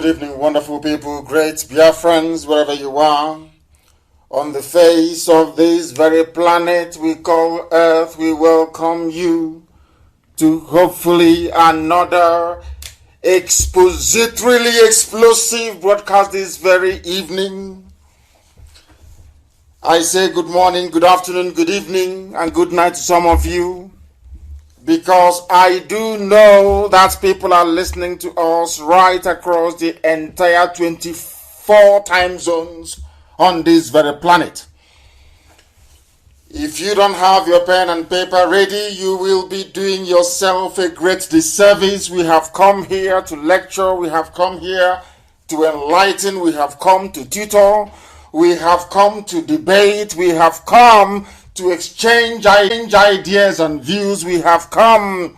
Good evening, wonderful people, great Biafrans, wherever you are. On the face of this very planet we call Earth, we welcome you to hopefully another expositorily explosive broadcast this very evening. I say good morning, good afternoon, good evening, and good night to some of you, because I do know that people are listening to us right across the entire 24 time zones on this very planet. If you don't have your pen and paper ready, you will be doing yourself a great disservice. We have come here to lecture, we have come here to enlighten, we have come to tutor, we have come to debate, we have come to exchange ideas and views. We have come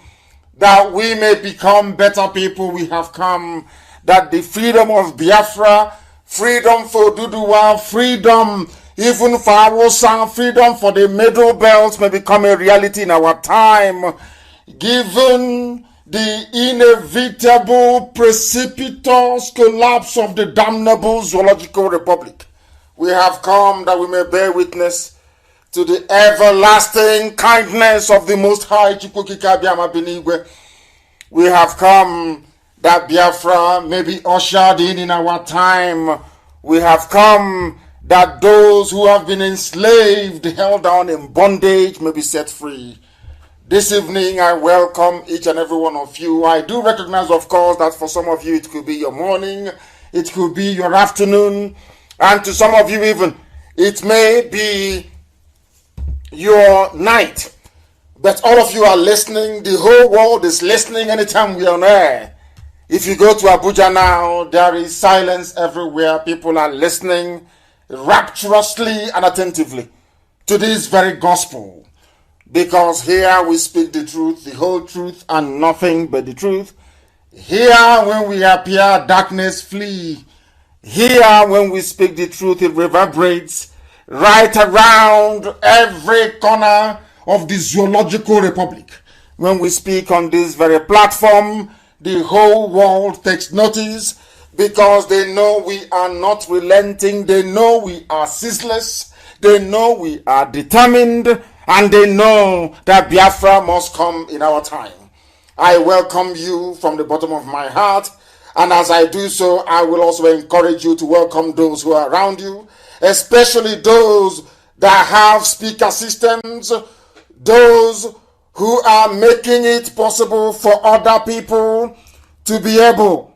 that we may become better people. We have come that the freedom of Biafra, freedom for Duduwa, freedom even for Awosan, freedom for the Middle Belt may become a reality in our time, given the inevitable precipitous collapse of the damnable Zoological Republic. We have come that we may bear witness to the everlasting kindness of the Most High. We have come that Biafra may be ushered in our time. We have come that those who have been enslaved, held down in bondage, may be set free. This evening, I welcome each and every one of you. I do recognize, of course, that for some of you, it could be your morning, it could be your afternoon, and to some of you even, it may be your night. But all of you are listening. The whole world is listening anytime we are on air. If you go to Abuja now, there is silence everywhere. People are listening rapturously and attentively to this very gospel, because here we speak the truth, the whole truth, and nothing but the truth. Here when we appear, darkness flee. Here when we speak the truth, it reverberates right around every corner of the Zoological Republic. When we speak on this very platform, the whole world takes notice, because they know we are not relenting, they know we are ceaseless, they know we are determined, and they know that Biafra must come in our time. I welcome you from the bottom of my heart, and as I do so, I will also encourage you to welcome those who are around you, especially those that have speaker systems, those who are making it possible for other people to be able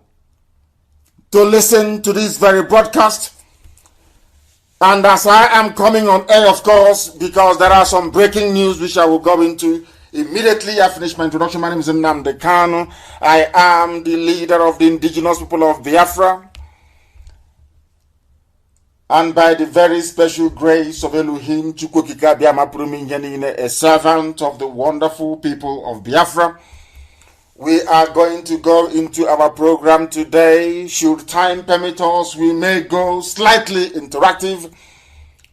to listen to this very broadcast. And as I am coming on air, of course, because there are some breaking news which I will go into immediately I finish my introduction. My name is Mazi Nnamdi Kanu. I am the leader of the indigenous people of Biafra. And by the very special grace of Elohim, a servant of the wonderful people of Biafra, we are going to go into our program today. Should time permit us, we may go slightly interactive.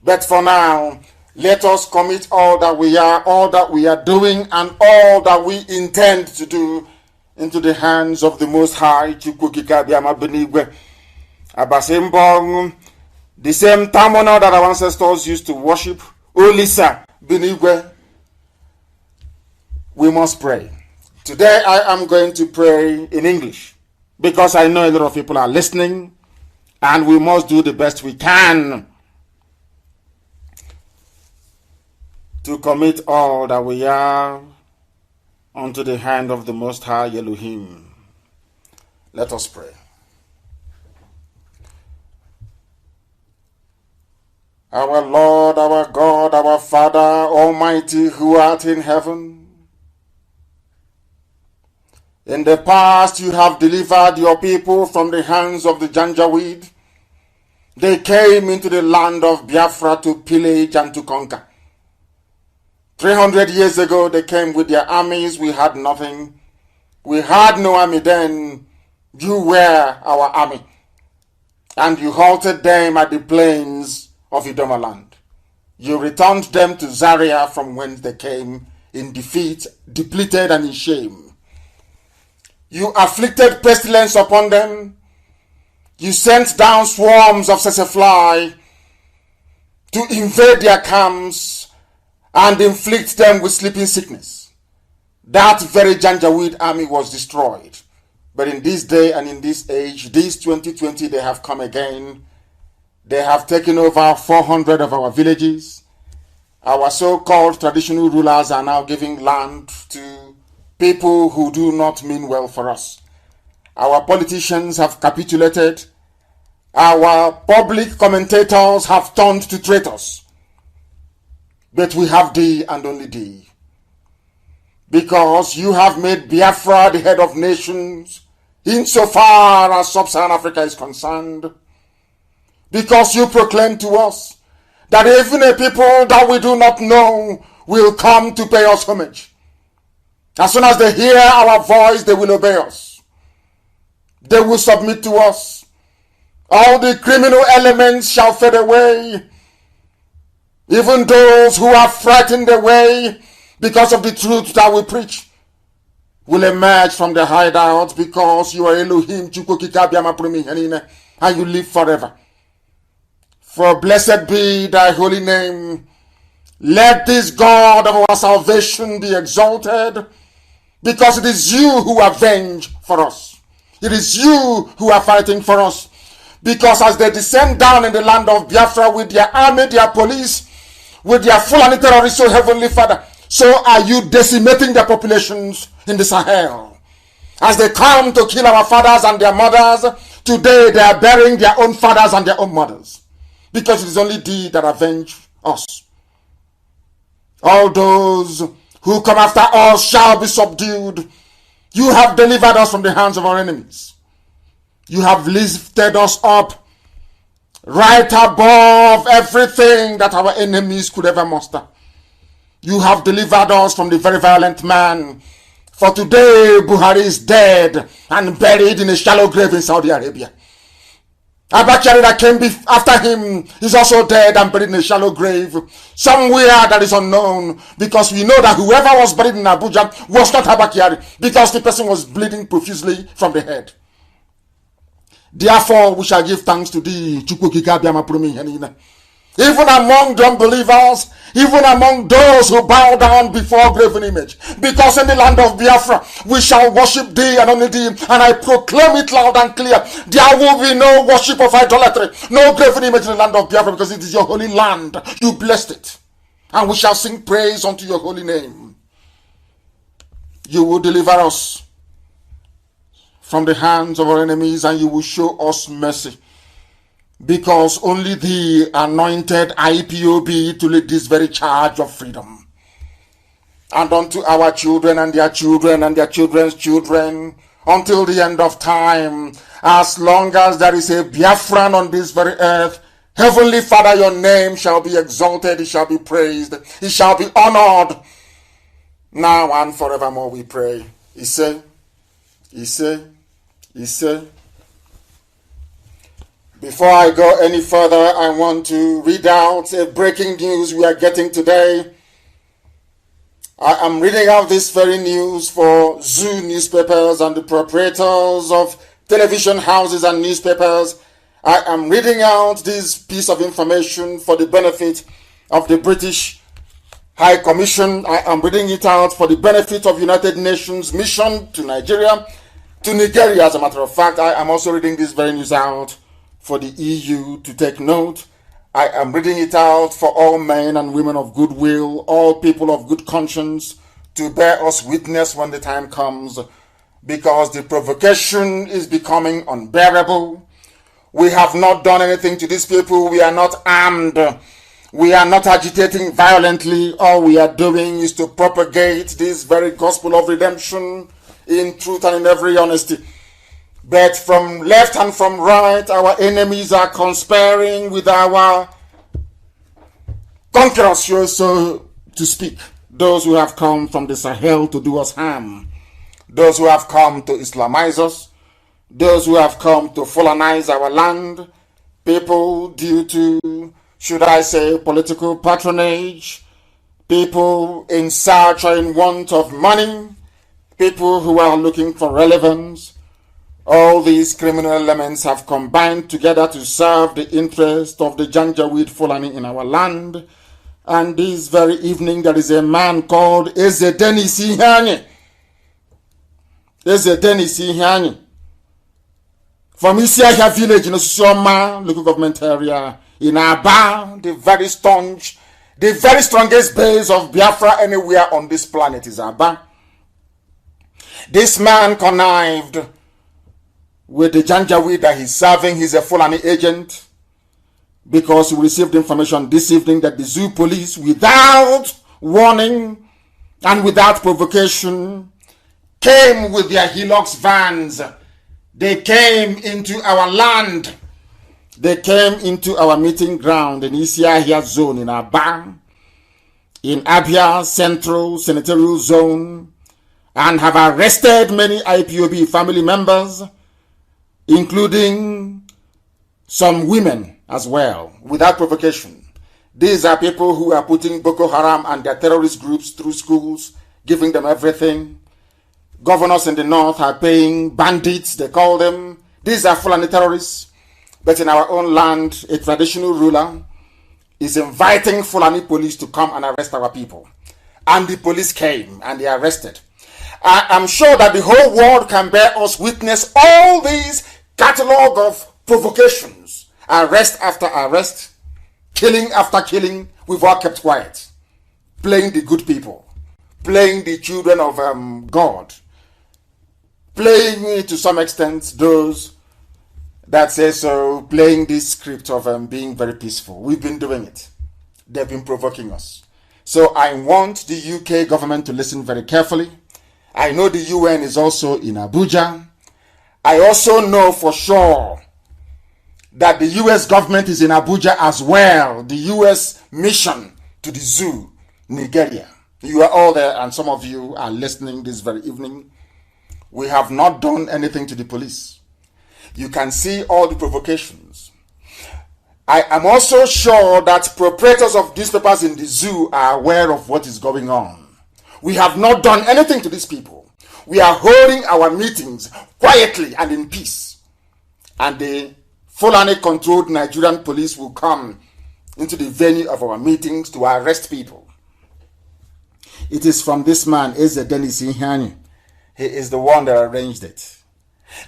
But for now, let us commit all that we are doing, and all that we intend to do into the hands of the Most High. The same Tamono that our ancestors used to worship, Olisa Benigwe, we must pray. Today I am going to pray in English, because I know a lot of people are listening, and we must do the best we can to commit all that we are unto the hand of the Most High Elohim. Let us pray. Our Lord, our God, our Father, Almighty, who art in heaven, in the past you have delivered your people from the hands of the Janjaweed. They came into the land of Biafra to pillage and to conquer. 300 years ago they came with their armies. We had nothing. We had no army then. You were our army. And you halted them at the plains of Idoma land. You returned them to Zaria, from whence they came, in defeat, depleted and in shame. You afflicted pestilence upon them. You sent down swarms of sassafly to invade their camps and inflict them with sleeping sickness. That very Janjaweed army was destroyed. But in this day and in this age, this 2020, they have come again. They have taken over 400 of our villages. Our so-called traditional rulers are now giving land to people who do not mean well for us. Our politicians have capitulated. Our public commentators have turned to traitors. But we have thee and only thee. Because you have made Biafra the head of nations, insofar as sub-Saharan Africa is concerned. Because you proclaim to us that even a people that we do not know will come to pay us homage. As soon as they hear our voice, they will obey us. They will submit to us. All the criminal elements shall fade away. Even those who are frightened away because of the truth that we preach will emerge from the hideouts, because you are Elohim, and you live forever. For blessed be thy holy name. Let this God of our salvation be exalted, because it is you who avenge for us. It is you who are fighting for us. Because as they descend down in the land of Biafra with their army, their police, with their Fulani terrorists, so Heavenly Father, so are you decimating their populations in the Sahel. As they come to kill our fathers and their mothers, today they are burying their own fathers and their own mothers. Because it is only thee that avenge us. All those who come after us shall be subdued. You have delivered us from the hands of our enemies. You have lifted us up right above everything that our enemies could ever muster. You have delivered us from the very violent man. For today, Buhari is dead and buried in a shallow grave in Saudi Arabia. Abachari that came after him is also dead and buried in a shallow grave somewhere that is unknown, because we know that whoever was buried in Abuja was not Abachari, because the person was bleeding profusely from the head. Therefore, we shall give thanks to thee, even among the unbelievers, even among those who bow down before graven image. Because in the land of Biafra, we shall worship thee and only thee. And I proclaim it loud and clear. There will be no worship of idolatry, no graven image in the land of Biafra, because it is your holy land. You blessed it. And we shall sing praise unto your holy name. You will deliver us from the hands of our enemies, and you will show us mercy. Because only thee anointed IPOB to lead this very charge of freedom. And unto our children and their children and their children's children, until the end of time, as long as there is a Biafran on this very earth, Heavenly Father, your name shall be exalted, it shall be praised, it shall be honored, now and forevermore we pray. Ise, Ise, Ise. Before I go any further, I want to read out a breaking news we are getting today. I am reading out this very news for Zoo newspapers and the proprietors of television houses and newspapers. I am reading out this piece of information for the benefit of the British High Commission. I am reading it out for the benefit of United Nations mission to Nigeria, to Nigeria as a matter of fact. I am also reading this very news out for the EU to take note. I am reading it out for all men and women of goodwill, all people of good conscience, to bear us witness when the time comes, because the provocation is becoming unbearable. We have not done anything to these people. We are not armed. We are not agitating violently. All we are doing is to propagate this very gospel of redemption in truth and in every honesty. But from left and from right, our enemies are conspiring with our conquerors, so to speak. Those who have come from the Sahel to do us harm. Those who have come to Islamize us. Those who have come to Fulanize our land. People due to, should I say, political patronage. People in search or in want of money. People who are looking for relevance. All these criminal elements have combined together to serve the interest of the Janjaweed Fulani in our land. And this very evening, there is a man called Eze Dennis Ihanye. Eze Dennis Ihanye. From Isiahia village in Osisioma, local government area, in Aba, the very strongest base of Biafra anywhere on this planet is Aba. This man connived with the Janjaweed that he's serving. He's a Fulani agent, because we received information this evening that the zoo police, without warning and without provocation, came with their Hilux vans. They came into our land. They came into our meeting ground in Isiahia zone in Aba, in Abia Central Senatorial Zone, and have arrested many IPOB family members, including some women as well, without provocation. These are people who are putting Boko Haram and their terrorist groups through schools, giving them everything. Governors in the north are paying bandits, they call them. These are Fulani terrorists. But in our own land, a traditional ruler is inviting Fulani police to come and arrest our people. And the police came and they arrested. I am sure that the whole world can bear us witness all these catalog of provocations. Arrest after arrest, killing after killing. We've all kept quiet. Playing the good people. Playing the children of God. Playing, to some extent, those that say so, playing this script of being very peaceful. We've been doing it. They've been provoking us. So I want the UK government to listen very carefully. I know the UN is also in Abuja. I also know for sure that the US government is in Abuja as well. The US mission to the zoo, Nigeria. You are all there, and some of you are listening this very evening. We have not done anything to the police. You can see all the provocations. I am also sure that proprietors of newspapers in the zoo are aware of what is going on. We have not done anything to these people. We are holding our meetings quietly and in peace. And the Fulani-controlled Nigerian police will come into the venue of our meetings to arrest people. It is from this man, Eze Dennis Ihanye. He is the one that arranged it.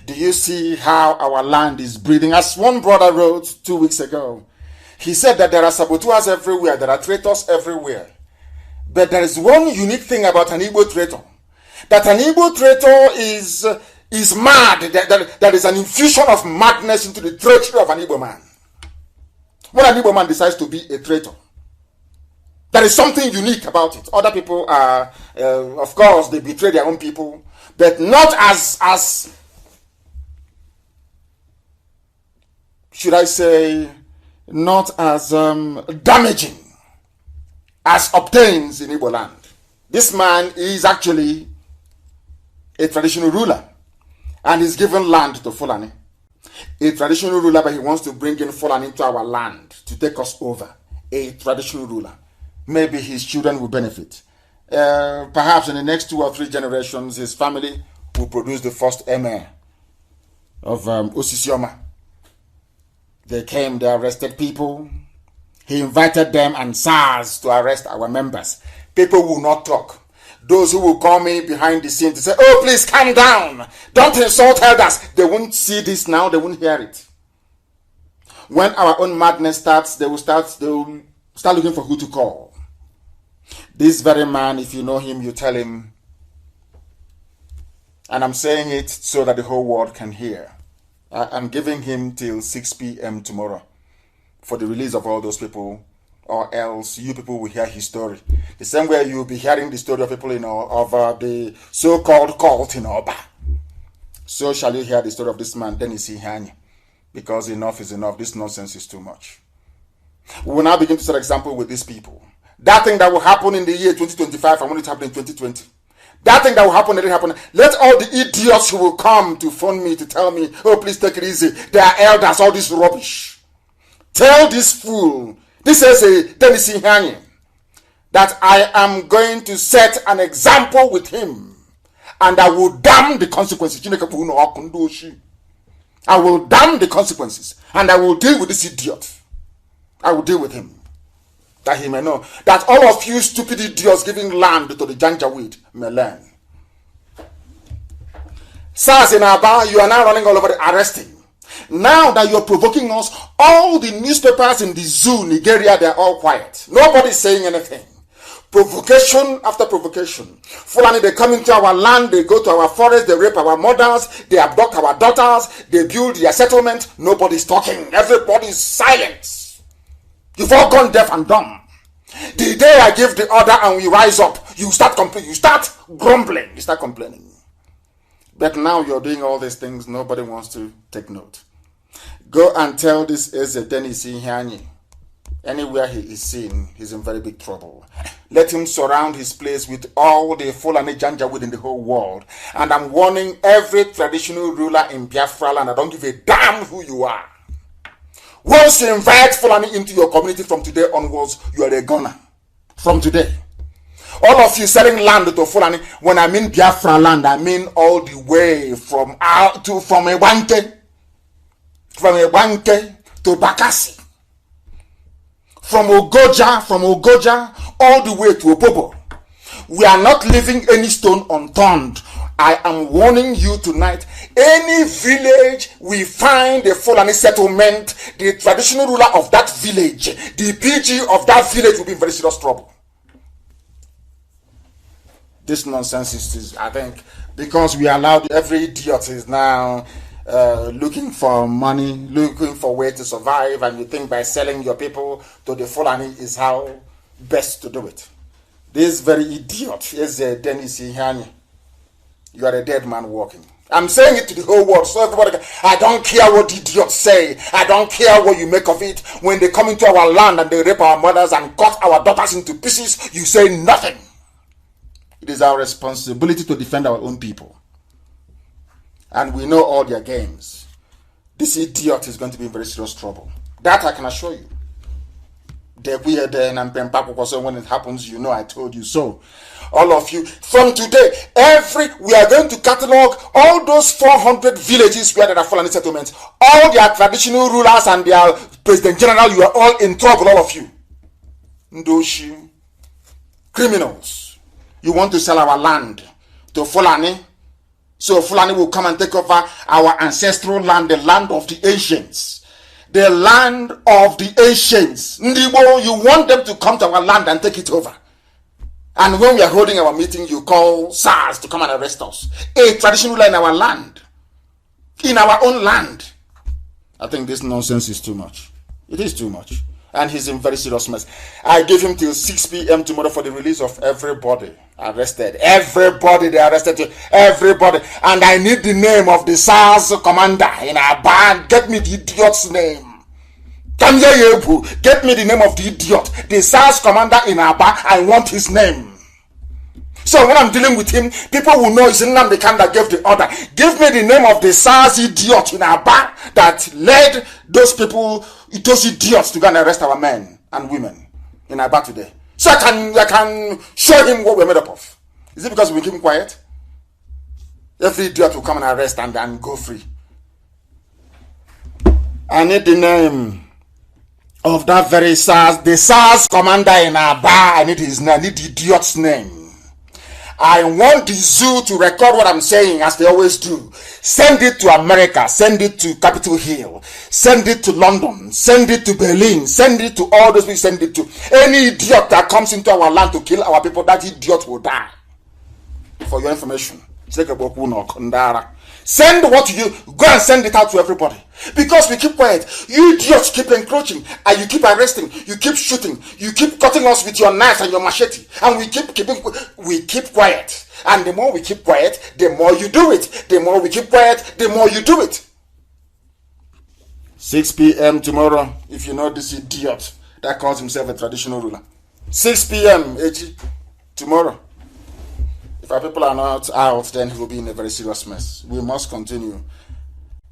Do you see how our land is breathing? As one brother wrote 2 weeks ago, he said that there are saboteurs everywhere, there are traitors everywhere. But there is one unique thing about an Igbo traitor. That an Igbo traitor is mad. There is an infusion of madness into the treachery of an Igbo man. When an Igbo man decides to be a traitor, there is something unique about it. Other people are, of course, they betray their own people, but not as should I say, not as damaging as obtains in Igbo land. This man is actually a traditional ruler, and he's given land to Fulani. A traditional ruler, but he wants to bring in Fulani into our land to take us over. A traditional ruler. Maybe his children will benefit. Perhaps in the next 2 or 3 generations, his family will produce the first emir of Osisioma. They came, they arrested people. He invited them and SARS to arrest our members. People will not talk. Those who will call me behind the scenes to say, oh, please calm down. Don't insult elders. They won't see this now. They won't hear it. When our own madness starts, they will start looking for who to call. This very man, if you know him, you tell him, and I'm saying it so that the whole world can hear. I'm giving him till 6 p.m. tomorrow for the release of all those people, or else you people will hear his story. The same way you'll be hearing the story of people of the so-called cult in Oba. So shall you hear the story of this man, Dennis Ihanye. Because enough is enough. This nonsense is too much. We will now begin to set example with these people. That thing that will happen in the year 2025, I want it to happen in 2020. That thing that will happen, let it happen. Let all the idiots who will come to phone me to tell me, oh, please take it easy. They are elders, all this rubbish. Tell this fool, this is a Dennis Ihanye, that I am going to set an example with him. And I will damn the consequences. I will damn the consequences, and I will deal with this idiot. I will deal with him. That he may know that all of you stupid idiots giving land to the Janjaweed may learn. SARS in Aba, you are now running all over arresting. Now that you're provoking us, all the newspapers in the zoo, Nigeria, they're all quiet. Nobody's saying anything. Provocation after provocation. Fulani, they come into our land, they go to our forest, they rape our mothers, they abduct our daughters, they build their settlement. Nobody's talking. Everybody's silent. You've all gone deaf and dumb. The day I give the order and we rise up, you start complaining, you start grumbling, you start complaining. But now you're doing all these things, nobody wants to take note. Go and tell this Eze Dennis Ihani. Anywhere he is seen, he's in very big trouble. Let him surround his place with all the Fulani Janjaweed in the whole world. And I'm warning every traditional ruler in Biafra land, I don't give a damn who you are. Once you invite Fulani into your community from today onwards, you are a gunner. From today. All of you selling land to Fulani, when I mean Biafra land, I mean all the way from Ewanke to Bakassi. From Ogoja, all the way to Opobo. We are not leaving any stone unturned. I am warning you tonight, any village we find a Fulani settlement, the traditional ruler of that village, the PG of that village will be in very serious trouble. This nonsense is, I think, because we allowed every idiot is now looking for money, looking for way to survive, and you think by selling your people to the Fulani is how best to do it. This very idiot is Dennis Ihani. You are a dead man walking. I'm saying it to the whole world so everybody can, I don't care what the idiots say. I don't care what you make of it. When they come into our land and they rape our mothers and cut our daughters into pieces, you say nothing. It is our responsibility to defend our own people. And we know all their games. This idiot is going to be in very serious trouble. That I can assure you. When it happens, you know I told you so. All of you, from today, we are going to catalog all those 400 villages where there are Fulani settlements, all their traditional rulers and their president general. You are all in trouble, all of you. Ndoshi, criminals. You want to sell our land to Fulani, so Fulani will come and take over our ancestral land, the land of the ancients. The land of the ancients. Ndibo, you want them to come to our land and take it over. And when we are holding our meeting, you call SARS to come and arrest us. A traditional ruler in our land. In our own land. I think this nonsense is too much. It is too much. And he's in very serious mess. I give him till 6 p.m. tomorrow for the release of everybody arrested. Everybody they arrested. Everybody. And I need the name of the SARS commander in our band. Get me the idiot's name. Get me the name of the idiot. The SARS commander in Aba. I want his name. So when I'm dealing with him, people will know it's Nnamdi Kanu that gave the order. Give me the name of the SARS idiot in Aba that led those people, those idiots, to go and arrest our men and women in Aba today. So I can show him what we're made up of. Is it because we keep him quiet? Every idiot will come and arrest and go free. I need the name of that very SARS, the SARS commander in Aba. I need his name. I need the idiot's name. I want the zoo to record what I'm saying, as they always do. Send it to America. Send it to Capitol Hill. Send it to London. Send it to Berlin. Send it to all those people. Send it to any idiot that comes into our land to kill our people. That idiot will die. For your information. Send what you go and send it out to everybody. Because we keep quiet. You idiots keep encroaching and you keep arresting, you keep shooting, you keep cutting us with your knife and your machete, and we keep quiet. And the more we keep quiet, the more you do it. The more we keep quiet, the more you do it. 6 p.m. tomorrow, if you know this idiot that calls himself a traditional ruler. 6 p.m. tomorrow. If our people are not out, then he will be in a very serious mess. We must continue.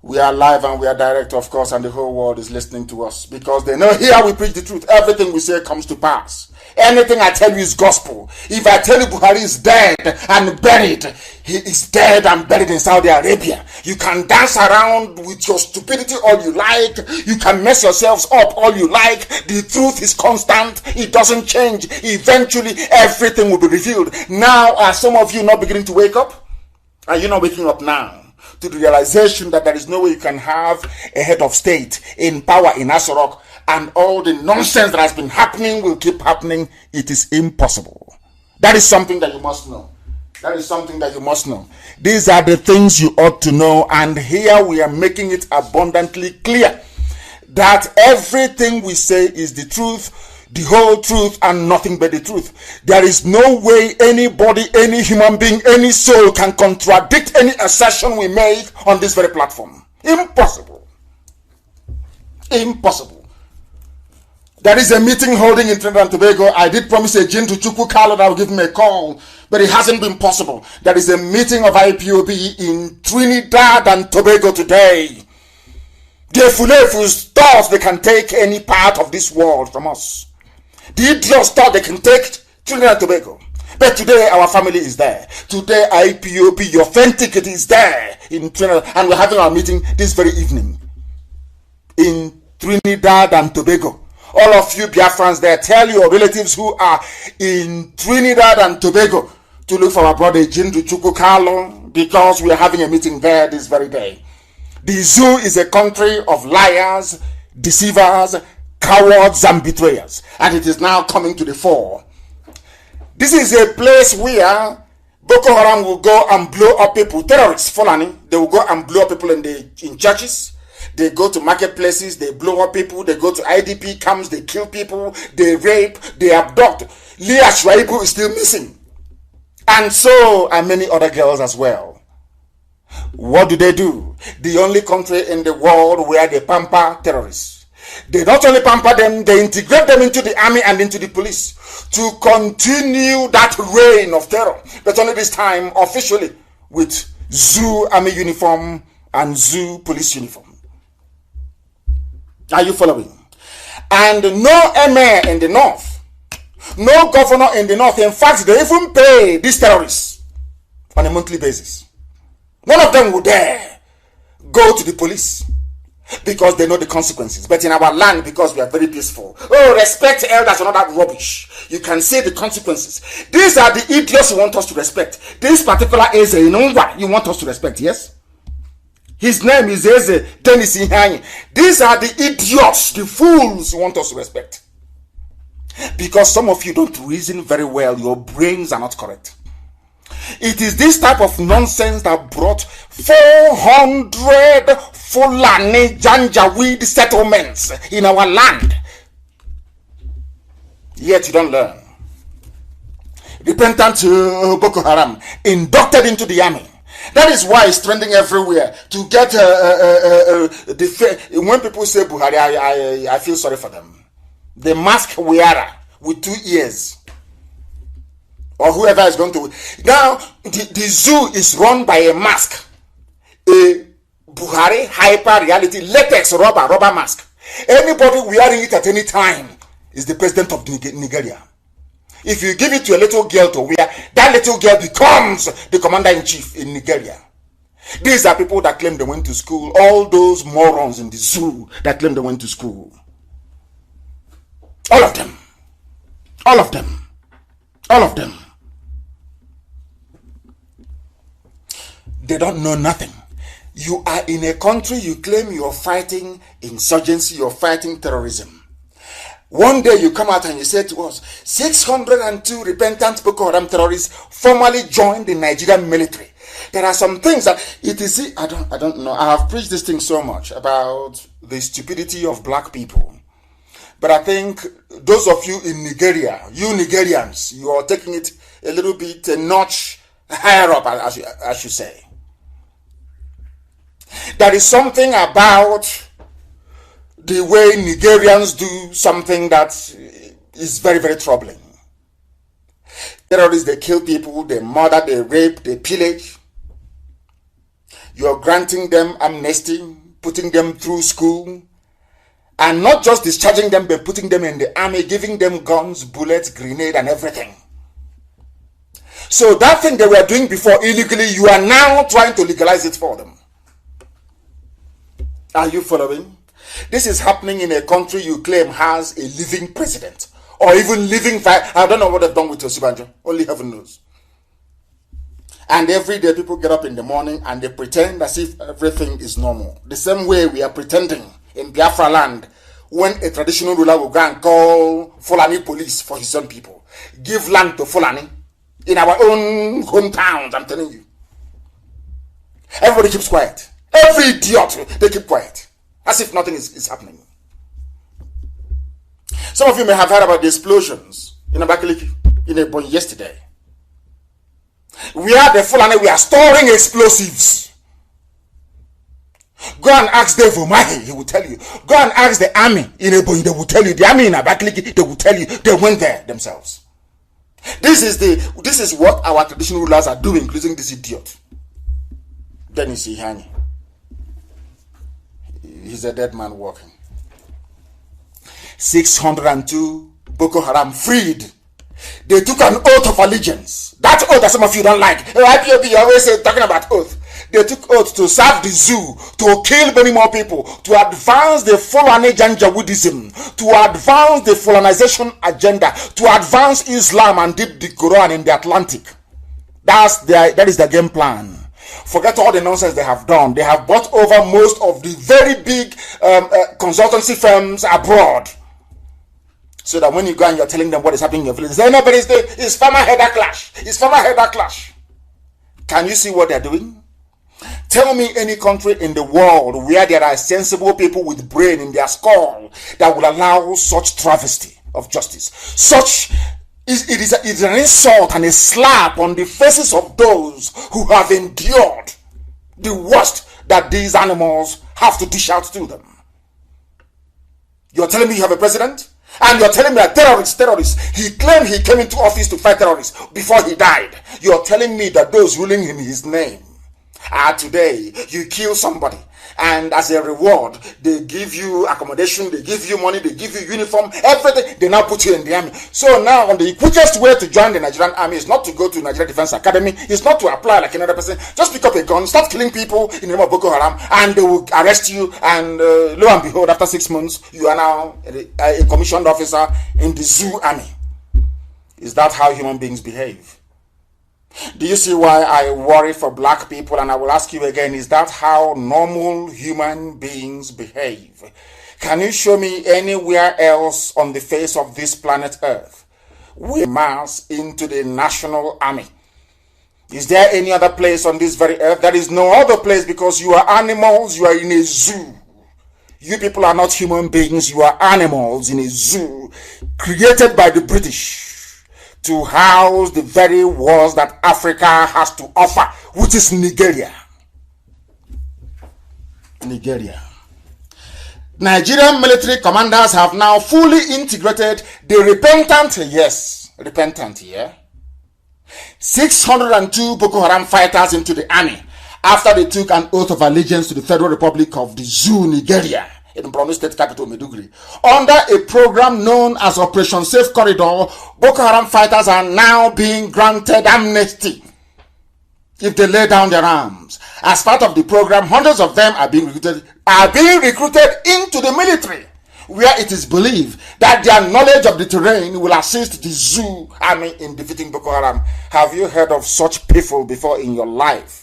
We are live and we are direct, of course, and the whole world is listening to us because they know here we preach the truth. Everything we say comes to pass. Anything I tell you is gospel. If I tell you Buhari is dead and buried, he is dead and buried in Saudi Arabia. You can dance around with your stupidity all you like. You can mess yourselves up all you like. The truth is constant. It doesn't change. Eventually, everything will be revealed. Now, are some of you not beginning to wake up? Are you not waking up now to the realization that there is no way you can have a head of state in power in Asorok and all the nonsense that has been happening will keep happening? It is impossible. That is something that you must know. That is something that you must know. These are the things you ought to know, and here we are making it abundantly clear that everything we say is the truth, the whole truth, and nothing but the truth. There is no way anybody, any human being, any soul can contradict any assertion we make on this very platform. Impossible. Impossible. There is a meeting holding in Trinidad and Tobago. I did promise Agent to Chukwu Carlo that I will give him a call, but it hasn't been possible. There is a meeting of IPOB in Trinidad and Tobago today. The Fulefus thought they can take any part of this world from us. The idiots thought they can take Trinidad and Tobago. But today our family is there. Today IPOB, the authenticity is there in Trinidad, and we're having our meeting this very evening in Trinidad and Tobago. All of you Biafrans there, tell your relatives who are in Trinidad and Tobago to look for our brother Jindu Chukwu Carlo, because we are having a meeting there this very day. The zoo is a country of liars, deceivers, cowards, and betrayers, and it is now coming to the fore. This is a place where Boko Haram will go and blow up people, terrorists, Fulani. They will go and blow up people in churches. They go to marketplaces, they blow up people, they go to IDP camps, they kill people, they rape, they abduct. Leah Shuaibu is still missing. And so are many other girls as well. What do? The only country in the world where they pamper terrorists. They not only pamper them, they integrate them into the army and into the police to continue that reign of terror. But only this time officially with zoo army uniform and zoo police uniform. Are you following? And no emir in the north, no governor in the north. In fact, they even pay these terrorists on a monthly basis. None of them would dare go to the police because they know the consequences. But in our land, because we are very peaceful, oh, respect elders and all that rubbish. You can see the consequences. These are the idiots you want us to respect. This particular Eze Inungwa you want us to respect, yes? His name is Eze Dennis Ihanye. These are the idiots, the fools you want us to respect. Because some of you don't reason very well. Your brains are not correct. It is this type of nonsense that brought 400 Fulani Janjaweed settlements in our land. Yet you don't learn. Repentant Boko Haram inducted into the army. That is why it's trending everywhere. To get when people say Buhari, I feel sorry for them. The mask wearer with 2 ears, or whoever is going to. Now the zoo is run by a mask, a Buhari hyper reality latex rubber mask. Anybody wearing it at any time is the president of Nigeria. If you give it to a little girl to wear, that little girl becomes the commander-in-chief in Nigeria. These are people that claim they went to school. All those morons in the zoo that claim they went to school. All of them. All of them. All of them. They don't know nothing. You are in a country, you claim you are fighting insurgency, you are fighting terrorism. One day you come out and you say to us, 602 repentant Boko Haram terrorists formally joined the Nigerian military. There are some things that it is. I don't know. I have preached this thing so much about the stupidity of black people, but I think those of you in Nigeria, you Nigerians, you are taking it a little bit a notch higher up, as you say. There is something about the way Nigerians do something that is very, very troubling. Terrorists, they kill people, they murder, they rape, they pillage. You're granting them amnesty, putting them through school, and not just discharging them, but putting them in the army, giving them guns, bullets, grenade, and everything. So that thing they were doing before illegally, you are now trying to legalize it for them. Are you following? This is happening in a country you claim has a living president, or even living I don't know what they've done with Osibanjo. Only heaven knows. And every day people get up in the morning and they pretend as if everything is normal. The same way we are pretending in Biafra land when a traditional ruler will go and call Fulani police for his own people. Give land to Fulani in our own hometowns, I'm telling you. Everybody keeps quiet. Every idiot, they keep quiet. As if nothing is happening. Some of you may have heard about the explosions in Abakaliki, in Ebonyi yesterday. Where the Fulani we are storing explosives. Go and ask Dave Omahi, he will tell you. Go and ask the army in Ebonyi, they will tell you. The army in Abakaliki, they will tell you. They went there themselves. This is what our traditional rulers are doing, including this idiot. Then you see Hani. He's a dead man walking. 602 Boko Haram freed. They took an oath of allegiance. That oath that some of you don't like. IPOB, you always say, talking about oath. They took oath to serve the zoo, to kill many more people, to advance the Fulani Janjaweedism, to advance the Fulanization agenda, to advance Islam and dip the Quran in the Atlantic. That is their game plan. Forget all the nonsense they have done. They have bought over most of the very big consultancy firms abroad. So that when you go and you're telling them what is happening in your village, they say, no, but it's farmer header clash. It's farmer header clash. Can you see what they're doing? Tell me any country in the world where there are sensible people with brain in their skull that will allow such travesty of justice. It is an insult and a slap on the faces of those who have endured the worst that these animals have to dish out to them. You're telling me you have a president? And you're telling me a terrorist. He claimed he came into office to fight terrorists before he died. You're telling me that those ruling in his name are today, you kill somebody, and as a reward, they give you accommodation, they give you money, they give you uniform, everything, they now put you in the army. So now, the quickest way to join the Nigerian army is not to go to Nigeria Defense Academy, it's not to apply like another person, just pick up a gun, start killing people in the name of Boko Haram, and they will arrest you, and lo and behold, after 6 months, you are now a commissioned officer in the zoo army. Is that how human beings behave? Do you see why I worry for black people? And I will ask you again, is that how normal human beings behave? Can you show me anywhere else on the face of this planet Earth we mass into the national army? Is there any other place on this very earth? There is no other place, because you are animals, you are in a zoo. You people are not human beings, you are animals in a zoo created by the British to house the very worst that Africa has to offer, which is Nigeria. Nigerian military commanders have now fully integrated the repentant, 602 Boko Haram fighters into the army after they took an oath of allegiance to the Federal Republic of the Zoo, Nigeria, in Borno State capital, Maiduguri. Under a program known as Operation Safe Corridor, Boko Haram fighters are now being granted amnesty if they lay down their arms. As part of the program, hundreds of them are being recruited into the military, where it is believed that their knowledge of the terrain will assist the Zoo army in defeating Boko Haram. Have you heard of such people before in your life?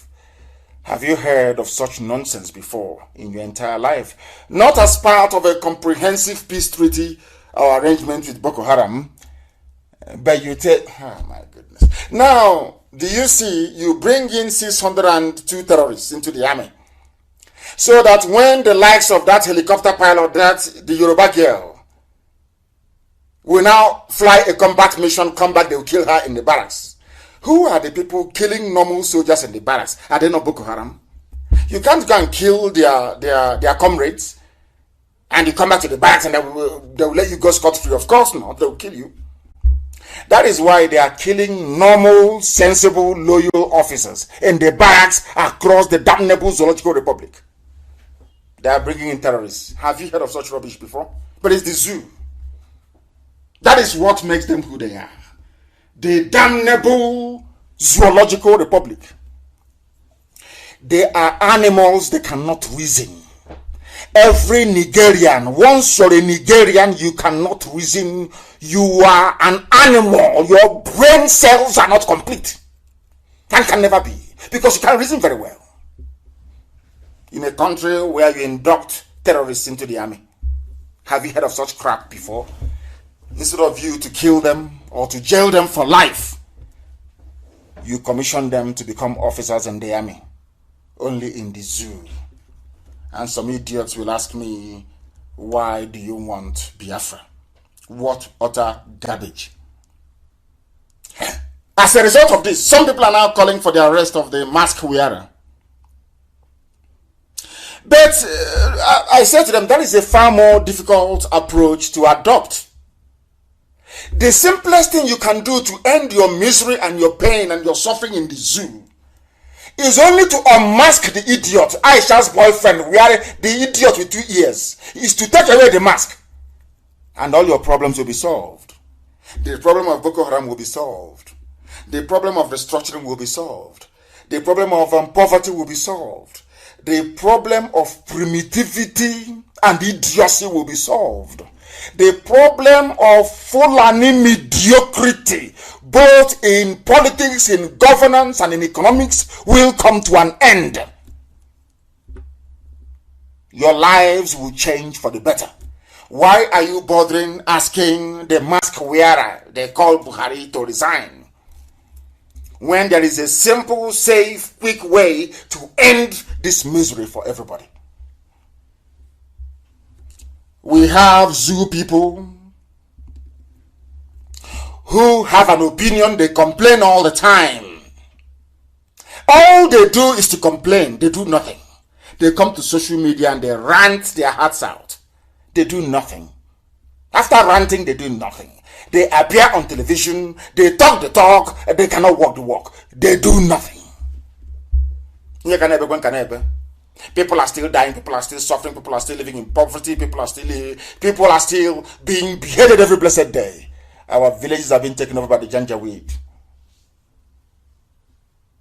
Have you heard of such nonsense before in your entire life? Not as part of a comprehensive peace treaty or arrangement with Boko Haram, but you take, oh my goodness. Now, do you see, you bring in 602 terrorists into the army, so that when the likes of that helicopter pilot, the Yoruba girl, will now fly a combat mission, come back, they will kill her in the barracks. Who are the people killing normal soldiers in the barracks? Are they not Boko Haram? You can't go and kill their comrades and you come back to the barracks and they will let you go scot-free. Of course not. They will kill you. That is why they are killing normal, sensible, loyal officers in the barracks across the damnable Zoological Republic. They are bringing in terrorists. Have you heard of such rubbish before? But it's the zoo. That is what makes them who they are. The damnable Zoological Republic. They are animals, they cannot reason. Every Nigerian, once you're a Nigerian, you cannot reason. You are an animal. Your brain cells are not complete. And can never be. Because you can't reason very well. In a country where you induct terrorists into the army. Have you heard of such crap before? Instead of you to kill them or to jail them for life, you commission them to become officers in the army. Only in the zoo. And some idiots will ask me, why do you want Biafra? What utter garbage. As a result of this, some people are now calling for the arrest of the mask wearer. But I said to them, that is a far more difficult approach to adopt. The simplest thing you can do to end your misery and your pain and your suffering in the zoo is only to unmask the idiot, Aisha's boyfriend, wearing the idiot with 2 ears, is to take away the mask. And all your problems will be solved. The problem of Boko Haram will be solved. The problem of restructuring will be solved. The problem of poverty will be solved. The problem of primitivity and idiocy will be solved. The problem of Fulani mediocrity, both in politics, in governance, and in economics, will come to an end. Your lives will change for the better. Why are you bothering asking the mask wearer they call Buhari to resign, when there is a simple, safe, quick way to end this misery for everybody? We have zoo people who have an opinion. They complain all the time. All they do is to complain. They do nothing. They come to social media and they rant their hearts out. They do nothing. After ranting, they do nothing. They appear on television. They talk the talk. They cannot walk the walk. They do nothing. People are still dying. People are still suffering. People are still living in poverty. People are still being beheaded every blessed day. Our villages have been taken over by the Janjaweed.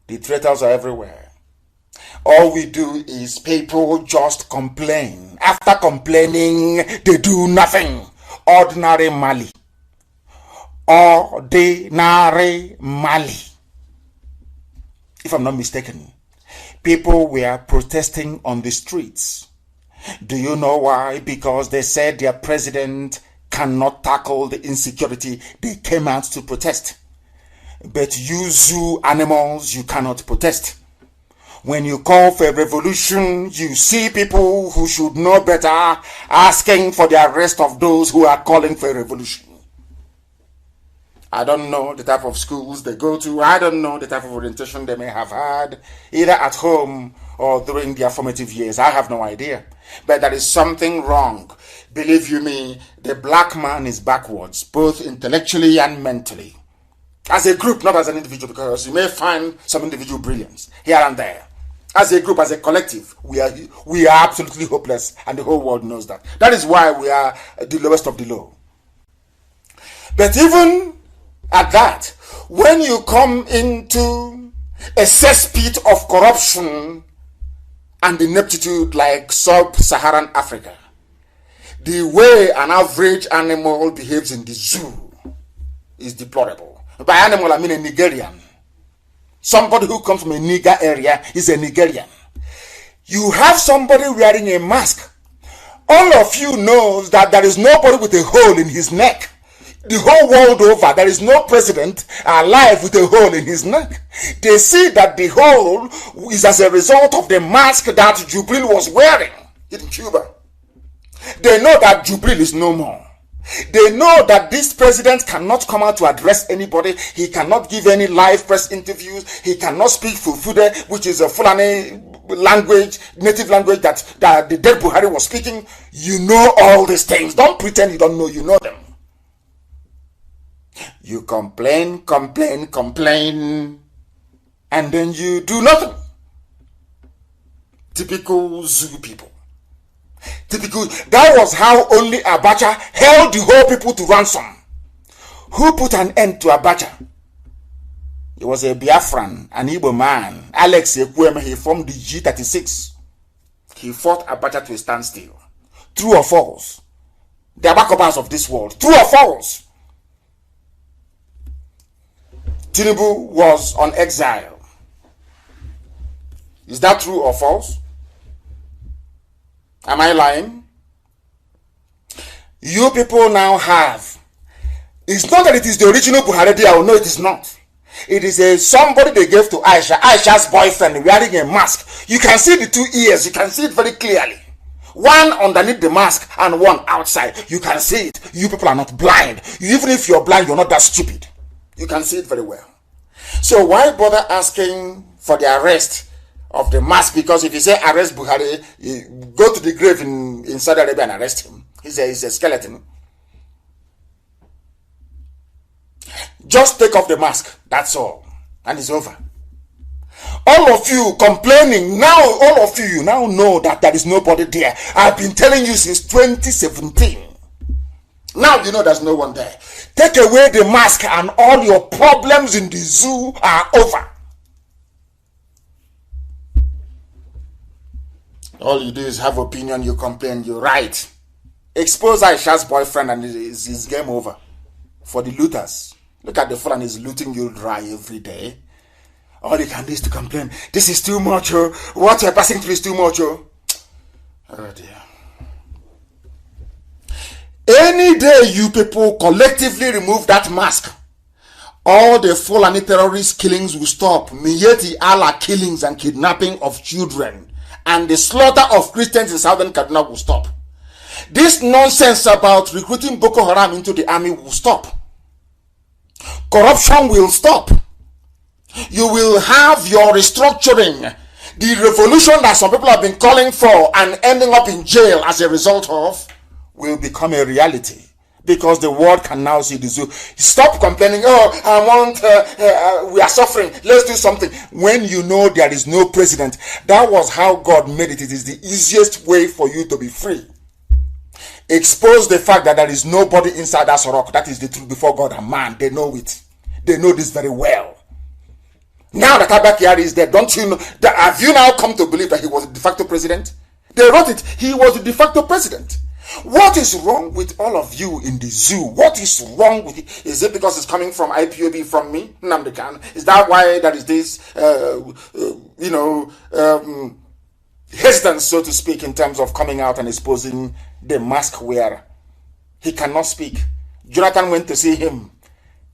The traitors are everywhere. All we do is people just complain. After complaining, they do nothing. Ordinary Mali. Ordinary Mali. If I'm not mistaken, people were protesting on the streets. Do you know why? Because they said their president cannot tackle the insecurity. They came out to protest. But you zoo animals, you cannot protest. When you call for a revolution, you see people who should know better asking for the arrest of those who are calling for a revolution. I don't know the type of schools they go to. I don't know the type of orientation they may have had, either at home or during their formative years. I have no idea. But there is something wrong. Believe you me, the black man is backwards, both intellectually and mentally. As a group, not as an individual, because you may find some individual brilliance here and there. As a group, as a collective, we are absolutely hopeless, and the whole world knows that. That is why we are the lowest of the low. But even at that, when you come into a cesspit of corruption and ineptitude like sub-Saharan Africa, the way an average animal behaves in the zoo is deplorable. By animal, I mean a Nigerian. Somebody who comes from a Niger area is a Nigerian. You have somebody wearing a mask. All of you knows that there is nobody with a hole in his neck. The whole world over, there is no president alive with a hole in his neck. They see that the hole is as a result of the mask that Jubril was wearing in Cuba. They know that Jubril is no more. They know that this president cannot come out to address anybody. He cannot give any live press interviews. He cannot speak Fulfude, which is a Fulani language, native language that the dead Buhari was speaking. You know all these things. Don't pretend you don't know, you know them. You complain, and then you do nothing. Typical zoo people. Typical. That was how only Abacha held the whole people to ransom. Who put an end to Abacha? He was a Biafran, an Igbo man. Alex Ekwueme, he formed the G36. He fought Abacha to a standstill. True or false? The Abakobas of this world. True or false? Tinubu was on exile. Is that true or false? Am I lying? You people now have. It's not that it is the original Buhari. No, it is not. It is somebody they gave to Aisha. Aisha's boyfriend wearing a mask. You can see the two ears. You can see it very clearly. One underneath the mask and one outside. You can see it. You people are not blind. Even if you're blind, you're not that stupid. You can see it very well. So why bother asking for the arrest of the mask? Because if you say arrest Buhari, you go to the grave in Saudi Arabia and arrest him. He's a skeleton. Just take off the mask. That's all. And it's over. All of you complaining now, all of you now know that there is nobody there. I've been telling you since 2017. Now you know there's no one there. Take away the mask and all your problems in the zoo are over. All you do is have opinion, you complain, you write. Expose Aisha's boyfriend and it's game over. For the looters. Look at the fellow is looting you dry every day. All you can do is to complain. This is too much, oh. What you're passing through is too much, oh. Oh dear. Any day you people collectively remove that mask, all the Fulani terrorist killings will stop. Miyetti Allah killings and kidnapping of children and the slaughter of Christians in southern Kaduna will stop. This nonsense about recruiting Boko Haram into the army will stop. Corruption will stop. You will have your restructuring. The revolution that some people have been calling for and ending up in jail as a result of will become a reality. Because the world can now see the zoo. Stop complaining, oh, I want, we are suffering, let's do something. When you know there is no president, that was how God made it. It is the easiest way for you to be free. Expose the fact that there is nobody inside that rock. That is the truth before God and man. They know it. They know this very well. Now that Abakari is there, don't you know, have you now come to believe that he was the de facto president? They wrote it, he was the de facto president. What is wrong with all of you in the zoo? What is wrong with it? Is it because it's coming from IPOB, from me, Nnamdi Kanu? Is that why there is this, hesitance, so to speak, in terms of coming out and exposing the mask wearer? He cannot speak. Jonathan went to see him.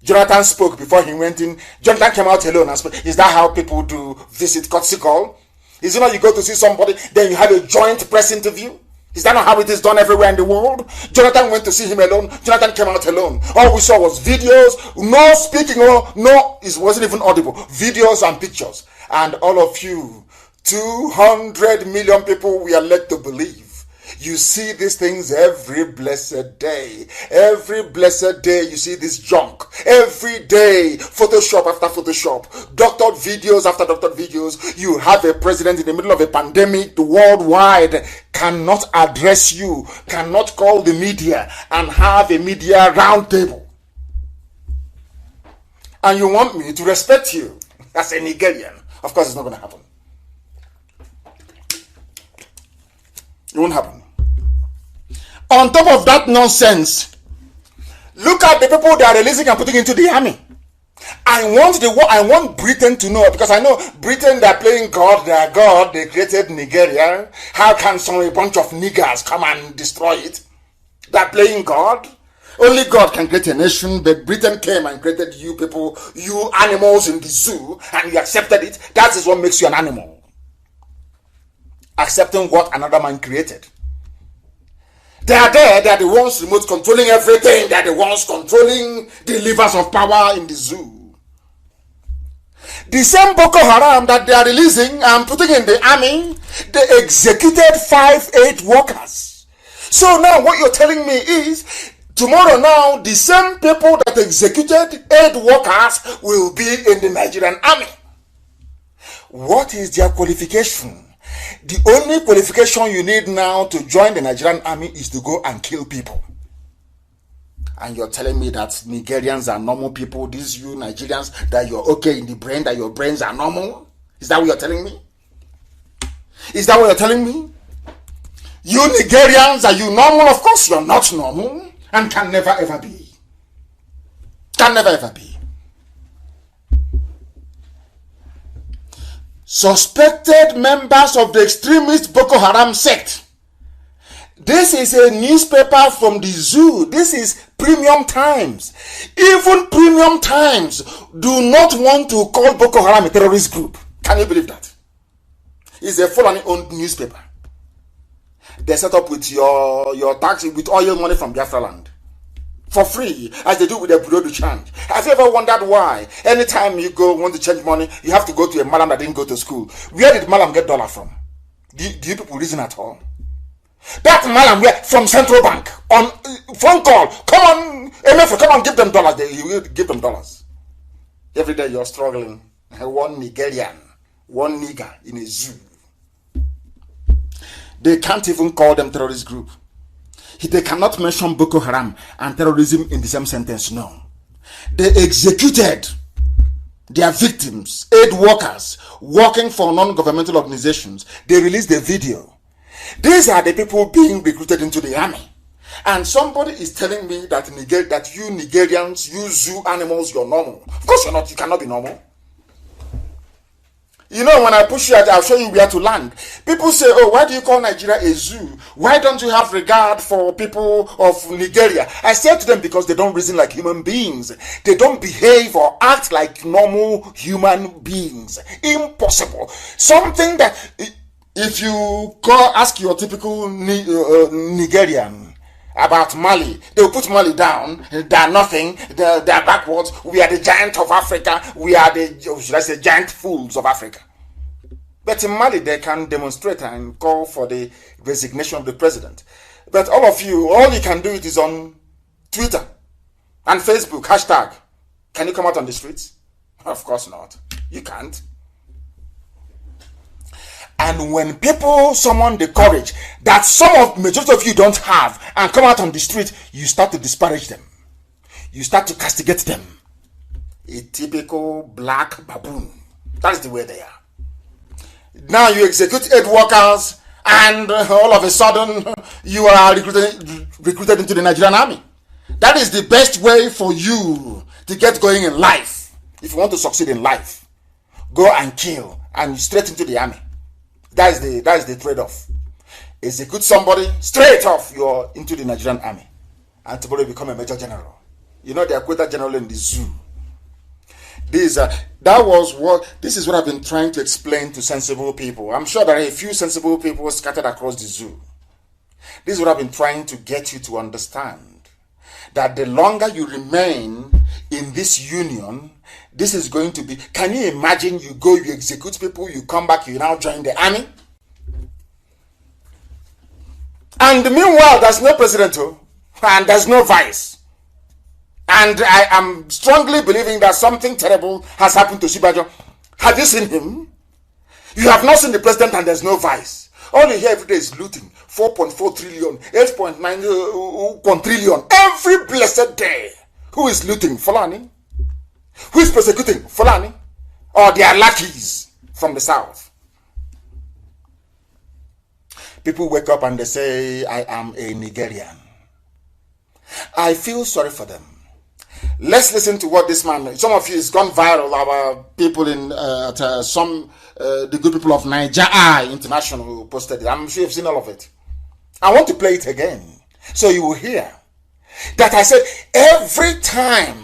Jonathan spoke before he went in. Jonathan came out alone and spoke. Is that how people do visit courtesy call? Is it not you go to see somebody, then you have a joint press interview? Is that not how it is done everywhere in the world? Jonathan went to see him alone. Jonathan came out alone. All we saw was videos, no speaking, no, it wasn't even audible. Videos and pictures. And all of you, 200 million people we are led to believe. You see these things every blessed day. Every blessed day you see this junk. Every day, Photoshop after Photoshop, doctored videos after doctored videos. You have a president in the middle of a pandemic. The worldwide cannot address you, cannot call the media and have a media roundtable. And you want me to respect you as a Nigerian. Of course, it's not going to happen. It won't happen. On top of that nonsense, look at the people they are releasing and putting into the army. I want Britain to know, because I know Britain, they're playing God, they are God, they created Nigeria. How can a bunch of niggers come and destroy it? They're playing God. Only God can create a nation, but Britain came and created you people, you animals in the zoo, and you accepted it. That is what makes you an animal. Accepting what another man created. They are there, they are the ones remote controlling everything, they are the ones controlling the levers of power in the zoo. The same Boko Haram that they are releasing and putting in the army, they executed 5-8 workers. So now what you're telling me is, Tomorrow now, the same people that executed aid workers will be in the Nigerian army. What is their qualification? The only qualification you need now to join the Nigerian army is to go and kill people. And you're telling me that Nigerians are normal people, these you Nigerians, that you're okay in the brain, that your brains are normal? Is that what you're telling me? Is that what you're telling me? You Nigerians, are you normal? Of course you're not normal and can never ever be. Can never ever be. Suspected members of the extremist Boko Haram sect. This is a newspaper from the zoo. This is Premium Times. Even Premium Times do not want to call Boko Haram a terrorist group. Can you believe that? It's a Fulani-owned newspaper. They set up with your tax, with oil money from Biafra land. For free, as they do with their bureau de change. Have you ever wondered why? Anytime you want to change money, you have to go to a malam that didn't go to school. Where did malam get dollar from? Do you people reason at all? That malam from Central Bank on phone call. Come on, MF, come on, give them dollars. He will give them dollars. Every day you're struggling. One Nigerian, one nigger in a zoo. They can't even call them terrorist group. They cannot mention Boko Haram and terrorism in the same sentence. No. They executed their victims, aid workers, working for non-governmental organizations. They released the video. These are the people being recruited into the army. And somebody is telling me that you Nigerians, you zoo animals, you're normal. Of course you're not. You cannot be normal. You know, when I push you out, I'll show you where to land. People say, oh, why do you call Nigeria a zoo? Why don't you have regard for people of Nigeria? I said to them, because they don't reason like human beings. They don't behave or act like normal human beings. Impossible. Something that, if you ask your typical Nigerian about Mali, they will put Mali down. They are nothing. They are backwards. We are the giant of Africa. We are the, should I say, giant fools of Africa. But in Mali, they can demonstrate and call for the resignation of the president. But all of you, all you can do it is on Twitter and Facebook, hashtag. Can you come out on the streets? Of course not. You can't. And when people summon the courage that majority of you don't have and come out on the street, you start to disparage them. You start to castigate them. A typical black baboon. That's the way they are. Now you execute aid workers and all of a sudden you are recruited into the Nigerian army. That is the best way for you to get going in life. If you want to succeed in life, go and kill and straight into the army. That is the trade-off. Execute somebody, straight off you're into the Nigerian army. And tomorrow you become a major general. You know, they are quota general in the zoo. This is what I've been trying to explain to sensible people. I'm sure there are a few sensible people scattered across the zoo. This is what I've been trying to get you to understand. That the longer you remain in this union, this is going to be, can you imagine you go, you execute people, you come back, you now join the army? And meanwhile, there's no president, and there's no vice. And I am strongly believing that something terrible has happened to Shibajo. Have you seen him? You have not seen the president and there's no vice. All you hear every day is looting. 4.4 trillion, 8.9 trillion. Every blessed day. Who is looting? Fulani. Who is persecuting? Fulani. Or their lackeys from the south. People wake up and they say, I am a Nigerian. I feel sorry for them. Let's listen to what this man, some of you, it's gone viral. Our people in the good people of Nigeria International posted it. I'm sure you've seen all of it. I want to play it again so you will hear that I said every time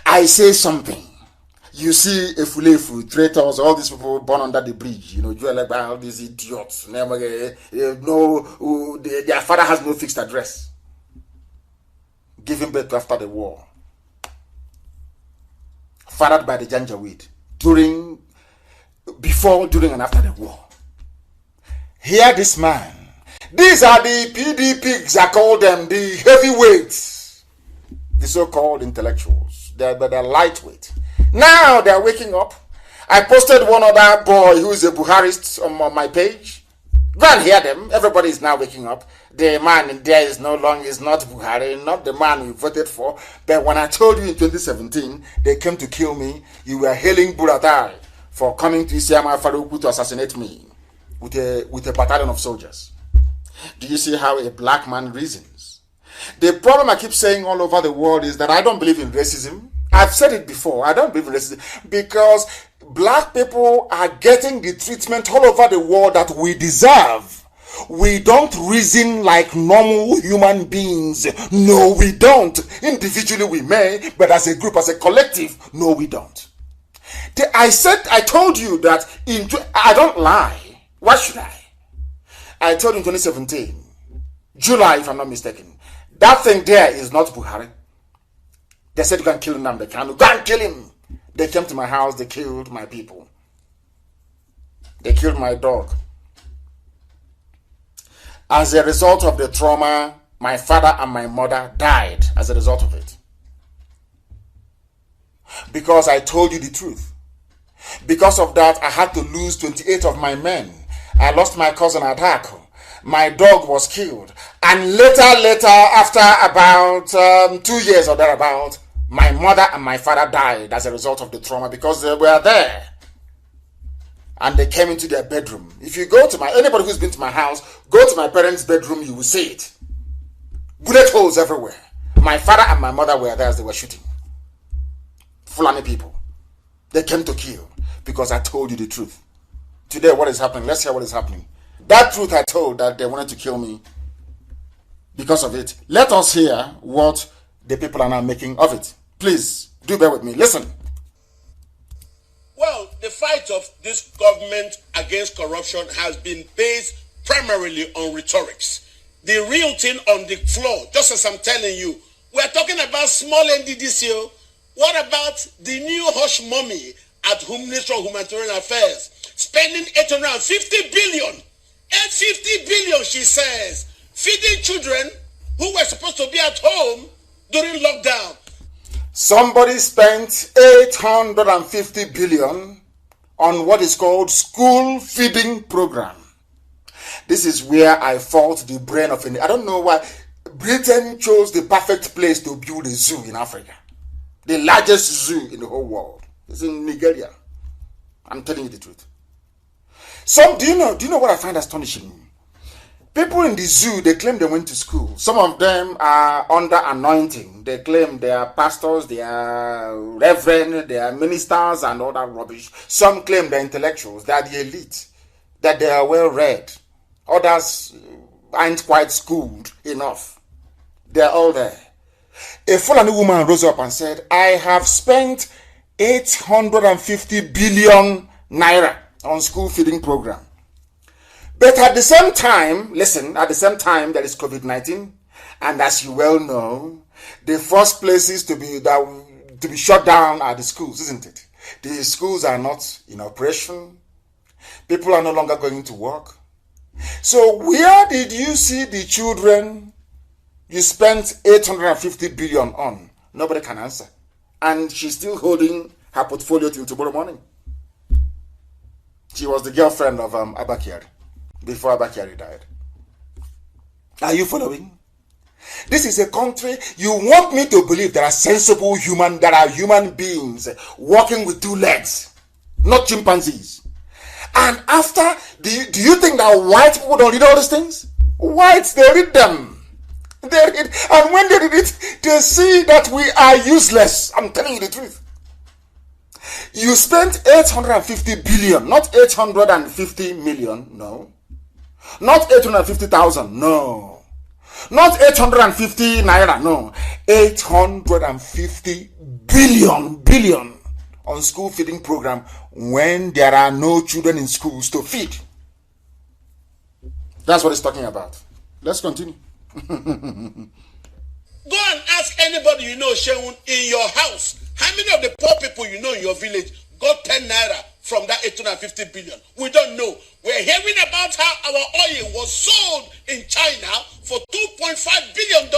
I say something, you see a Fulefu, traitors, all these people born under the bridge, all these idiots, their father has no fixed address, giving birth after the war. Fathered by the Janjaweed before, during, and after the war. Hear this man. These are the PD pigs, I call them, the heavyweights the so-called intellectuals. They're lightweight. Now they're waking up. I posted one other boy who is a Buharist on my page. Go and hear them. Everybody is now waking up. The man in there is no longer, is not Buhari, not the man we voted for. But when I told you in 2017, they came to kill me, you were hailing Buratai for coming to Isiama Faruku to assassinate me with a battalion of soldiers. Do you see how a black man reasons? The problem I keep saying all over the world is that I don't believe in racism. I've said it before. I don't believe in racism because black people are getting the treatment all over the world that we deserve. We don't reason like normal human beings. No, we don't. Individually we may, but as a group, as a collective, no, we don't. I told you that I don't lie. Why should I? I told you in 2017, July, if I'm not mistaken, that thing there is not Buhari. They said you can kill Nnamdi Kanu. Go and kill him. They came to my house, they killed my people. They killed my dog. As a result of the trauma, my father and my mother died as a result of it. Because I told you the truth. Because of that, I had to lose 28 of my men. I lost my cousin Adako. My dog was killed. And later, after about 2 years or thereabout, my mother and my father died as a result of the trauma because they were there. And they came into their bedroom. If you go to anybody who's been to my house, go to my parents' bedroom, you will see it. Bullet holes everywhere. My father and my mother were there as they were shooting. Fulani people. They came to kill because I told you the truth. Today, what is happening? Let's hear what is happening. That truth I told that they wanted to kill me because of it. Let us hear what the people are now making of it. Please, do bear with me. Listen. Well, the fight of this government against corruption has been based primarily on rhetorics. The real thing on the floor, just as I'm telling you, we're talking about small NDDCO. What about the new hush mummy at Ministry of Humanitarian Affairs? Spending 850 billion. 850 billion, she says, feeding children who were supposed to be at home during lockdown. Somebody spent 850 billion on what is called school feeding program. This is where I fault the brain of India. I don't know why Britain chose the perfect place to build a zoo in Africa. The largest zoo in the whole world. It's in Nigeria. I'm telling you the truth. Do you know what I find astonishing? People in the zoo, they claim they went to school. Some of them are under anointing. They claim they are pastors, they are reverend, they are ministers and all that rubbish. Some claim they're intellectuals, they are the elite, that they are well read. Others aren't quite schooled enough. They're all there. A Fulani woman rose up and said, I have spent 850 billion naira on school feeding program. But at the same time, listen, at the same time there is COVID-19, and as you well know, the first places to be shut down are the schools, isn't it? The schools are not in operation. People are no longer going to work. So where did you see the children you spent 850 billion on? Nobody can answer. And she's still holding her portfolio till tomorrow morning. She was the girlfriend of Abakari before Abakari died. Are you following? This is a country, you want me to believe there are sensible human beings walking with two legs, not chimpanzees. And after, do you think that white people don't read all these things? Whites, they read them. They read, and when they read it, they see that we are useless. I'm telling you the truth. You spent 850 billion, not 850 million, no. Not 850,000, no. Not 850 naira, no. 850 billion on school feeding program when there are no children in schools to feed. That's what it's talking about. Let's continue. Go and ask anybody you know, Sheun, in your house. How many of the poor people you know in your village got 10 naira from that 850 billion? We don't know. We're hearing about how our oil was sold in China for $2.5 billion.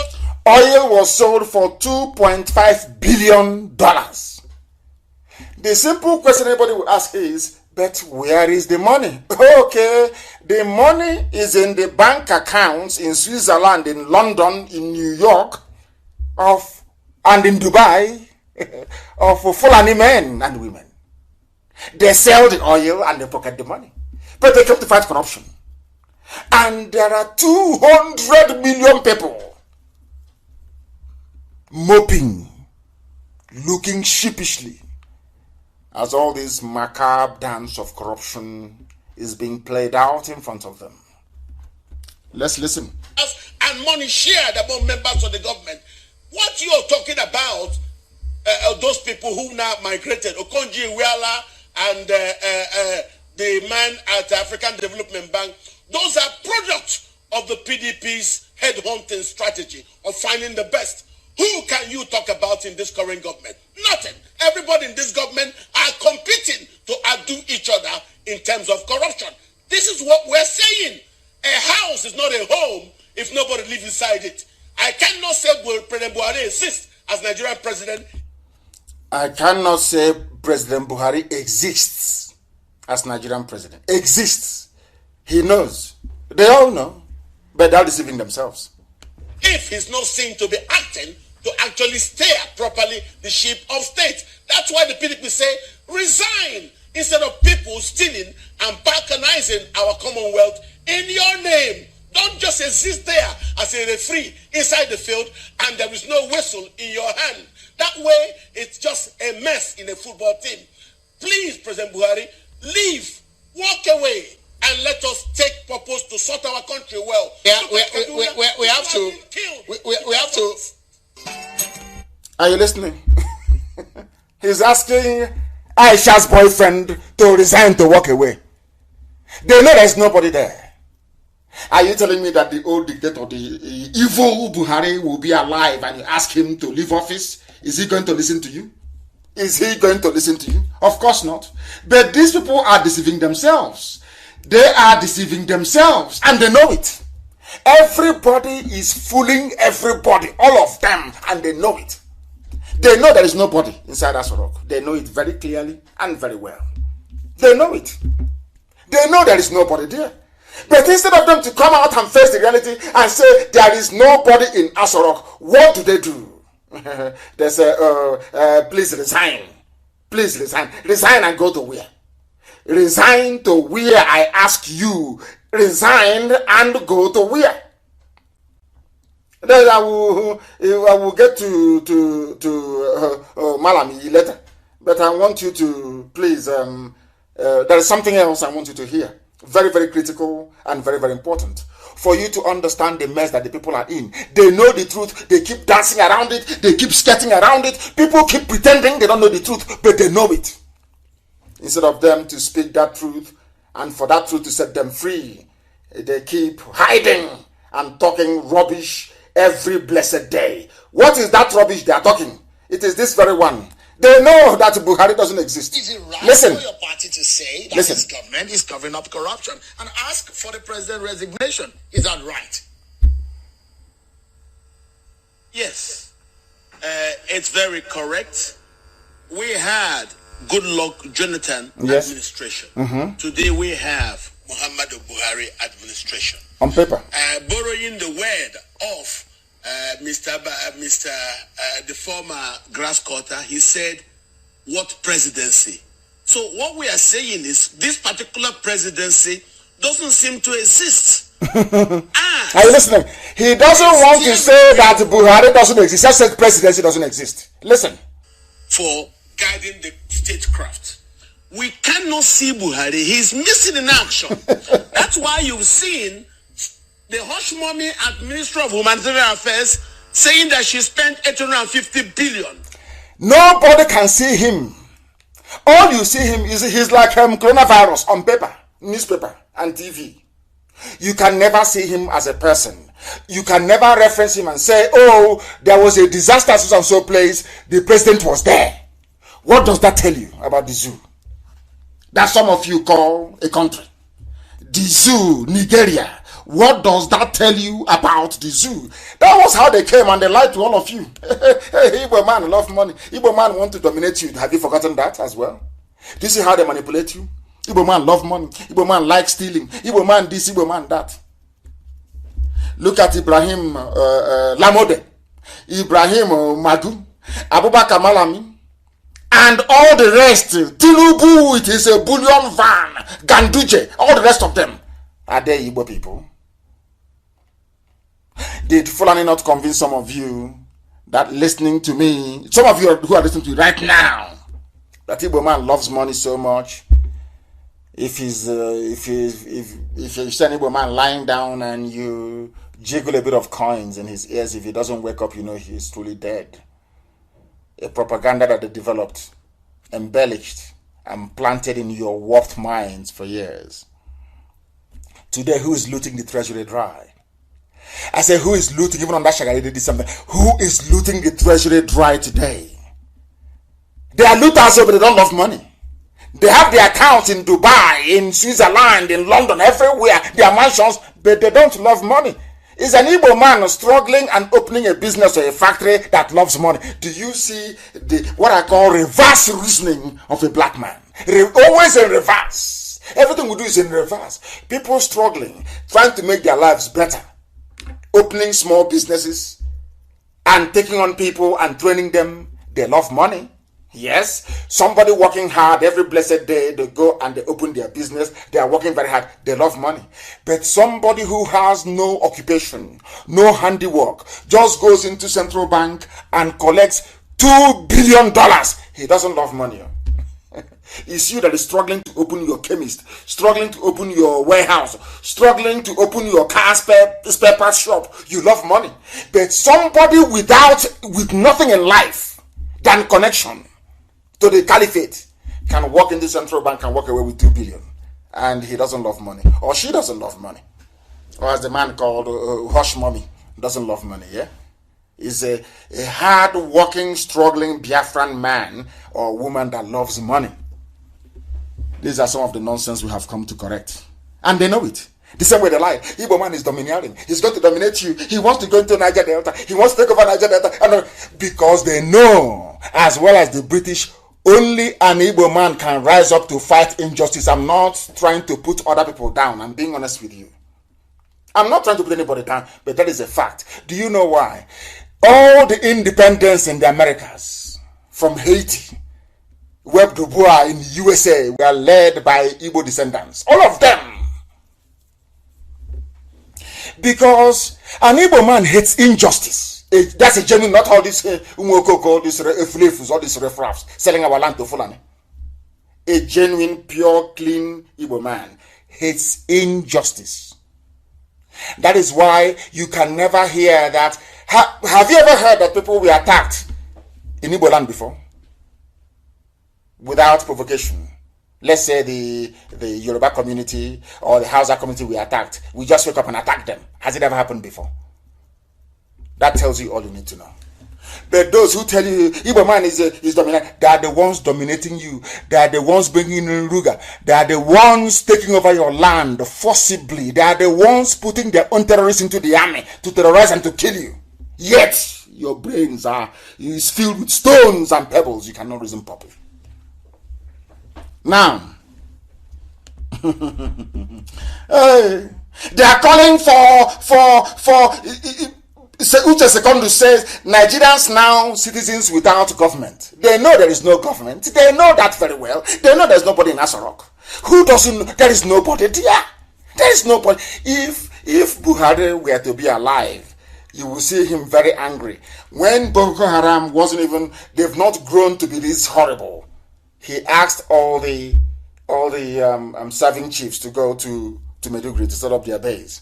Oil was sold for $2.5 billion. The simple question everybody will ask is, but where is the money? Okay, the money is in the bank accounts in Switzerland, in London, in New York, and in Dubai, of Fulani men and women. They sell the oil and they pocket the money. But they come to fight corruption. And there are 200 million people moping, looking sheepishly as all this macabre dance of corruption is being played out in front of them. Let's listen. And money shared among members of the government. What you're talking about, those people who now migrated, Okonji Iweala and the man at the African Development Bank, those are products of the PDP's headhunting strategy of finding the best. Who can you talk about in this current government? Nothing. Everybody in this government are competing to outdo each other in terms of corruption. This is what we're saying. A house is not a home if nobody lives inside it. I cannot say President Buhari exists as Nigerian president. I cannot say President Buhari exists as Nigerian president. Exists. He knows. They all know. But they're deceiving themselves. If he's not seen to be acting to actually steer properly the ship of state. That's why the PDP say, resign, instead of people stealing and balkanizing our commonwealth in your name. Don't just exist there as a referee inside the field and there is no whistle in your hand. That way, it's just a mess in a football team. Please, President Buhari, leave, walk away, and let us take purpose to sort our country well. Yeah, we have to. We have to. Are you listening? He's asking Aisha's boyfriend to resign to walk away. They know there's nobody there. Are you telling me that the old dictator, the evil Buhari, will be alive and you ask him to leave office? Is he going to listen to you? Is he going to listen to you? Of course not. But these people are deceiving themselves. They are deceiving themselves and they know it. Everybody is fooling everybody, all of them, and they know it. They know there is nobody inside Asorok. They know it very clearly and very well. They know it. They know there is nobody there. But instead of them to come out and face the reality and say there is nobody in Asorok, what do? They say, please resign. Please resign. Resign and go to where? Resign to where, I ask you. Resign and go to where? Then I will get to Malami later. But I want you to please, there is something else I want you to hear. Very, very critical and very, very important. For you to understand the mess that the people are in. They know the truth. They keep dancing around it. They keep skirting around it. People keep pretending they don't know the truth, but they know it. Instead of them to speak that truth and for that truth to set them free, they keep hiding and talking rubbish every blessed day. What is that rubbish they are talking? It is this very one. They know that Buhari doesn't exist. Is it right Listen. for your party to say that Listen. this government is covering up corruption and ask for the president's resignation? Is that right? Yes, it's very correct. We had Goodluck Jonathan administration. Today we have Muhammadu Buhari administration. On paper. Borrowing the word of the former grass cutter, he said, what presidency? So what we are saying is this particular presidency doesn't seem to exist. Are you listening? He doesn't want to say that Buhari doesn't exist. He just said presidency doesn't exist. Listen. For guiding the statecraft. We cannot see Buhari. He's missing in action. That's why you've seen the hush mommy at Ministry of Humanitarian Affairs saying that she spent 850 billion. Nobody can see him. All you see him is he's like coronavirus on paper, newspaper, and TV. You can never see him as a person. You can never reference him and say, oh, there was a disaster in so place, the president was there. What does that tell you about the zoo? That some of you call a country. The zoo, Nigeria, What does that tell you about the zoo? That was how they came and they lied to all of you. Igbo man love money. Igbo man want to dominate you. Have you forgotten that as well? Do you see how they manipulate you? Igbo man love money. Igbo man like stealing. Igbo man this, Igbo man that. Look at Ibrahim Lamode, Ibrahim Madu, Abubakar Malami, and all the rest. Tinubu, it is a bullion van, Ganduje, all the rest of them. Are they Igbo people? Did Fulani not convince some of you that listening to me, some of you who are listening to me right now, that Igbo man loves money so much? If you see an Igbo man lying down and you jiggle a bit of coins in his ears, if he doesn't wake up, you know he's truly dead. A propaganda that they developed, embellished, and planted in your warped minds for years. Today, who is looting the treasury dry? I say, who is looting? Even on that Shagari, they did something. Who is looting the treasury dry today? They are looters, but they don't love money. They have their accounts in Dubai, in Switzerland, in London, everywhere. Their mansions, but they don't love money. Is an Igbo man struggling and opening a business or a factory that loves money? Do you see what I call reverse reasoning of a black man? Always in reverse. Everything we do is in reverse. People struggling, trying to make their lives better, opening small businesses and taking on people and training them. They love money. Yes, somebody working hard every blessed day, they go and they open their business. They are working very hard. They love money. But somebody who has no occupation, no handiwork, just goes into central bank and collects $2 billion. He doesn't love money. It's you that is struggling to open your chemist, struggling to open your warehouse, struggling to open your car spare parts shop. You love money. But somebody with nothing in life than connection to the caliphate can walk into central bank and walk away with 2 billion, and he doesn't love money, or she doesn't love money, or as the man called Hush Mommy doesn't love money. Yeah, is a hard working, struggling Biafran man or woman that loves money. These are some of the nonsense we have come to correct, and they know it. The same way they lie. Igbo man is domineering. He's going to dominate you. He wants to go into Niger Delta. He wants to take over Niger Delta, because they know, as well as the British, only an Igbo man can rise up to fight injustice. I'm not trying to put other people down. I'm being honest with you. I'm not trying to put anybody down, but that is a fact. Do you know why? All the independence in the Americas, from Haiti, Web du Bois in the USA, were led by Igbo descendants. All of them. Because an Igbo man hates injustice. That's a genuine, not all this umokoko, this reflefus, all these refraps, selling our land to Fulani. A genuine, pure, clean Igbo man hates injustice. That is why you can never hear that. Have you ever heard that people were attacked in Igbo land before? Without provocation. Let's say the Yoruba community or the Hausa community were attacked. We just wake up and attack them. Has it ever happened before? That tells you all you need to know. But those who tell you Igbo man is dominant, they are the ones dominating you. They are the ones bringing in Ruga. They are the ones taking over your land forcibly. They are the ones putting their own terrorists into the army to terrorize and to kill you. Yet your brains is filled with stones and pebbles. You cannot reason properly. Now, they are calling for Uche Secondu says Nigerians now citizens without government. They know there is no government. They know that very well. They know there is nobody in Asarok. Who doesn't know? There is nobody there. There is nobody. If Buhari were to be alive, you will see him very angry. When Boko Haram wasn't even, they've not grown to be this horrible. He asked all the serving chiefs to go to Maiduguri to set up their base.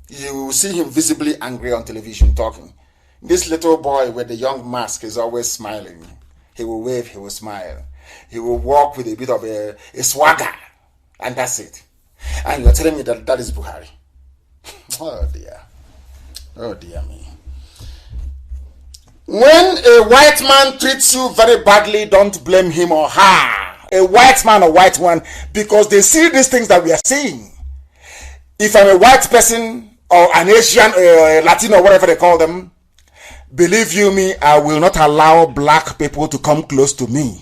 You will see him visibly angry on television talking. This little boy with the young mask is always smiling. He will wave, he will smile. He will walk with a bit of a swagger. And that's it. And you're telling me that is Buhari. Oh dear. Oh dear me. When a white man treats you very badly, don't blame him or her. A white man or white woman, because they see these things that we are seeing. If I'm a white person or an Asian or Latino, whatever they call them, believe you me, I will not allow black people to come close to me.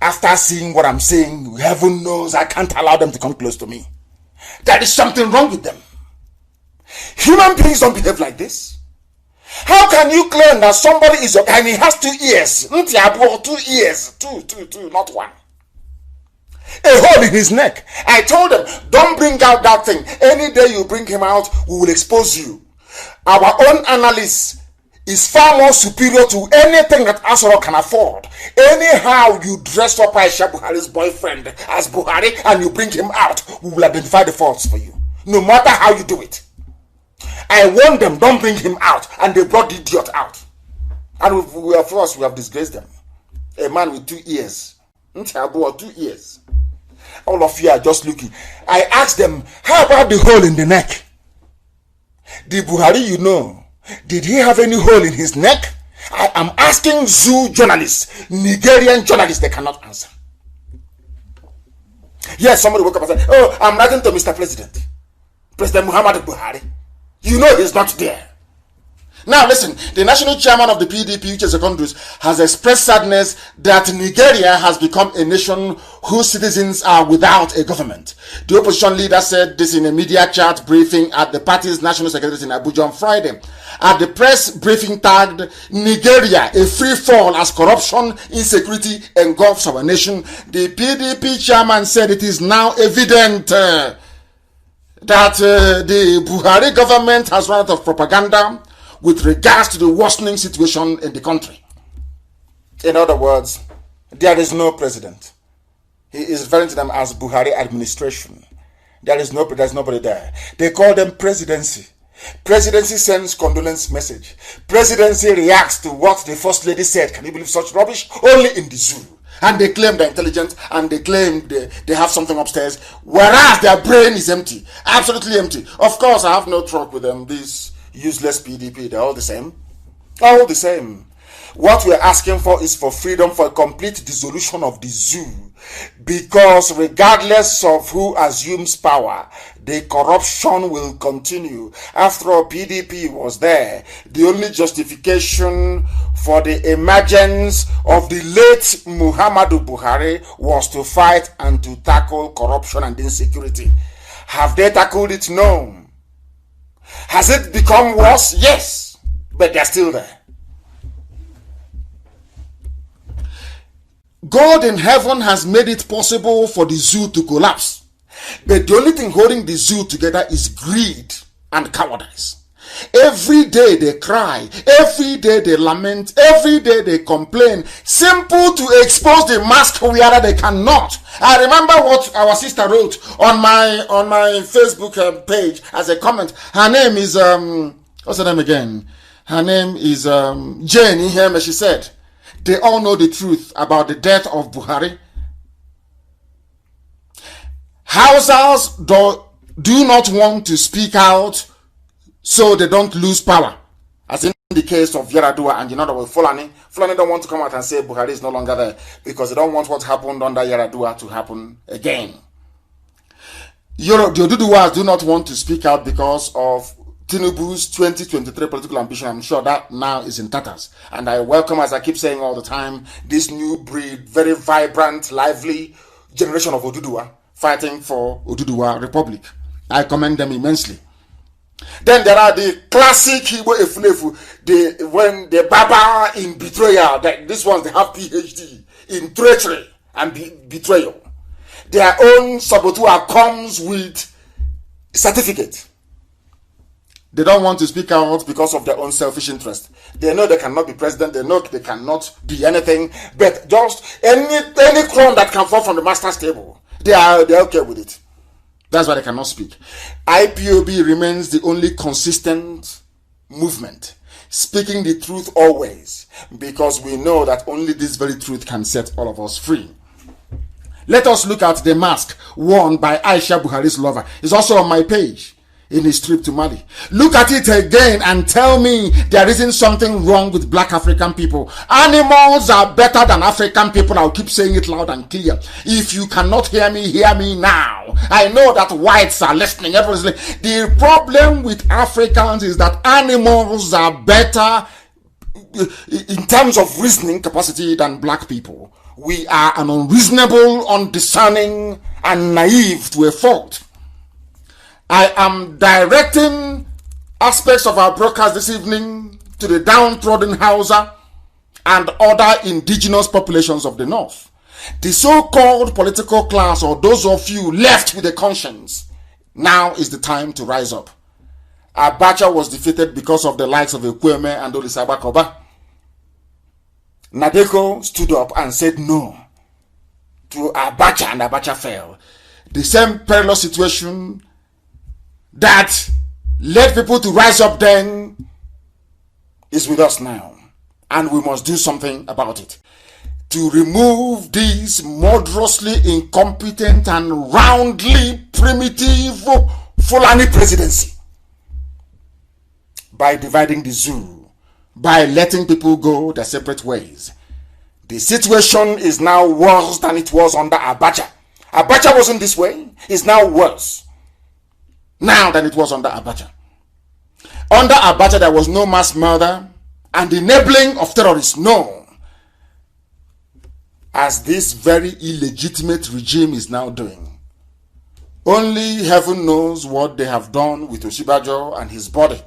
After seeing what I'm saying, heaven knows I can't allow them to come close to me. There is something wrong with them. Human beings don't behave like this. How can you claim that somebody is and he has 2 ears? 2 ears. Two, not one. A hole in his neck. I told them, don't bring out that thing. Any day you bring him out, we will expose you. Our own analyst is far more superior to anything that Asoro can afford. Anyhow you dress up Aisha Buhari's boyfriend as Buhari and you bring him out, we will identify the faults for you. No matter how you do it. I warned them, don't bring him out, and they brought the idiot out. And of course, we have disgraced them. A man with 2 ears. 2 ears. All of you are just looking. I asked them, how about the hole in the neck? The Buhari you know, did he have any hole in his neck? I am asking zoo journalists, Nigerian journalists, they cannot answer. Yes, somebody woke up and said, oh, I'm writing to Mr. President. President Muhammadu Buhari. You know he's not there. Now listen, the national chairman of the PDP, which is Secondus, has expressed sadness that Nigeria has become a nation whose citizens are without a government. The opposition leader said this in a media chat briefing at the party's national secretariat in Abuja on Friday. At the press briefing tagged Nigeria, a free fall as corruption, insecurity engulfs our nation, the PDP chairman said it is now evident that the Buhari government has run out of propaganda with regards to the worsening situation in the country. In other words, there is no president. He is referring to them as Buhari administration. There's nobody there. They call them presidency. Presidency sends condolence message. Presidency reacts to what the first lady said. Can you believe such rubbish? Only in the zoo. And they claim they're intelligent and they claim they have something upstairs, whereas their brain is empty. Absolutely empty. Of course, I have no truck with them. These useless PDP, they're all the same. All the same. What we're asking for is for freedom, for a complete dissolution of the zoo. Because regardless of who assumes power, the corruption will continue. After all, PDP was there. The only justification for the emergence of the late Muhammadu Buhari was to fight and to tackle corruption and insecurity. Have they tackled it? No. Has it become worse? Yes. But they're still there. God in heaven has made it possible for the zoo to collapse. But the only thing holding the zoo together is greed and cowardice. Every day they cry, every day they lament, every day they complain. Simple to expose the mask wearer, they cannot. I remember what our sister wrote on my Facebook page as a comment. Her name is what's her name again? Her name is Jane Iheme. She said, they all know the truth about the death of Buhari. Hausas do not want to speak out so they don't lose power. As in the case of Yaradua and Fulani. Fulani don't want to come out and say Buhari is no longer there because they don't want what happened under Yaradua to happen again. The Oduduwas do not want to speak out because of Tinubu's 2023 political ambition. I'm sure that now is in tatters. And I welcome, as I keep saying all the time, this new breed, very vibrant, lively generation of Oduduwa fighting for Oduduwa Republic. I commend them immensely. Then there are the classic Igbo Efulefu, when the Baba in betrayal, these ones they have PhD in treachery and betrayal. Their own saboteur comes with certificate. They don't want to speak out because of their own selfish interest. They know they cannot be president. They know they cannot be anything. But just any crumb that can fall from the master's table, they're okay with it. That's why they cannot speak. IPOB remains the only consistent movement, speaking the truth always, because we know that only this very truth can set all of us free. Let us look at the mask worn by Aisha Buhari's lover. It's also on my page. in his trip to Mali. Look at it again and tell me there isn't something wrong with black African people. Animals are better than African people. I'll keep saying it loud and clear. If you cannot hear me now. I know that whites are listening. Everyone's listening. The problem with Africans is that animals are better in terms of reasoning capacity than black people. We are an unreasonable, undiscerning, and naive to a fault. I am directing aspects of our broadcast this evening to the downtrodden Hausa and other indigenous populations of the North. The so-called political class, or those of you left with a conscience, now is the time to rise up. Abacha was defeated because of the likes of Ekweme and Olisaba Koba. Nadeko stood up and said no to Abacha, and Abacha fell. The same perilous situation that led people to rise up then is with us now, and we must do something about it to remove this murderously incompetent and roundly primitive Fulani presidency by dividing the zoo, by letting people go their separate ways. The situation is now worse than it was under Abacha. Abacha wasn't this way. It's now worse now than it was under Abacha. Under Abacha, there was no mass murder and enabling of terrorists. No. As this very illegitimate regime is now doing. Only heaven knows what they have done with Osibajo and his body.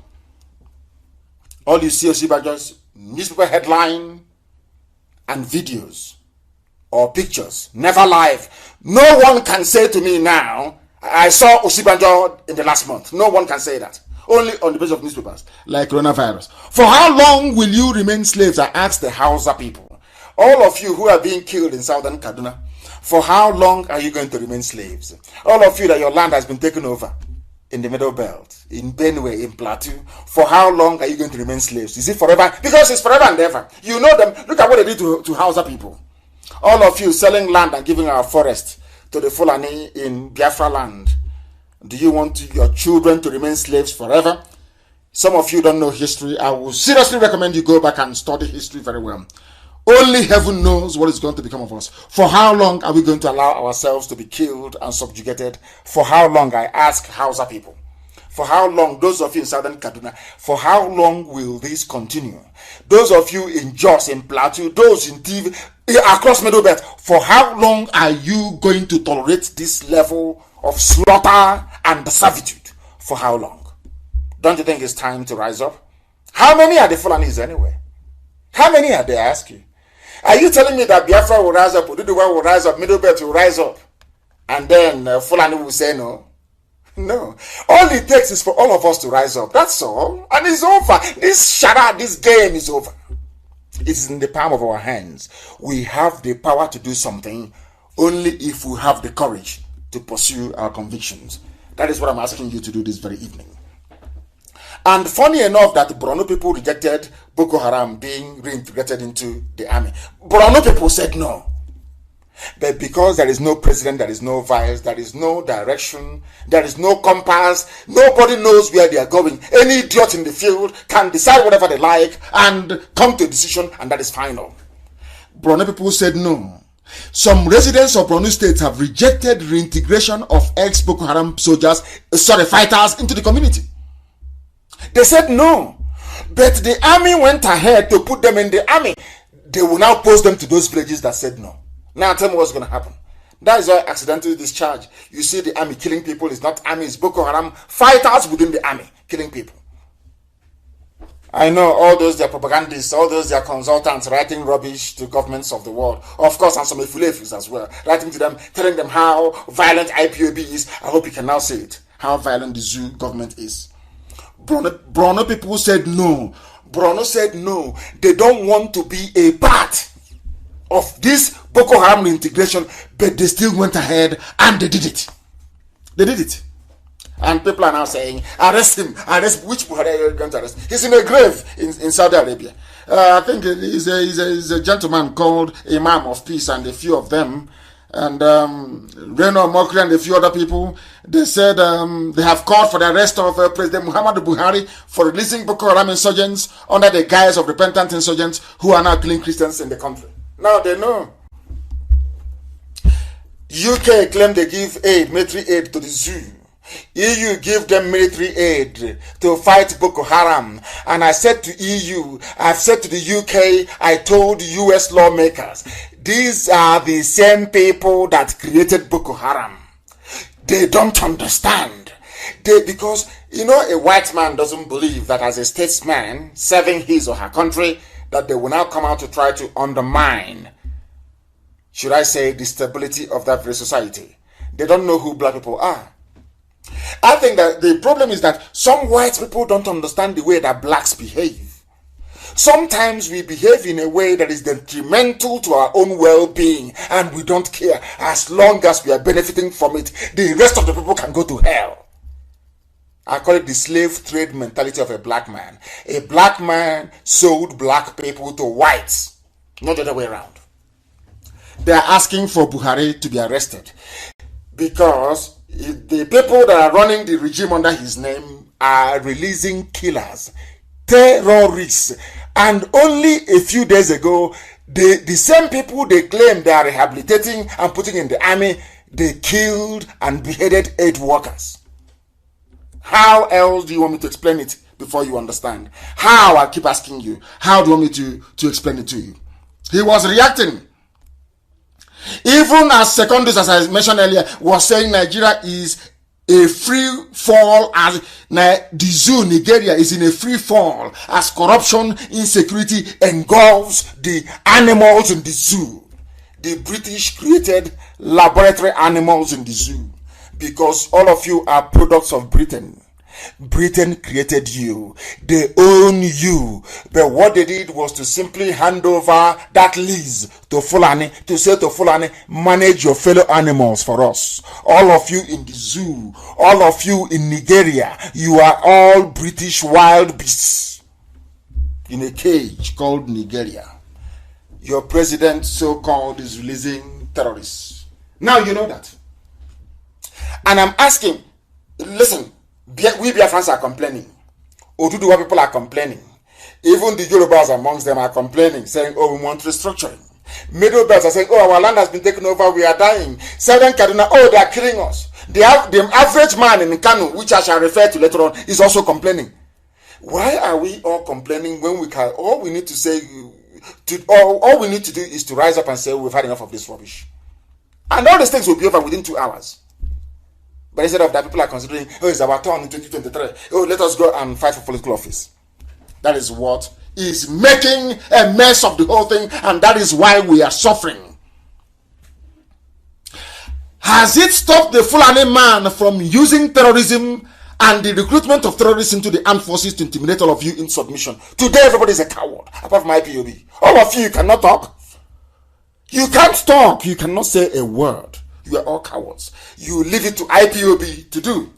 All you see Osibajo's newspaper headline and videos or pictures, never live. No one can say to me now, I saw Osibajo in the last month. No one can say that. Only on the basis of newspapers, like coronavirus. For how long will you remain slaves? I ask the Hausa people. All of you who are being killed in southern Kaduna, for how long are you going to remain slaves? All of you that your land has been taken over in the Middle Belt, in Benue, in Plateau, for how long are you going to remain slaves? Is it forever? Because it's forever and ever. You know them. Look at what they did to Hausa people. All of you selling land and giving our forest to the Fulani in Biafra land. Do you want your children to remain slaves forever? Some of you don't know history. I will seriously recommend you go back and study history very well. Only heaven knows what is going to become of us. For how long are we going to allow ourselves to be killed and subjugated? For how long, I ask Hausa people? For how long, those of you in southern Kaduna, for how long will this continue? Those of you in Jos, in Plateau, those in TV, across Middle Belt, for how long are you going to tolerate this level of slaughter and servitude? For how long? Don't you think it's time to rise up? How many are the Fulanis anyway? How many are they, I ask you? Are you telling me that Biafra will rise up, Oduduwa will rise up, Middle Belt will rise up, and then Fulani will say no? No. All it takes is for all of us to rise up. That's all. And it's over. This charade, this game is over. It is in the palm of our hands. We have the power to do something only if we have the courage to pursue our convictions. That is what I'm asking you to do this very evening. And funny enough that Borno people rejected Boko Haram being reintegrated into the army. Borno people said no. But because there is no president, there is no vice, there is no direction, there is no compass, nobody knows where they are going. Any idiot in the field can decide whatever they like and come to a decision, and that is final. Borno people said no. Some residents of Borno State have rejected reintegration of ex-Boko Haram fighters into the community. They said no. But the army went ahead to put them in the army. They will now post them to those villages that said no. Now tell me what's going to happen. That is why accidental discharge. You see the army killing people. It's not army, it's Boko Haram fighters within the army killing people. I know all those their propagandists, all those their consultants writing rubbish to governments of the world. Of course, and some Efulefus as well. Writing to them, telling them how violent IPOB is. I hope you can now say it. How violent the zoo government is. Borno people said no. Borno said no. They don't want to be a part of this Boko Haram integration, but they still went ahead and they did it. They did it. And people are now saying, arrest him. Arrest which Buhari are you going to arrest? He's in a grave in Saudi Arabia. I think he's a gentleman called Imam of Peace, and a few of them and Reno Mokri and a few other people, they said they have called for the arrest of President Muhammadu Buhari for releasing Boko Haram insurgents under the guise of repentant insurgents who are now killing Christians in the country. Now they know. UK claim they give aid, military aid to the zoo. EU give them military aid to fight Boko Haram. And I said to EU, I've said to the UK, I told US lawmakers, these are the same people that created Boko Haram. They don't understand. Because, you know, a white man doesn't believe that as a statesman serving his or her country, that they will now come out to try to undermine, should I say, the stability of that very society. They don't know who black people are. I think that the problem is that some white people don't understand the way that blacks behave. Sometimes we behave in a way that is detrimental to our own well-being, and we don't care. As long as we are benefiting from it, the rest of the people can go to hell. I call it the slave trade mentality of a black man. A black man sold black people to whites, not the other way around. They are asking for Buhari to be arrested because the people that are running the regime under his name are releasing killers, terrorists. And only a few days ago, the same people they claim they are rehabilitating and putting in the army, they killed and beheaded 8 workers. How else do you want me to explain it before you understand? How? I keep asking you. How do you want me to explain it to you? He was reacting. Even as Secondus, as I mentioned earlier, was saying Nigeria is a free fall, as the zoo, Nigeria, is in a free fall as corruption, insecurity engulfs the animals in the zoo. The British created laboratory animals in the zoo because all of you are products of Britain. Britain created you. They own you. But what they did was to simply hand over that lease to Fulani, to say to Fulani, manage your fellow animals for us. All of you in the zoo, all of you in Nigeria, you are all British wild beasts in a cage called Nigeria. Your president, so-called, is releasing terrorists. Now you know that. And I'm asking, listen, we Biafrans are complaining. Oduduwa people are complaining. Even the Yorubas amongst them are complaining, saying, oh, we want restructuring. Middle belts are saying, oh, our land has been taken over, we are dying. Southern Kaduna, oh, they are killing us. The average man in Kanu, which I shall refer to later on, is also complaining. Why are we all complaining when we can? All we need to say, all we need to do is to rise up and say, we've had enough of this rubbish. And all these things will be over within 2 hours. But instead of that, people are considering, oh, it's our turn in 2023. Oh, let us go and fight for political office. That is what is making a mess of the whole thing, and that is why we are suffering. Has it stopped the Fulani man from using terrorism and the recruitment of terrorists into the armed forces to intimidate all of you in submission? Today, everybody is a coward, apart from IPOB. All of you cannot talk. You can't talk. You cannot say a word. You are all cowards. You leave it to IPOB to do.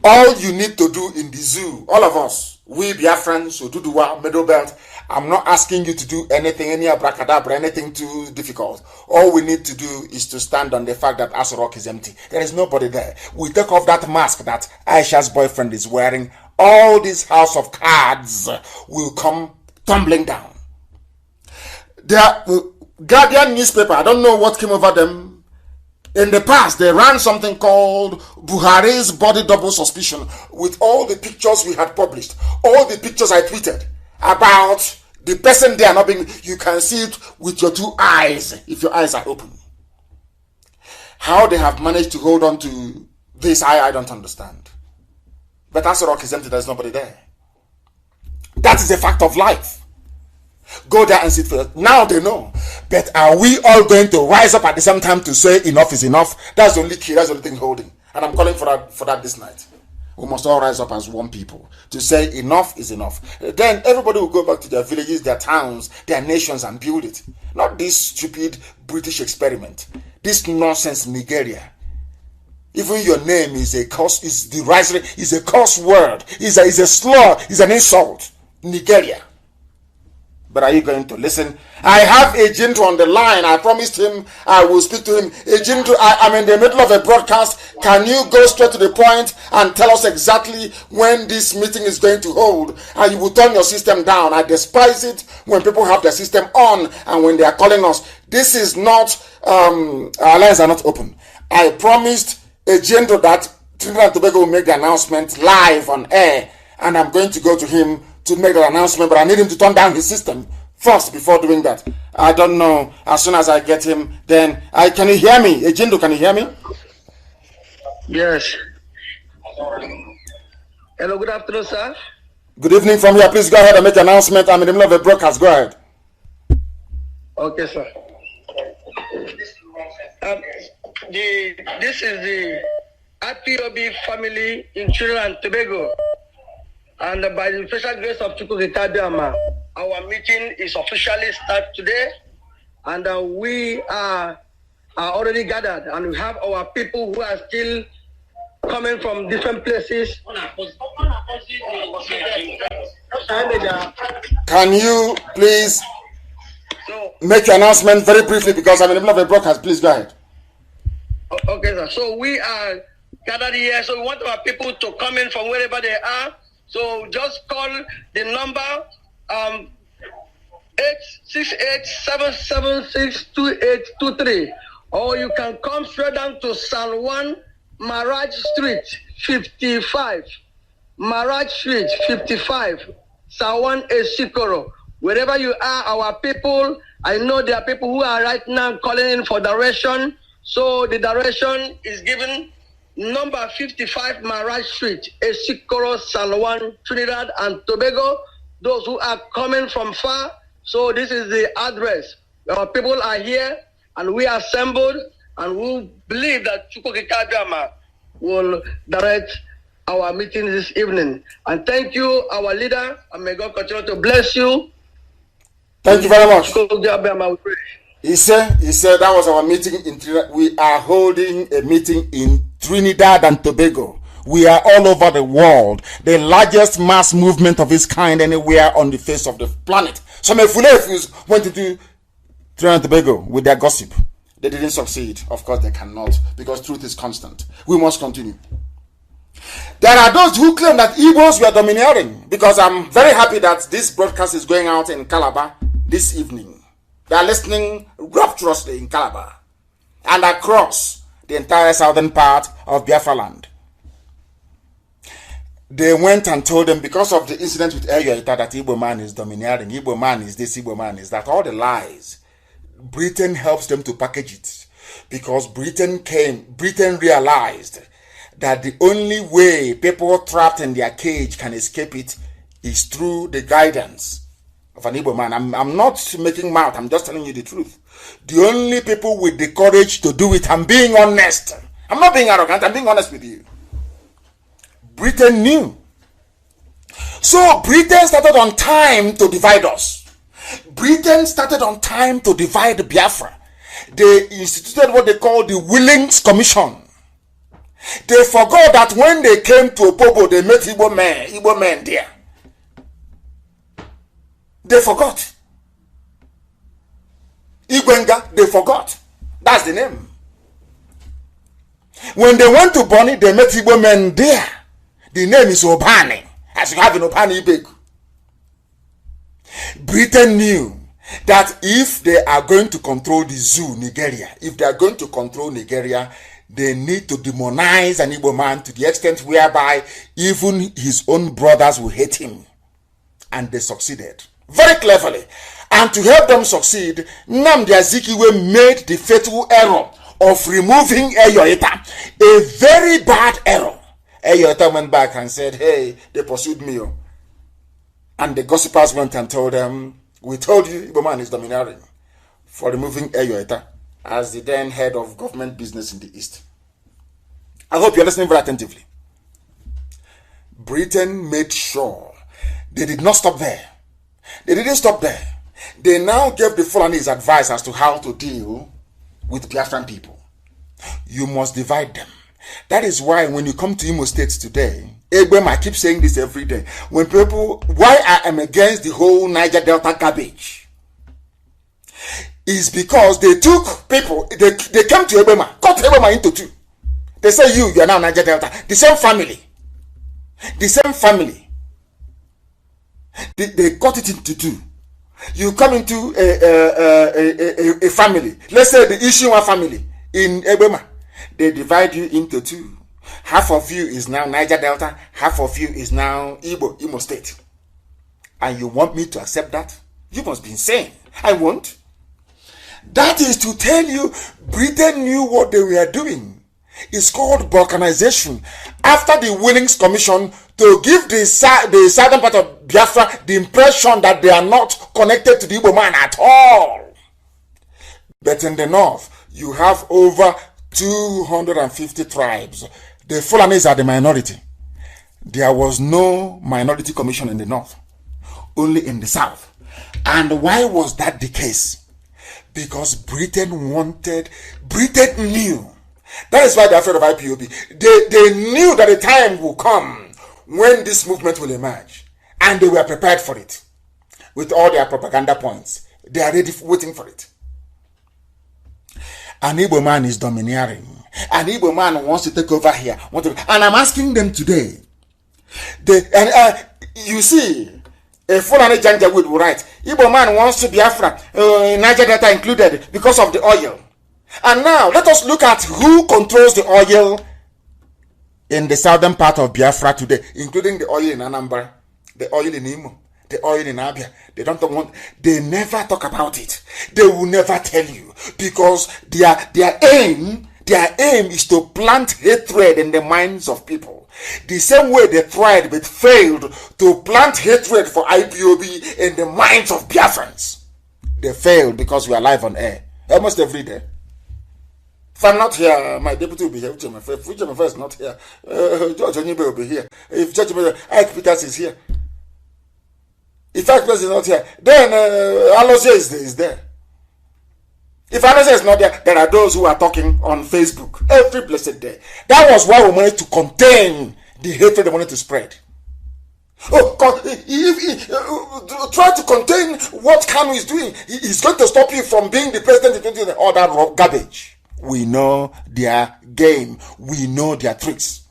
All you need to do in the zoo, all of us, we Biafrans, Oduduwa, Middle Belt, I'm not asking you to do anything, any abracadabra, anything too difficult. All we need to do is to stand on the fact that Aso Rock is empty. There is nobody there. We take off that mask that Aisha's boyfriend is wearing. All this house of cards will come tumbling down. The Guardian newspaper, I don't know what came over them. In the past, they ran something called Buhari's body double suspicion with all the pictures we had published, all the pictures I tweeted about the person there not being, you can see it with your 2 eyes if your eyes are open. How they have managed to hold on to this, I don't understand. But Aso Rock is empty, there's nobody there. That is a fact of life. Go there and sit for it. Now they know. But are we all going to rise up at the same time to say enough is enough? That's the only key. That's the only thing holding. And I'm calling for that this night. We must all rise up as one people to say enough is enough. Then everybody will go back to their villages, their towns, their nations and build it. Not this stupid British experiment. This nonsense Nigeria. Even your name is a curse, is derisory, is a curse word, is a slur, is an insult. Nigeria. But are you going to listen? I have Ejinto on the line. I promised him I will speak to him. Ejinto, I'm in the middle of a broadcast. Can you go straight to the point and tell us exactly when this meeting is going to hold? And you will turn your system down. I despise it when people have their system on and when they are calling us. This is not, our lines are not open. I promised Ejinto that Trinidad and Tobago will make the announcement live on air. And I'm going to go to him to make the announcement, but I need him to turn down his system first before doing that. I don't know. As soon as I get him, then can you hear me? Ejinto, can you hear me? Yes. Hello, good afternoon, sir. Good evening from here. Please go ahead and make an announcement. I'm in the middle of a broadcast. Go ahead. Okay, sir. This is the IPOB family in Trinidad and Tobago. And by the special grace of Chukwukitabiama, our meeting is officially started today. And we are already gathered. And we have our people who are still coming from different places. Can you please make your announcement very briefly, because I'm in the middle of a broadcast. Please go ahead. Okay, sir. So we are gathered here. So we want our people to come in from wherever they are. So just call the number 868-776-2823, or you can come straight down to San Juan Maraj Street 55, Maraj Street 55, San Juan Esikoro. Wherever you are, our people, I know there are people who are right now calling in for direction. So the direction is given. Number 55 Maraj Street, Esikoro, San Juan, Trinidad and Tobago. Those who are coming from far. So this is the address. Our people are here and we are assembled, and we believe that Chukwukitabiama will direct our meeting this evening. And thank you, our leader, and may God continue to bless you. Thank you very much. Chukwukitabiama, we pray. He said that was our meeting in Trinidad. We are holding a meeting in Trinidad and Tobago. We are all over the world, the largest mass movement of its kind anywhere on the face of the planet. Some Fulefus went to do Trinidad and Tobago with their gossip. They didn't succeed. Of course, they cannot, because truth is constant. We must continue. There are those who claim that Igbos were domineering, because I'm very happy that this broadcast is going out in Calabar this evening. They are listening rapturously in Calabar and across the entire southern part of Biafra land. They went and told them, because of the incident with Eyoita, that Igbo man is domineering, Igbo man is this, Igbo man is that, all the lies. Britain helps them to package it, because Britain realized that the only way people trapped in their cage can escape it is through the guidance of an Igbo man. I'm not making mouth, I'm just telling you the truth. The only people with the courage to do it, I'm being honest. I'm not being arrogant, I'm being honest with you. Britain knew. So Britain started on time to divide us. Britain started on time to divide Biafra. They instituted what they call the Willings Commission. They forgot that when they came to Opobo, they met Igbo men there. They forgot. Igwenga, they forgot. That's the name. When they went to Bonny, they met Igbo men there. The name is Obani, as you have in Obani Ibegu. Britain knew that if they are going to control the zoo, Nigeria, if they are going to control Nigeria, they need to demonize an Igbo man to the extent whereby even his own brothers will hate him. And they succeeded very cleverly. And to help them succeed, Nnamdi Azikiwe made the fatal error of removing Eyoita, a very bad error. Eyoita went back and said, hey, they pursued me. And the gossipers went and told them, we told you Igbo man is domineering for removing Eyoita as the then head of government business in the East. I hope you're listening very attentively. Britain made sure they did not stop there. They didn't stop there. They now gave the Fulanis advice as to how to deal with Biafran people. You must divide them. That is why when you come to Imo State today, I keep saying this every day. When people, why I am against the whole Niger Delta garbage is because they took people, they came to Egbema, cut Egbema into two. They say you are now Niger Delta. The same family. They cut it into two. You come into a family. Let's say the Ishiwa family in Egbema. They divide you into two. Half of you is now Niger Delta. Half of you is now Imo State. And you want me to accept that? You must be insane. I won't. That is to tell you, Britain knew what they were doing. It's called balkanization. After the Winnings Commission, to give the southern part of Biafra the impression that they are not connected to the Igbo man at all. But in the north, you have over 250 tribes. The Fulanis are the minority. There was no minority commission in the north, only in the south. And why was that the case? Because Britain knew. That is why they're afraid of IPOB. They knew that a time will come when this movement will emerge. And they were prepared for it. With all their propaganda points. They are ready, waiting for it. An Igbo man is domineering. An Igbo man wants to take over here. And I'm asking them today. You see, a Fulani Janjaweed will write, Igbo man wants to Biafra, Niger Delta included, because of the oil. And now, let us look at who controls the oil in the southern part of Biafra today, including the oil in Anambra, the oil in Imo, the oil in Abia. They never talk about it. They will never tell you, because their aim is to plant hatred in the minds of people. The same way they tried but failed to plant hatred for IPOB in the minds of Biafrans. They failed because we are live on air almost every day. If I'm not here, my deputy will be here. Future my is not here. George Onibe will be here. If George Ike Peters is here. If Ike Peters is not here, then Alosia is there. If Alosia is not there, there are those who are talking on Facebook every blessed day. That was why we wanted to contain the hatred they wanted to spread. Try to contain what Kanu is doing. He's going to stop you from being the president and doing all that garbage. We know their game. We know their tricks.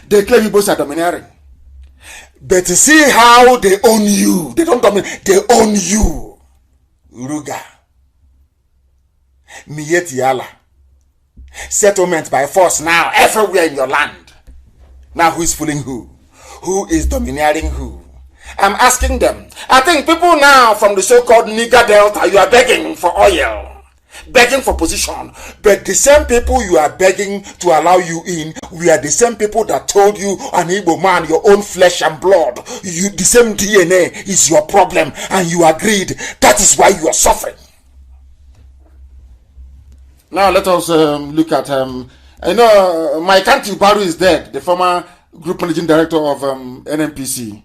They claim you both are domineering. But to see how they own you. They don't dominate. They own you. Ruga. Miyetiala. Settlement by force now everywhere in your land. Now who is fooling who? Who is domineering who? I'm asking them. I think people now from the so-called Niger Delta, you are begging for oil. Begging for position, but the same people you are begging to allow you in, we are the same people that told you, an Igbo man, your own flesh and blood, the same DNA is your problem, and you agreed. That is why you are suffering. Now let us look at I know my country Baru is dead, the former group managing director of NNPC.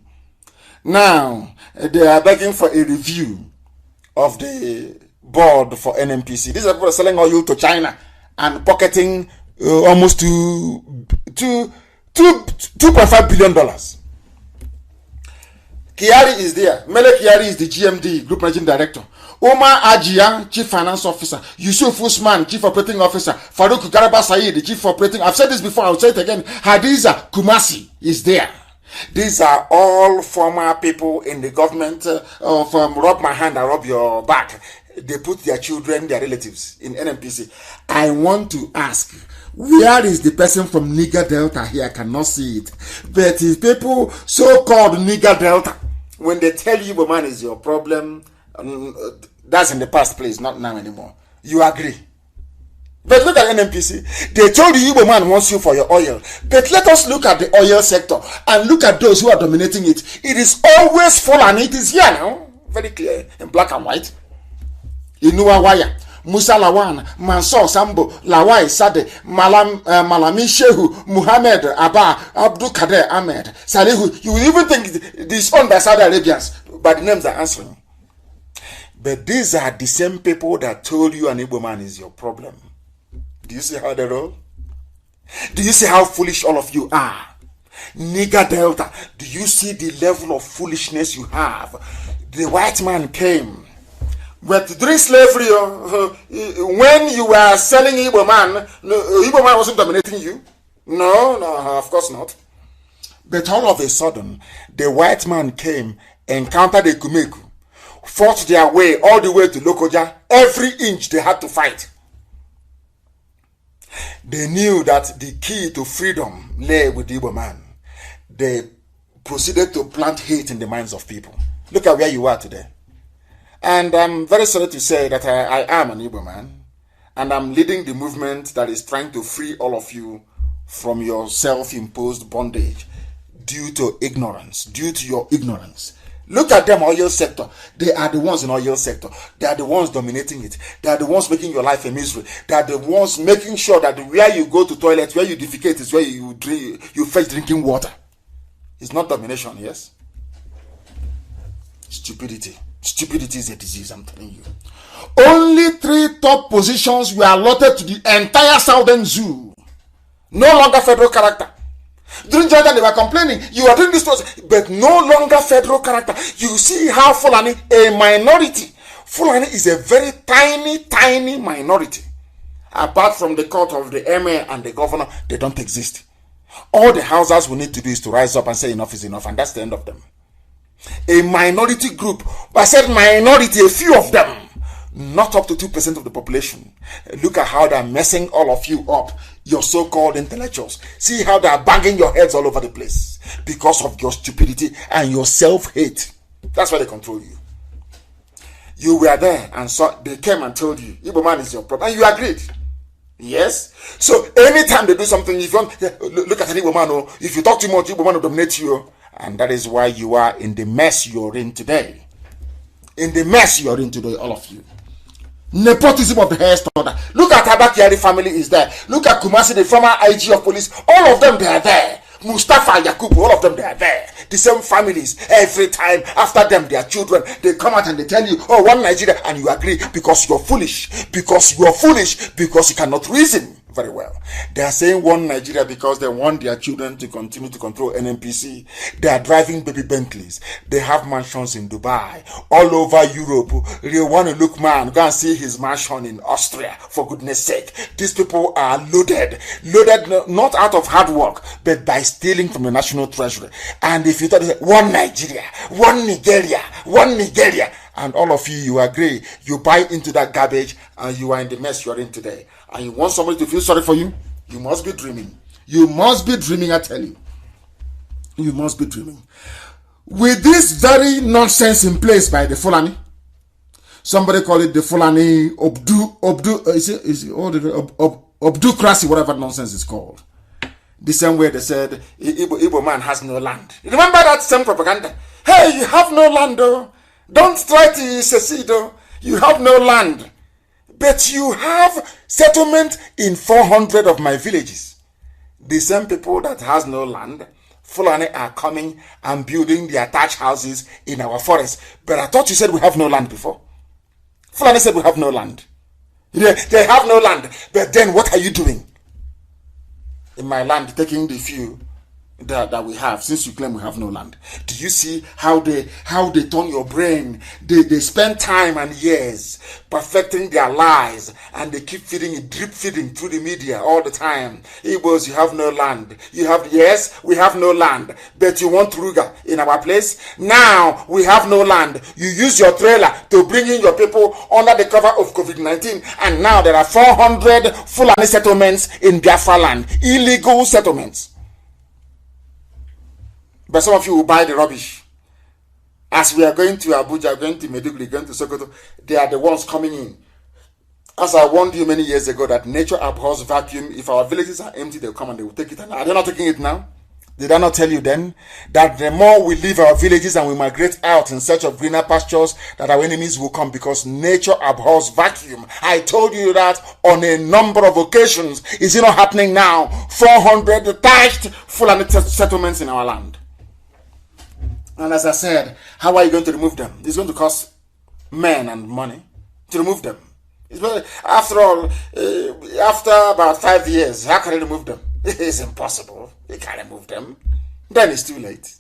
Now they are begging for a review of the board for NNPC. These are people selling oil to China and pocketing almost $2.5 billion. Kiari is there. Mele Kiari is the GMD, Group Managing Director. Omar Ajia, Chief Finance Officer. Yusuf Usman, Chief Operating Officer. Farouk Garaba Saeed, the Chief Operating. I've said this before, I'll say it again. Hadiza Kumasi is there. These are all former people in the government of rub my hand and rub your back. They put their children, their relatives in NNPC. I want to ask, where is the person from Niger Delta here? I cannot see it. But if people so-called Niger Delta, when they tell you, Igbo man is your problem, that's in the past, please, not now anymore. You agree. But look at NNPC. They told you Igbo man wants you for your oil. But let us look at the oil sector and look at those who are dominating it. It is always full and it is here now. Very clear in black and white. Inuwa Waya, Musa Lawan, Mansour Sambo, Lawai Sade, Malami Shehu, Muhammad Abba, Abdul Kader Ahmed, Salihu. You will even think this owned by Saudi Arabians, but the names are answering. But these are the same people that told you an Igbo man is your problem. Do you see how they roll? Do you see how foolish all of you are? Nigger Delta, do you see the level of foolishness you have? The white man came. But during slavery, when you were selling Igbo man wasn't dominating you. No, of course not. But all of a sudden, the white man came, encountered the Kumeku, fought their way all the way to Lokoja. Every inch they had to fight. They knew that the key to freedom lay with the Igbo man. They proceeded to plant hate in the minds of people. Look at where you are today. And I'm very sorry to say that I am an Igbo man. And I'm leading the movement that is trying to free all of you from your self-imposed bondage due to ignorance, due to your ignorance. Look at them, oil sector. They are the ones in oil sector. They are the ones dominating it. They are the ones making your life a misery. They are the ones making sure that where you go to toilet, where you defecate is where you fetch drinking water. It's not domination, yes? Stupidity. Stupidity is a disease, I'm telling you. Only 3 top positions were allotted to the entire Southern Zoo. No longer federal character. During Jordan, they were complaining, you are doing this to us, but no longer federal character. You see how Fulani, a minority. Fulani is a very tiny minority. Apart from the court of the emir and the governor, they don't exist. All the houses we need to do is to rise up and say enough is enough, and that's the end of them. A minority group, I said minority, a few of them, not up to 2% of the population. Look at how they're messing all of you up, your so-called intellectuals. See how they're banging your heads all over the place because of your stupidity and your self-hate. That's why they control you. You were there and saw, they came and told you, Igbo man is your problem, and you agreed. Yes? So anytime they do something, if you want, look at an Igbo man, or if you talk too much, Igbo man will dominate you. And that is why you are in the mess you're in today. In the mess you're in today, all of you. Nepotism of the hairstyle. Look at Abakari family is there. Look at Kumasi, the former IG of police. All of them, they are there. Mustafa, Yakubu, all of them, they are there. The same families. Every time, after them, their children, they come out and they tell you, oh, one Nigeria, and you agree because you're foolish. Because you're foolish, because you cannot reason very well. They are saying one Nigeria because they want their children to continue to control NNPC. They are driving baby Bentleys. They have mansions in Dubai, all over Europe. They want to look, man, go and see his mansion in Austria, for goodness sake. These people are loaded not out of hard work, but by stealing from the national treasury. And if you thought one Nigeria, one Nigeria, and all of you agree, you buy into that garbage, and you are in the mess you are in today. And you want somebody to feel sorry for you? You must be dreaming. You must be dreaming, I tell you. You must be dreaming. With this very nonsense in place by the Fulani, somebody call it the Fulani Obducracy, whatever nonsense is called. The same way they said, Igbo man has no land. Remember that same propaganda? Hey, you have no land, though. Don't try to secede, though. You have no land. But you have settlement in 400 of my villages. The same people that has no land, Fulani are coming and building their thatch houses in our forest. But I thought you said we have no land before. Fulani said we have no land. They have no land. But then what are you doing in my land, taking the few that we have, since you claim we have no land? Do you see how they turn your brain? They spend time and years perfecting their lies, and they keep feeding it, drip feeding through the media all the time. Igbos, you have no land. Yes, we have no land, but you want Ruga in our place? Now we have no land. You use your trailer to bring in your people under the cover of COVID-19, and now there are 400 Fulani settlements in Biafra land, illegal settlements. But some of you will buy the rubbish. As we are going to Abuja, going to Maiduguri, going to Sokoto, they are the ones coming in. As I warned you many years ago that nature abhors vacuum. If our villages are empty, they'll come and they will take it. And are they not taking it now? Did I not tell you then that the more we leave our villages and we migrate out in search of greener pastures, that our enemies will come, because nature abhors vacuum? I told you that on a number of occasions. Is it not happening now? 400 detached Fulani settlements in our land. And as I said, how are you going to remove them? It's going to cost men and money to remove them. After all, after about 5 years, how can you remove them? It's impossible. You can't remove them. Then it's too late.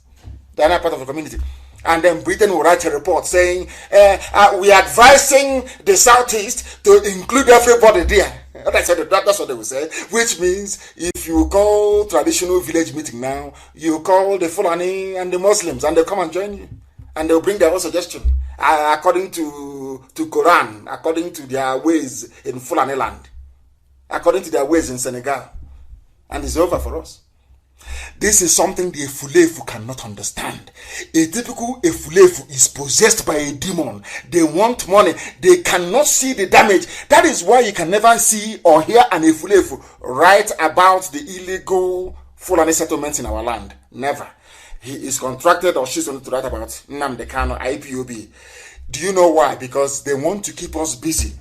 They're not part of the community. And then Britain will write a report saying, we are advising the Southeast to include everybody there. And I said that's what they will say. Which means if you call traditional village meeting now, you call the Fulani and the Muslims and they'll come and join you. And they'll bring their own suggestion. According to Quran, according to their ways in Fulani land. According to their ways in Senegal. And it's over for us. This is something the Efulefu cannot understand. A typical Efulefu is possessed by a demon. They want money. They cannot see the damage. That is why you can never see or hear an Efulefu write about the illegal Fulani settlements in our land. Never. He is contracted or she's going to write about Nnamdi Kanu, IPOB. Do you know why? Because they want to keep us busy.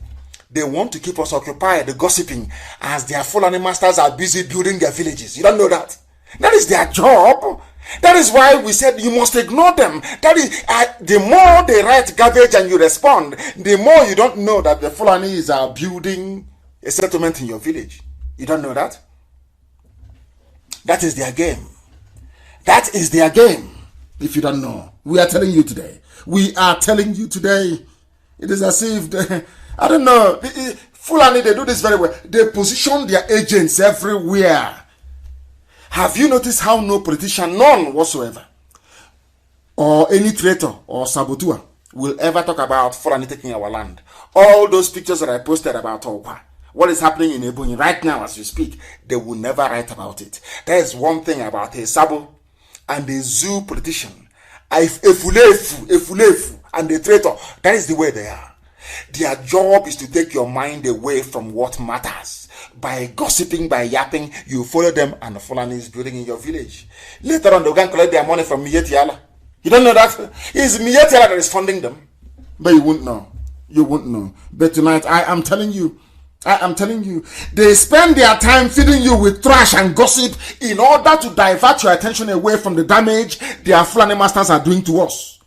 They want to keep us occupied, gossiping, as their Fulani masters are busy building their villages. You don't know that? That is their job. That is why we said you must ignore them. That is, the more they write garbage and you respond, the more you don't know that the Fulanis are building a settlement in your village. You don't know that? That is their game. That is their game. If you don't know, we are telling you today. We are telling you today. It is as if, I don't know, Fulani, they do this very well. They position their agents everywhere. Have you noticed how no politician, none whatsoever, or any traitor or saboteur will ever talk about Fulani taking our land? All those pictures that I posted about Opa, what is happening in Ebonyi right now as we speak, they will never write about it. There is one thing about a Sabo and a zoo politician, a Fulefu and a traitor. That is the way they are. Their job is to take your mind away from what matters. By gossiping, by yapping, you follow them and the Fulani is building in your village. Later on, they'll go and collect their money from Miyetiala. You don't know that? It's Miyetiala that is funding them. But you won't know. You won't know. But tonight, I am telling you, they spend their time feeding you with trash and gossip in order to divert your attention away from the damage their Fulani masters are doing to us.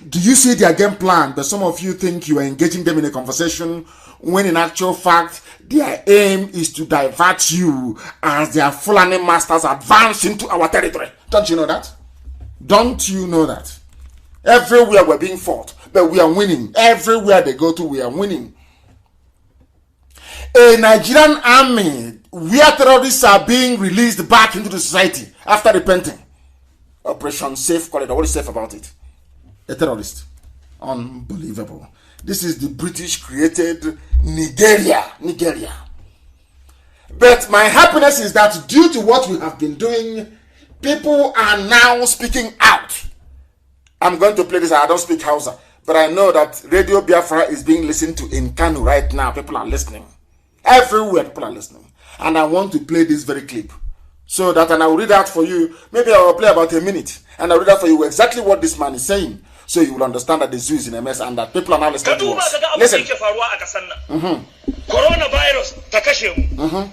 Do you see their game plan? But some of you think you are engaging them in a conversation when in actual fact, their aim is to divert you as their Fulani masters advance into our territory. Don't you know that? Don't you know that? Everywhere we're being fought, but we are winning. Everywhere they go to, we are winning. A Nigerian army where terrorists are being released back into the society after repenting. Operation Safe Corridor. What is safe about it? A terrorist. Unbelievable. This is the British created Nigeria. But my happiness is that due to what we have been doing, people are now speaking out. I'm going to play this. I don't speak Hausa, but I know that Radio Biafra is being listened to in Kanu right now. People are listening. Everywhere people are listening. And I want to play this very clip. So that, and I will read out for you. Maybe I will play about a minute. And I will read out for you exactly what this man is saying. So you will understand that the zoo is in a mess and that people are now listening to us. Listen. Coronavirus ta kashe mu.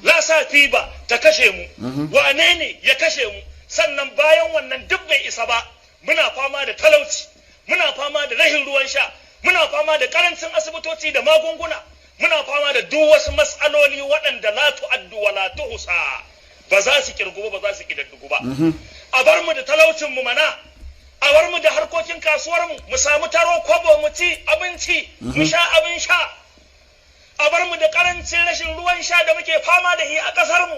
Lassa fever ta kashe mu. Wane ne ya kashe mu? Sannan bayan wannan duk bai isa ba. Muna fama da talauci. Muna fama da rahin ruwan sha. Muna fama da karancin asibitoci da magunguna. Muna fama da duk wasu mas'aloli waɗanda la tu'addu wa la tuhsa. Ba za su kirgu ba, ba za su kidaddugu ba. A bar mu da talaucin mu mana. A bar mu da harkokin kasuwar mu samu taro kwabo mu ci abinci, mu sha abin sha. A bar mu da karancin rashin ruwan sha da muke fama da shi a kasar mu.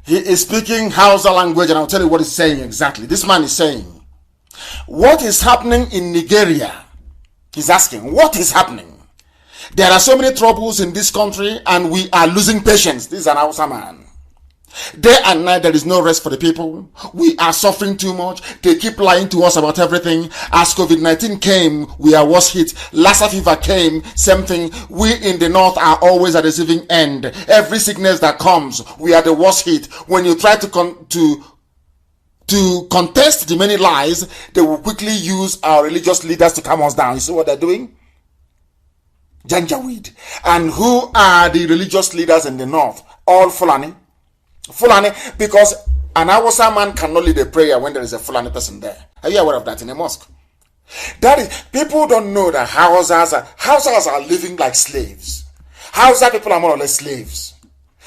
He is speaking Hausa language and I'll tell you what he's saying exactly. This man is saying, what is happening in Nigeria? He's asking, what is happening? There are so many troubles in this country and we are losing patience. This is an Hausa man. Day and night, there is no rest for the people. We are suffering too much. They keep lying to us about everything. As COVID-19 came, we are worse hit. Lassa fever came, same thing. We in the north are always at the receiving end. Every sickness that comes, we are the worst hit. When you try to contest the many lies, they will quickly use our religious leaders to calm us down. You see what they're doing? Janjaweed. And who are the religious leaders in the north? All Fulani. Fulani, because an Hausa man cannot lead a prayer when there is a Fulani person there. Are you aware of that in a mosque? That is, people don't know that Hausas are living like slaves. Hausa people are more or less slaves.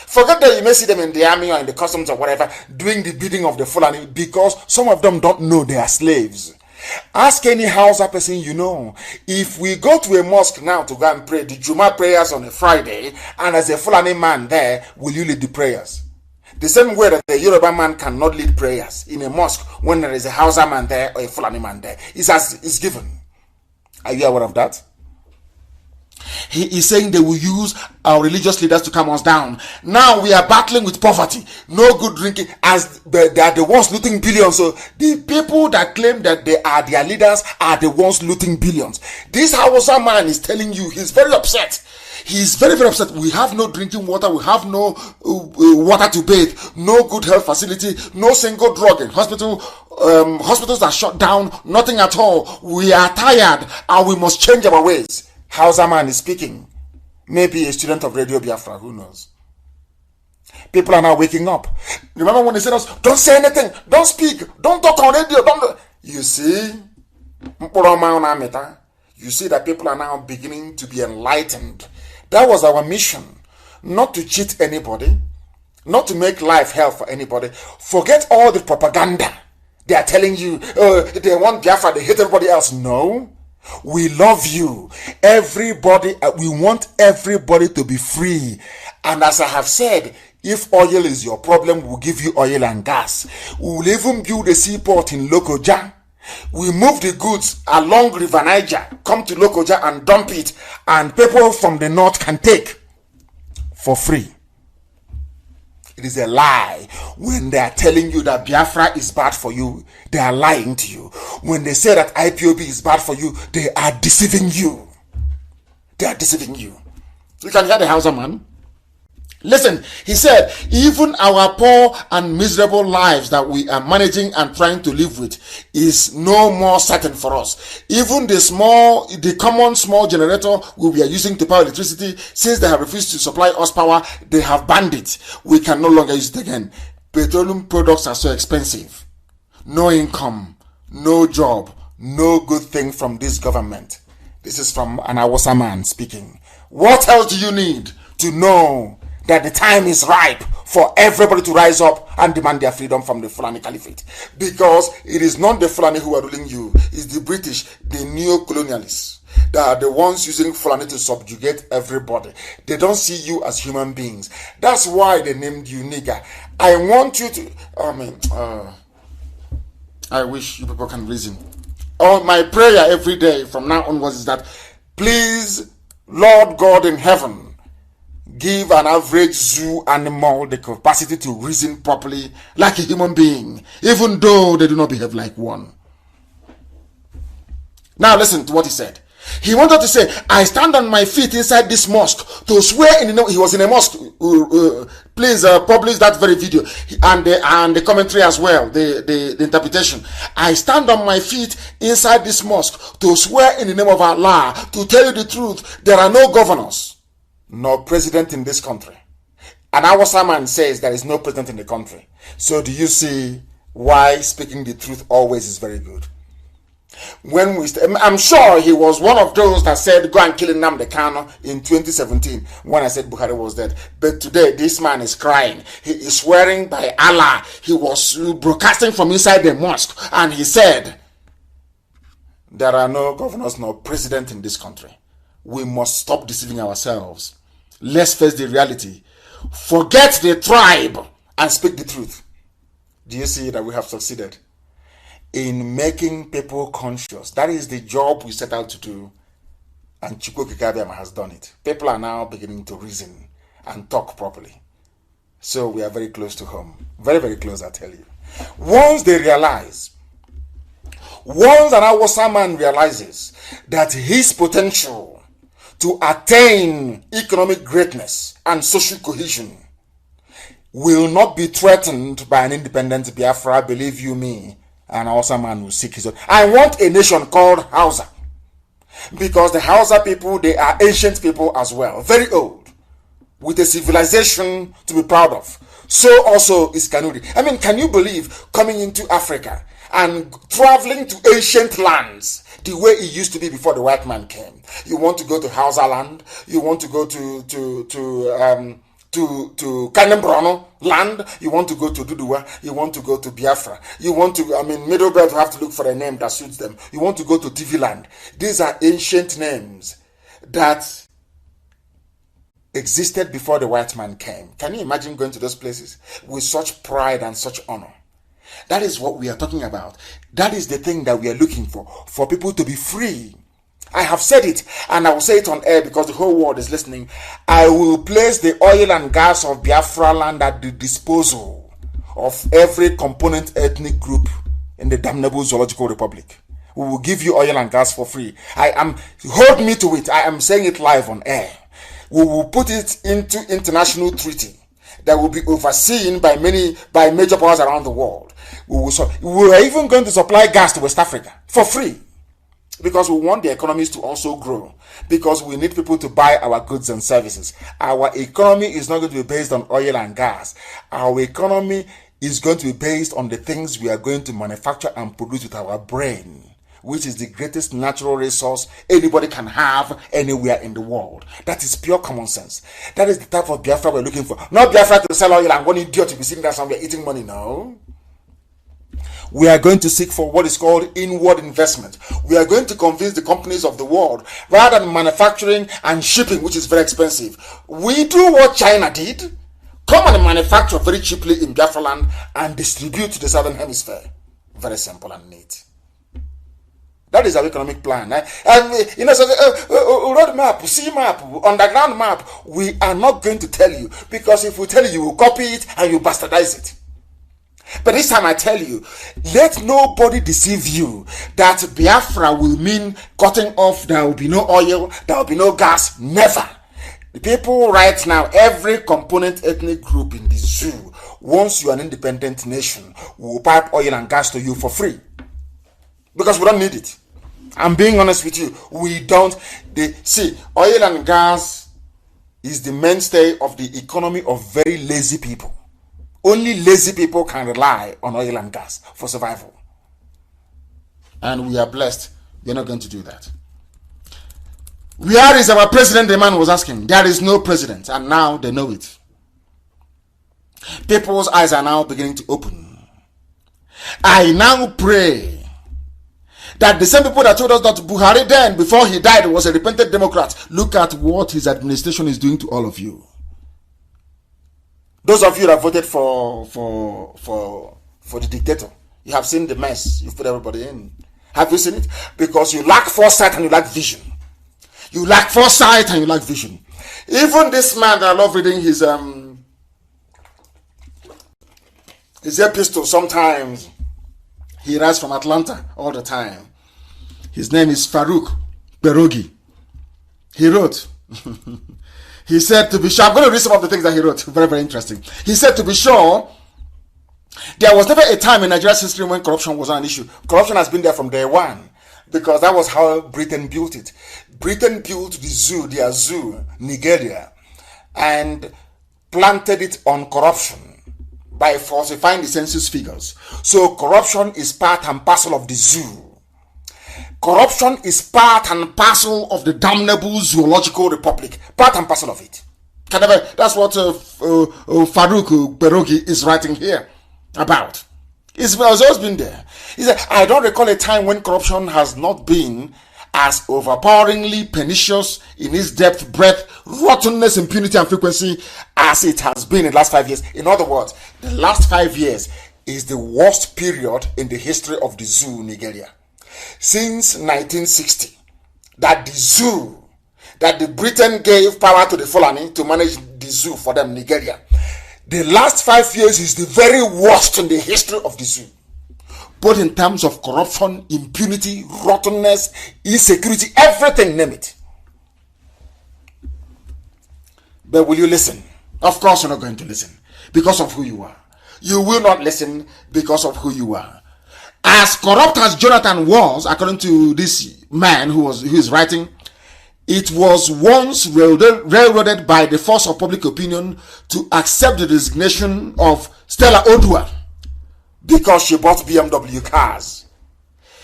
Forget that you may see them in the army or in the customs or whatever, doing the bidding of the Fulani, because some of them don't know they are slaves. Ask any Hausa person you know. If we go to a mosque now to go and pray the Juma prayers on a Friday, and as a Fulani man there, will you lead the prayers? The same way that the Yoruba man cannot lead prayers in a mosque when there is a Hausa man there or a Fulani man there. It's given. Are you aware of that? He is saying they will use our religious leaders to calm us down. Now we are battling with poverty, no good drinking, as they are the ones looting billions. So the people that claim that they are their leaders are the ones looting billions. This Hausa man is telling you he's very upset. He's very, very upset. We have no drinking water. We have no water to bathe. No good health facility. No single drug in hospital. Hospitals are shut down. Nothing at all. We are tired and we must change our ways. Hausa man is speaking. Maybe a student of Radio Biafra. Who knows? People are now waking up. Remember when they said us, don't say anything. Don't speak. Don't talk on radio. Don't. You see? You see that people are now beginning to be enlightened. That was our mission. Not to cheat anybody. Not to make life hell for anybody. Forget all the propaganda. They are telling you, they want Biafra, they hate everybody else. No. We love you. Everybody, we want everybody to be free. And as I have said, if oil is your problem, we'll give you oil and gas. We will even build a seaport in Lokoja. We move the goods along River Niger, come to Lokoja and dump it, and people from the north can take for free. It is a lie. When they are telling you that Biafra is bad for you, they are lying to you. When they say that IPOB is bad for you, they are deceiving you. They are deceiving you. You can hear the Hausa man. Listen, he said, even our poor and miserable lives that we are managing and trying to live with is no more certain for us. Even the common small generator we are using to power electricity, since they have refused to supply us power, they have banned it. We can no longer use it again. Petroleum products are so expensive. No income, no job, no good thing from this government. This is from an Hausa man speaking. What else do you need to know that the time is ripe for everybody to rise up and demand their freedom from the Fulani Caliphate? Because it is not the Fulani who are ruling you, it's the British, the neo-colonialists. They are the ones using Fulani to subjugate everybody. They don't see you as human beings. That's why they named you nigger. I want you to, I wish you people can reason. My prayer every day from now onwards is that, please, Lord God in heaven, give an average zoo animal the capacity to reason properly like a human being, even though they do not behave like one. Now listen to what he said. He wanted to say, I stand on my feet inside this mosque to swear in the name. He was in a mosque. Please publish that very video and the commentary as well, the interpretation. I stand on my feet inside this mosque to swear in the name of Allah, to tell you the truth. There are no governors, no president in this country. And our sermon says there is no president in the country. So do you see why speaking the truth always is very good? When I'm sure he was one of those that said go and kill Nnamdi Kanu in 2017 when I said Buhari was dead. But today this man is crying. He is swearing by Allah. He was broadcasting from inside the mosque and he said there are no governors, no president in this country. We must stop deceiving ourselves. Let's face the reality. Forget the tribe and speak the truth. Do you see that we have succeeded in making people conscious? That is the job we set out to do, and Chukwu Kikabiama has done it. People are now beginning to reason and talk properly. So we are very close to home. Very, very close, I tell you. Once they realize, once an Hausa man realizes that his potential to attain economic greatness and social cohesion will not be threatened by an independent Biafra, believe you me, an Hausa man will seek his own. I want a nation called Hausa, because the Hausa people, they are ancient people as well, very old, with a civilization to be proud of. So also is Kanuri. I mean, can you believe coming into Africa and traveling to ancient lands the way it used to be before the white man came? You want to go to Hausa land, you want to go to to Kanembrono land, you want to go to Dudua, you want to go to Biafra, you want to, Middle Belt have to look for a name that suits them. You want to go to TV land. These are ancient names that existed before the white man came. Can you imagine going to those places with such pride and such honor? That is what we are talking about. That is the thing that we are looking for people to be free. I have said it, and I will say it on air because the whole world is listening. I will place the oil and gas of Biafra land at the disposal of every component ethnic group in the damnable Zoological Republic. We will give you oil and gas for free. Hold me to it. I am saying it live on air. We will put it into international treaty that will be overseen by major powers around the world. We are even going to supply gas to West Africa for free, because we want the economies to also grow, because we need people to buy our goods and services. Our economy is not going to be based on oil and gas. Our economy is going to be based on the things we are going to manufacture and produce with our brain, which is the greatest natural resource anybody can have anywhere in the world. That is pure common sense. That is the type of Biafra we're looking for. Not Biafra to sell oil and one idiot to be sitting there somewhere eating money, no. We are going to seek for what is called inward investment. We are going to convince the companies of the world, rather than manufacturing and shipping, which is very expensive, we do what China did. Come and manufacture very cheaply in Biafra land and distribute to the southern hemisphere. Very simple and neat. That is our economic plan. Road map, sea map, underground map, we are not going to tell you, because if we tell you, you will copy it and you bastardize it. But this time I tell you, let nobody deceive you that Biafra will mean cutting off, there will be no oil, there will be no gas. Never. The people right now, every component ethnic group in the zoo, once you are an independent nation, will pipe oil and gas to you for free. Because we don't need it. I'm being honest with you. We don't. See, oil and gas is the mainstay of the economy of very lazy people. Only lazy people can rely on oil and gas for survival. And we are blessed. We are not going to do that. Where is our president? The man was asking. There is no president. And now they know it. People's eyes are now beginning to open. I now pray that the same people that told us that Buhari then, before he died, was a repentant Democrat, look at what his administration is doing to all of you. Those of you that voted for the dictator, you have seen the mess you put everybody in. Have you seen it? Because you lack foresight and you lack vision. You lack foresight and you lack vision. Even this man that I love reading his epistle sometimes. He writes from Atlanta all the time. His name is Farouk Berogi. He wrote, he said, to be sure, I'm going to read some of the things that he wrote. Very, very interesting. He said, to be sure, there was never a time in Nigeria's history when corruption was an issue. Corruption has been there from day one, because that was how Britain built it. Britain built the zoo, their zoo, Nigeria, and planted it on corruption by falsifying the census figures. So corruption is part and parcel of the zoo. Corruption is part and parcel of the damnable Zoological Republic. Part and parcel of it. That's what Farouk Berogi is writing here about. It's always been there. He said, I don't recall a time when corruption has not been as overpoweringly pernicious in its depth, breadth, rottenness, impunity, and frequency as it has been in the last 5 years. In other words, the last 5 years is the worst period in the history of the zoo, Nigeria. Since 1960, that the zoo, that the Britain gave power to the Fulani to manage the zoo for them, Nigeria. The last 5 years is the very worst in the history of the zoo. Both in terms of corruption, impunity, rottenness, insecurity, everything, name it. But will you listen? Of course you're not going to listen because of who you are. You will not listen because of who you are. As corrupt as Jonathan was, according to this man who is writing, it was once railroaded by the force of public opinion to accept the resignation of Stella Odua because she bought BMW cars.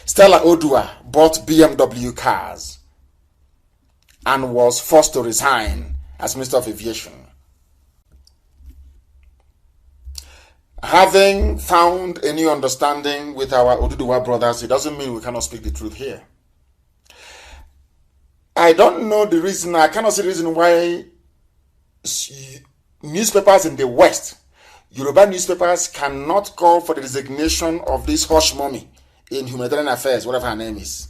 Stella Odua bought BMW cars and was forced to resign as Minister of Aviation. Having found a new understanding with our Oduduwa brothers, it doesn't mean we cannot speak the truth here. I don't know the reason, I cannot see the reason why newspapers in the West, Yoruba newspapers, cannot call for the resignation of this hush mommy in humanitarian affairs, whatever her name is,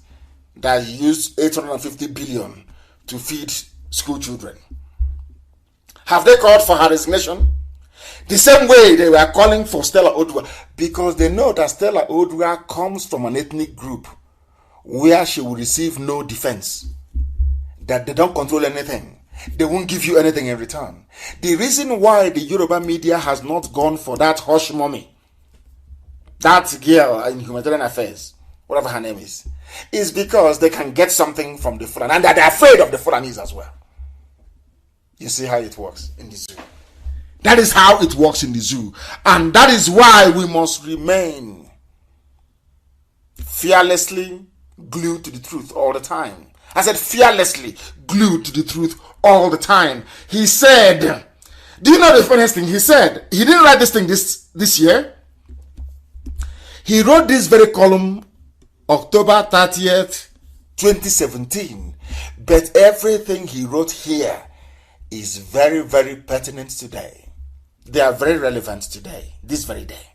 that used 850 billion to feed school children. Have they called for her resignation? The same way they were calling for Stella Odua, because they know that Stella Odua comes from an ethnic group where she will receive no defense, that they don't control anything. They won't give you anything in return. The reason why the Yoruba media has not gone for that hush mommy, that girl in humanitarian affairs, whatever her name is because they can get something from the Fulani, and they're afraid of the Fulanis as well. You see how it works in the zoo. That is how it works in the zoo. And that is why we must remain fearlessly glued to the truth all the time. I said fearlessly glued to the truth all the time. He said, do you know the funniest thing? He said, he didn't write this thing this year. He wrote this very column October 30th, 2017. But everything he wrote here is very, very pertinent today. They are very relevant today, this very day.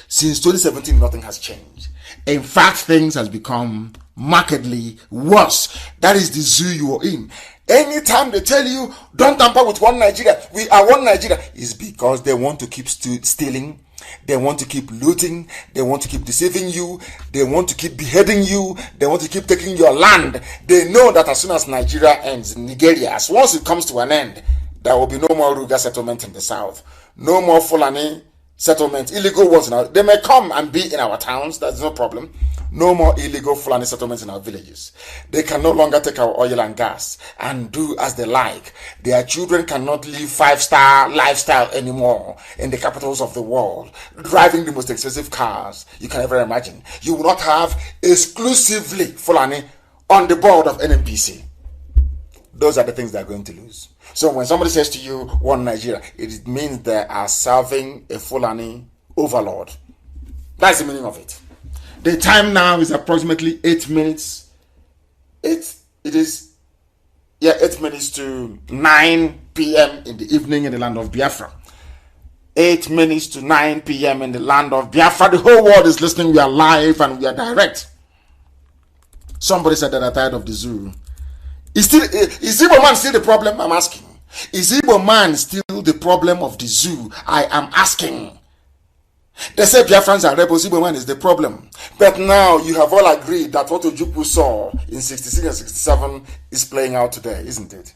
Since 2017, nothing has changed. In fact, things has become markedly worse. That is the zoo you are in. Anytime they tell you, don't tamper with one Nigeria, we are one Nigeria, is because they want to keep stealing, they want to keep looting, they want to keep deceiving you, they want to keep beheading you, they want to keep taking your land. They know that as soon as Nigeria ends, Nigeria, as once it comes to an end, there will be no more Ruga settlement in the south, no more Fulani settlement, illegal ones now. They may come and be in our towns, that's no problem. No more illegal Fulani settlements in our villages. They can no longer take our oil and gas and do as they like. Their children cannot live 5-star lifestyle anymore in the capitals of the world, driving the most expensive cars you can ever imagine. You will not have exclusively Fulani on the board of NNPC. Those are the things they are going to lose. So when somebody says to you, one Nigeria, it means they are serving a Fulani overlord. That's the meaning of it. The time now is approximately 8 minutes. It is 8 minutes to 9 p.m. in the evening in the land of Biafra. 8 minutes to 9 p.m. in the land of Biafra. The whole world is listening. We are live and we are direct. Somebody said that they're tired of the zoo. Is Igbo man still the problem? I'm asking. Is Igbo man still the problem of the zoo? I am asking. They say Biafrans are rebels, Igbo man is the problem. But now you have all agreed that what Ojukwu saw in 66 and 67 is playing out today, isn't it?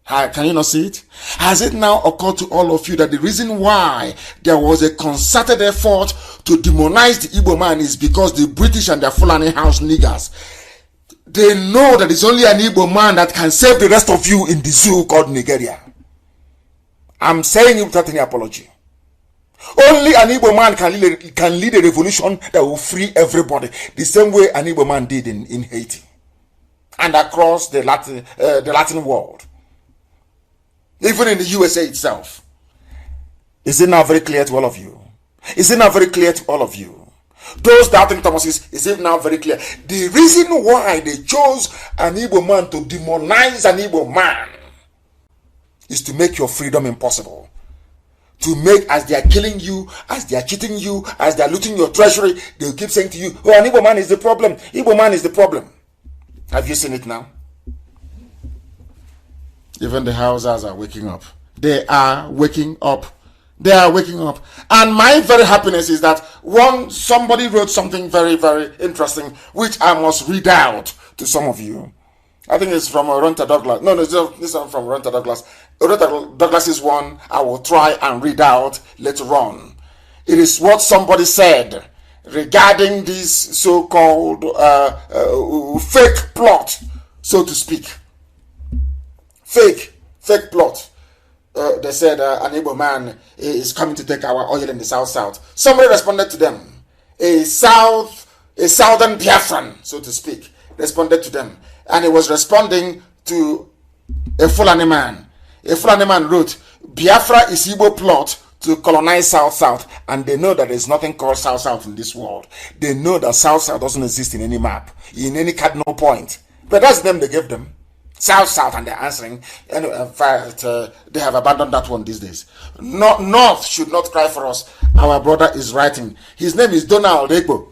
Can you not see it? Has it now occurred to all of you that the reason why there was a concerted effort to demonize the Igbo man is because the British and their Fulani house niggers, they know that it's only an Igbo man that can save the rest of you in the zoo called Nigeria. I'm saying it without any apology. Only an Igbo man can lead a revolution that will free everybody, the same way an Igbo man did in Haiti and across the Latin world, even in the USA itself. Is it now very clear to all of you? Is it now very clear to all of you? Those doubting Thomases, is it now very clear? The reason why they chose an Igbo man to demonize an Igbo man is to make your freedom impossible. To make, as they are killing you, as they are cheating you, as they are looting your treasury, they will keep saying to you, oh, an Igbo man is the problem. Igbo man is the problem. Have you seen it now? Even the Hausas are waking up. They are waking up. They are waking up. And my very happiness is that somebody wrote something very, very interesting, which I must read out to some of you. I think it's from Ronta Douglas. No, this is from Ronta Douglas. Ronta Douglas's one I will try and read out later on. It is what somebody said regarding this so-called fake plot, so to speak. Fake plot. They said an Igbo man is coming to take our oil in the south. Somebody responded to them. A southern Biafran, so to speak, responded to them. And he was responding to a Fulani man. A Fulani man wrote, Biafra is Igbo plot to colonize South-South, and they know that there's nothing called South-South in this world. They know that South-South doesn't exist in any map, in any cardinal point. But that's the name they gave them. South-South, and they're answering. Anyway, in fact, they have abandoned that one these days. North should not cry for us. Our brother is writing. His name is Donald Ekbo.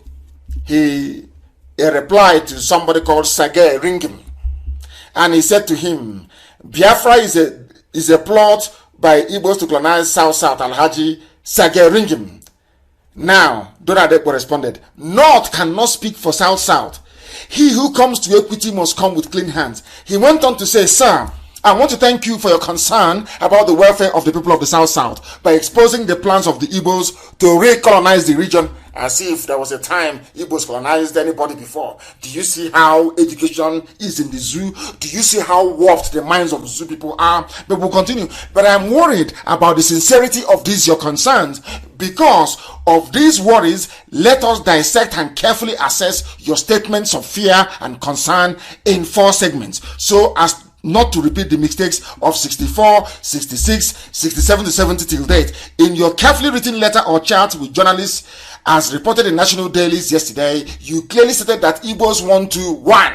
He replied to somebody called Sage Ringim. And he said to him, Biafra is a plot by Igbos to colonize South-South, Alhaji Sage Ringim. Now, Donald Ekbo responded, North cannot speak for South-South. He who comes to equity must come with clean hands. He went on to say, Sir, I want to thank you for your concern about the welfare of the people of the South-South by exposing the plans of the Igbos to recolonize the region as if there was a time Igbos colonized anybody before. Do you see how education is in the zoo? Do you see how warped the minds of the zoo people are? But we'll continue. But I'm worried about the sincerity of these your concerns. Because of these worries, let us dissect and carefully assess your statements of fear and concern in 4 segments, so as not to repeat the mistakes of 64, 66, 67 to 70 till date. In your carefully written letter or chat with journalists, as reported in national dailies yesterday, you clearly stated that Igbos want to, 1,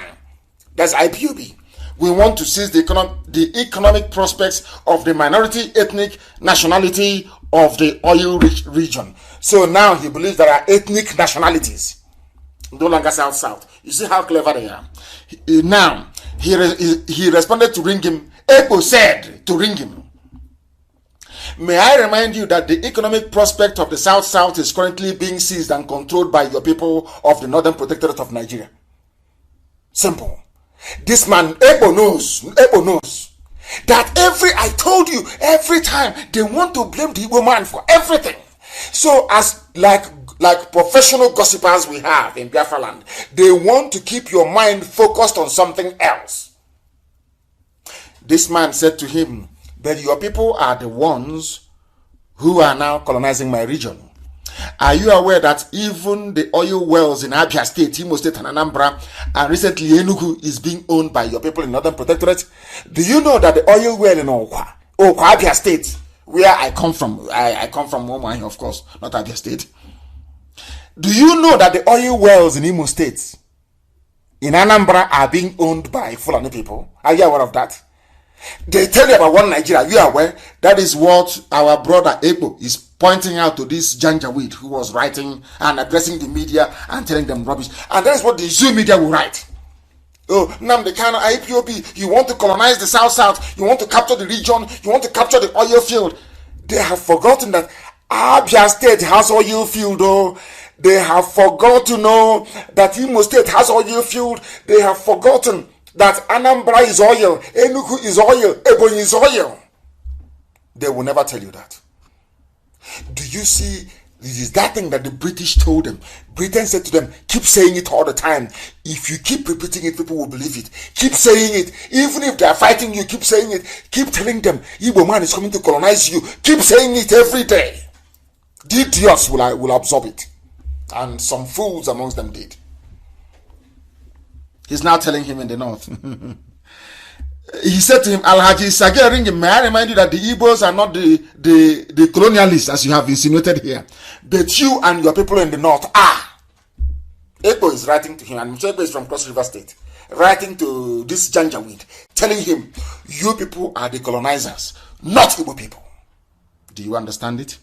that's IPOB. We want to seize the economic prospects of the minority ethnic nationality of the oil-rich region. So now he believes there are ethnic nationalities, no longer South-South. You see how clever they are. Now, he responded to Ringim. Ekbo said to Ringim, may I remind you that the economic prospect of the South-South is currently being seized and controlled by your people of the Northern Protectorate of Nigeria. Simple. This man, Ekbo knows that every time they want to blame the Igbo man for everything. So as like professional gossipers we have in Biafra land, they want to keep your mind focused on something else. This man said to him, but your people are the ones who are now colonizing my region. Are you aware that even the oil wells in Abia State, Imo State and Anambra, and recently Enugu is being owned by your people in Northern Protectorate? Do you know that the oil well in Okwa, Abia State, where I come from, I come from Omahi, of course, not Abia State. Do you know that the oil wells in Imo State, in Anambra, are being owned by Fulani people? Are you aware of that? They tell you about one Nigeria. Are you aware? That is what our brother Ekbo is pointing out to this Janjaweed who was writing and addressing the media and telling them rubbish. And that is what the Zoo media will write. Oh, Nnamdi Kanu, IPOB, you want to colonize the South-South, you want to capture the region, you want to capture the oil field. They have forgotten that Abia State has oil field, oh. They have forgotten to know that Imo State has oil field. They have forgotten that Anambra is oil, Enugu is oil, Ebonyi is oil. They will never tell you that. Do you see? This is that thing that the British told them. Britain said to them, keep saying it all the time. If you keep repeating it, people will believe it. Keep saying it. Even if they are fighting you, keep saying it. Keep telling them, Igbo man is coming to colonize you. Keep saying it every day. The idiots will absorb it. And some fools amongst them did. He's now telling him in the north. He said to him, Alhaji Sage Ringim, may I remind you that the Igbos are not the colonialists as you have insinuated here, but you and your people in the north are. Ekbo is writing to him, and Ekbo is from Cross River State, writing to this Janjaweed, telling him, you people are the colonizers, not Igbo people. Do you understand it?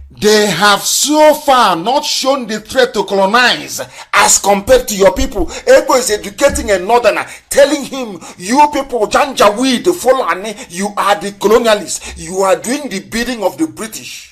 They have so far not shown the threat to colonize as compared to your people. Ekbo is educating a northerner, telling him, you people, Janjaweed, the Fulani, you are the colonialists. You are doing the bidding of the British.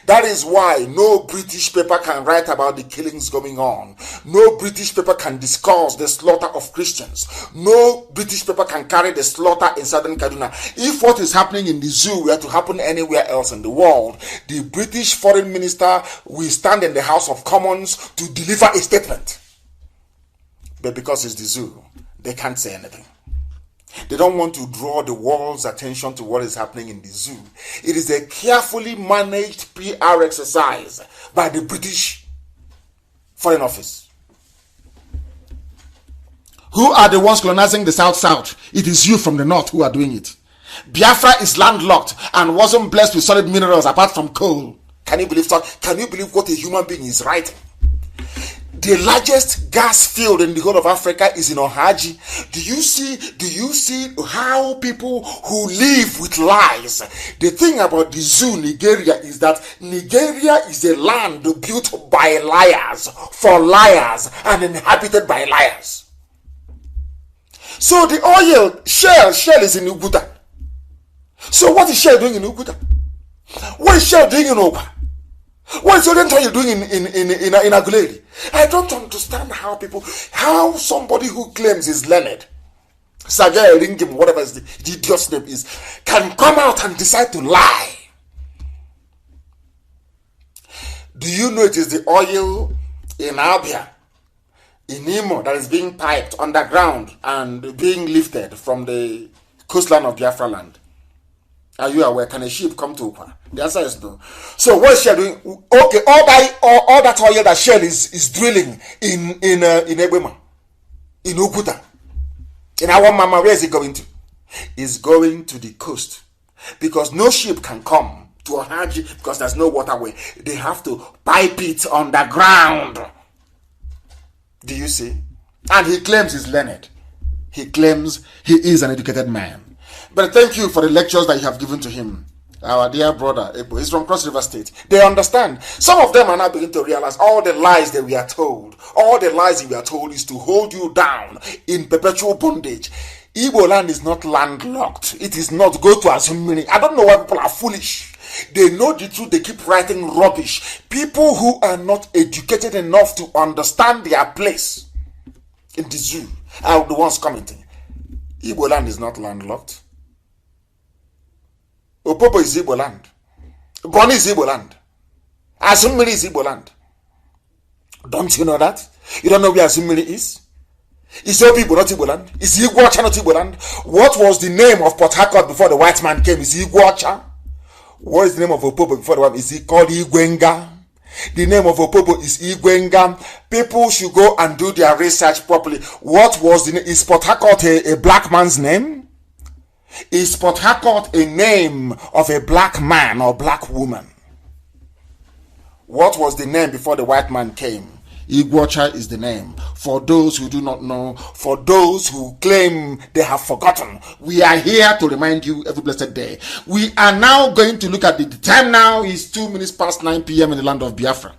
That is why no British paper can write about the killings going on. No British paper can discuss the slaughter of Christians. No British paper can carry the slaughter in southern Kaduna. If what is happening in the zoo were to happen anywhere else in the world, the British foreign minister will stand in the House of Commons to deliver a statement. But because it's the zoo, they can't say anything. They don't want to draw the world's attention to what is happening in the zoo. It is a carefully managed PR exercise by the British Foreign Office. Who are the ones colonizing the South-South? It is you from the north who are doing it. Biafra is landlocked and wasn't blessed with solid minerals apart from coal. Can you believe that? Can you believe what a human being is writing? The largest gas field in the whole of Africa is in Ohaji. Do you see how people who live with lies? The thing about the zoo, Nigeria, is that Nigeria is a land built by liars, for liars, and inhabited by liars. So the oil, Shell is in Uguta. So what is Shell doing in Uguta? What is Shell doing in Oba? What is Oriental doing in Aguleri? I don't understand how somebody who claims is learned, Sajay Ringim, whatever the idiot's name is, can come out and decide to lie. Do you know it is the oil in Abia, in Imo, that is being piped underground and being lifted from the coastline of Biafra land? Are you aware? Can a ship come to Ukwa? The answer is no. So what is Shell doing? Okay, all that oil that Shell is drilling in Ebema, in Ukuta, in our mama, where is it going to? It's going to the coast, because no ship can come to Ohaji because there's no waterway. They have to pipe it underground. Do you see? And he claims he's learned. He claims he is an educated man. But thank you for the lectures that you have given to him. Our dear brother, Ebo, he's from Cross River State. They understand. Some of them are now beginning to realize all the lies that we are told. All the lies that we are told is to hold you down in perpetual bondage. Igbo land is not landlocked. It is not. Go to Azumini. I don't know why people are foolish. They know the truth. They keep writing rubbish. People who are not educated enough to understand their place in the zoo are the ones commenting. Igbo land is not landlocked. Opobo is Igbo land. Boni is Igbo land. Asumiri is Igbo land. Don't you know that? You don't know where Asumiri is? Is Igbo not Igbo land? Is Igwocha not Igbo land? What was the name of Port Harcourt before the white man came? Is Igwocha? What is the name of Opobo before the white man? Is he called Igwenga? The name of Opobo is Igwenga. People should go and do their research properly. What was the name? Is Port Harcourt a black man's name? Is Port Harcourt a name of a black man or black woman? What was the name before the white man came? Igwocha is the name. For those who do not know, for those who claim they have forgotten, we are here to remind you every blessed day. We are now going to look at the time now is 2 minutes past 9 p.m. in the land of Biafra.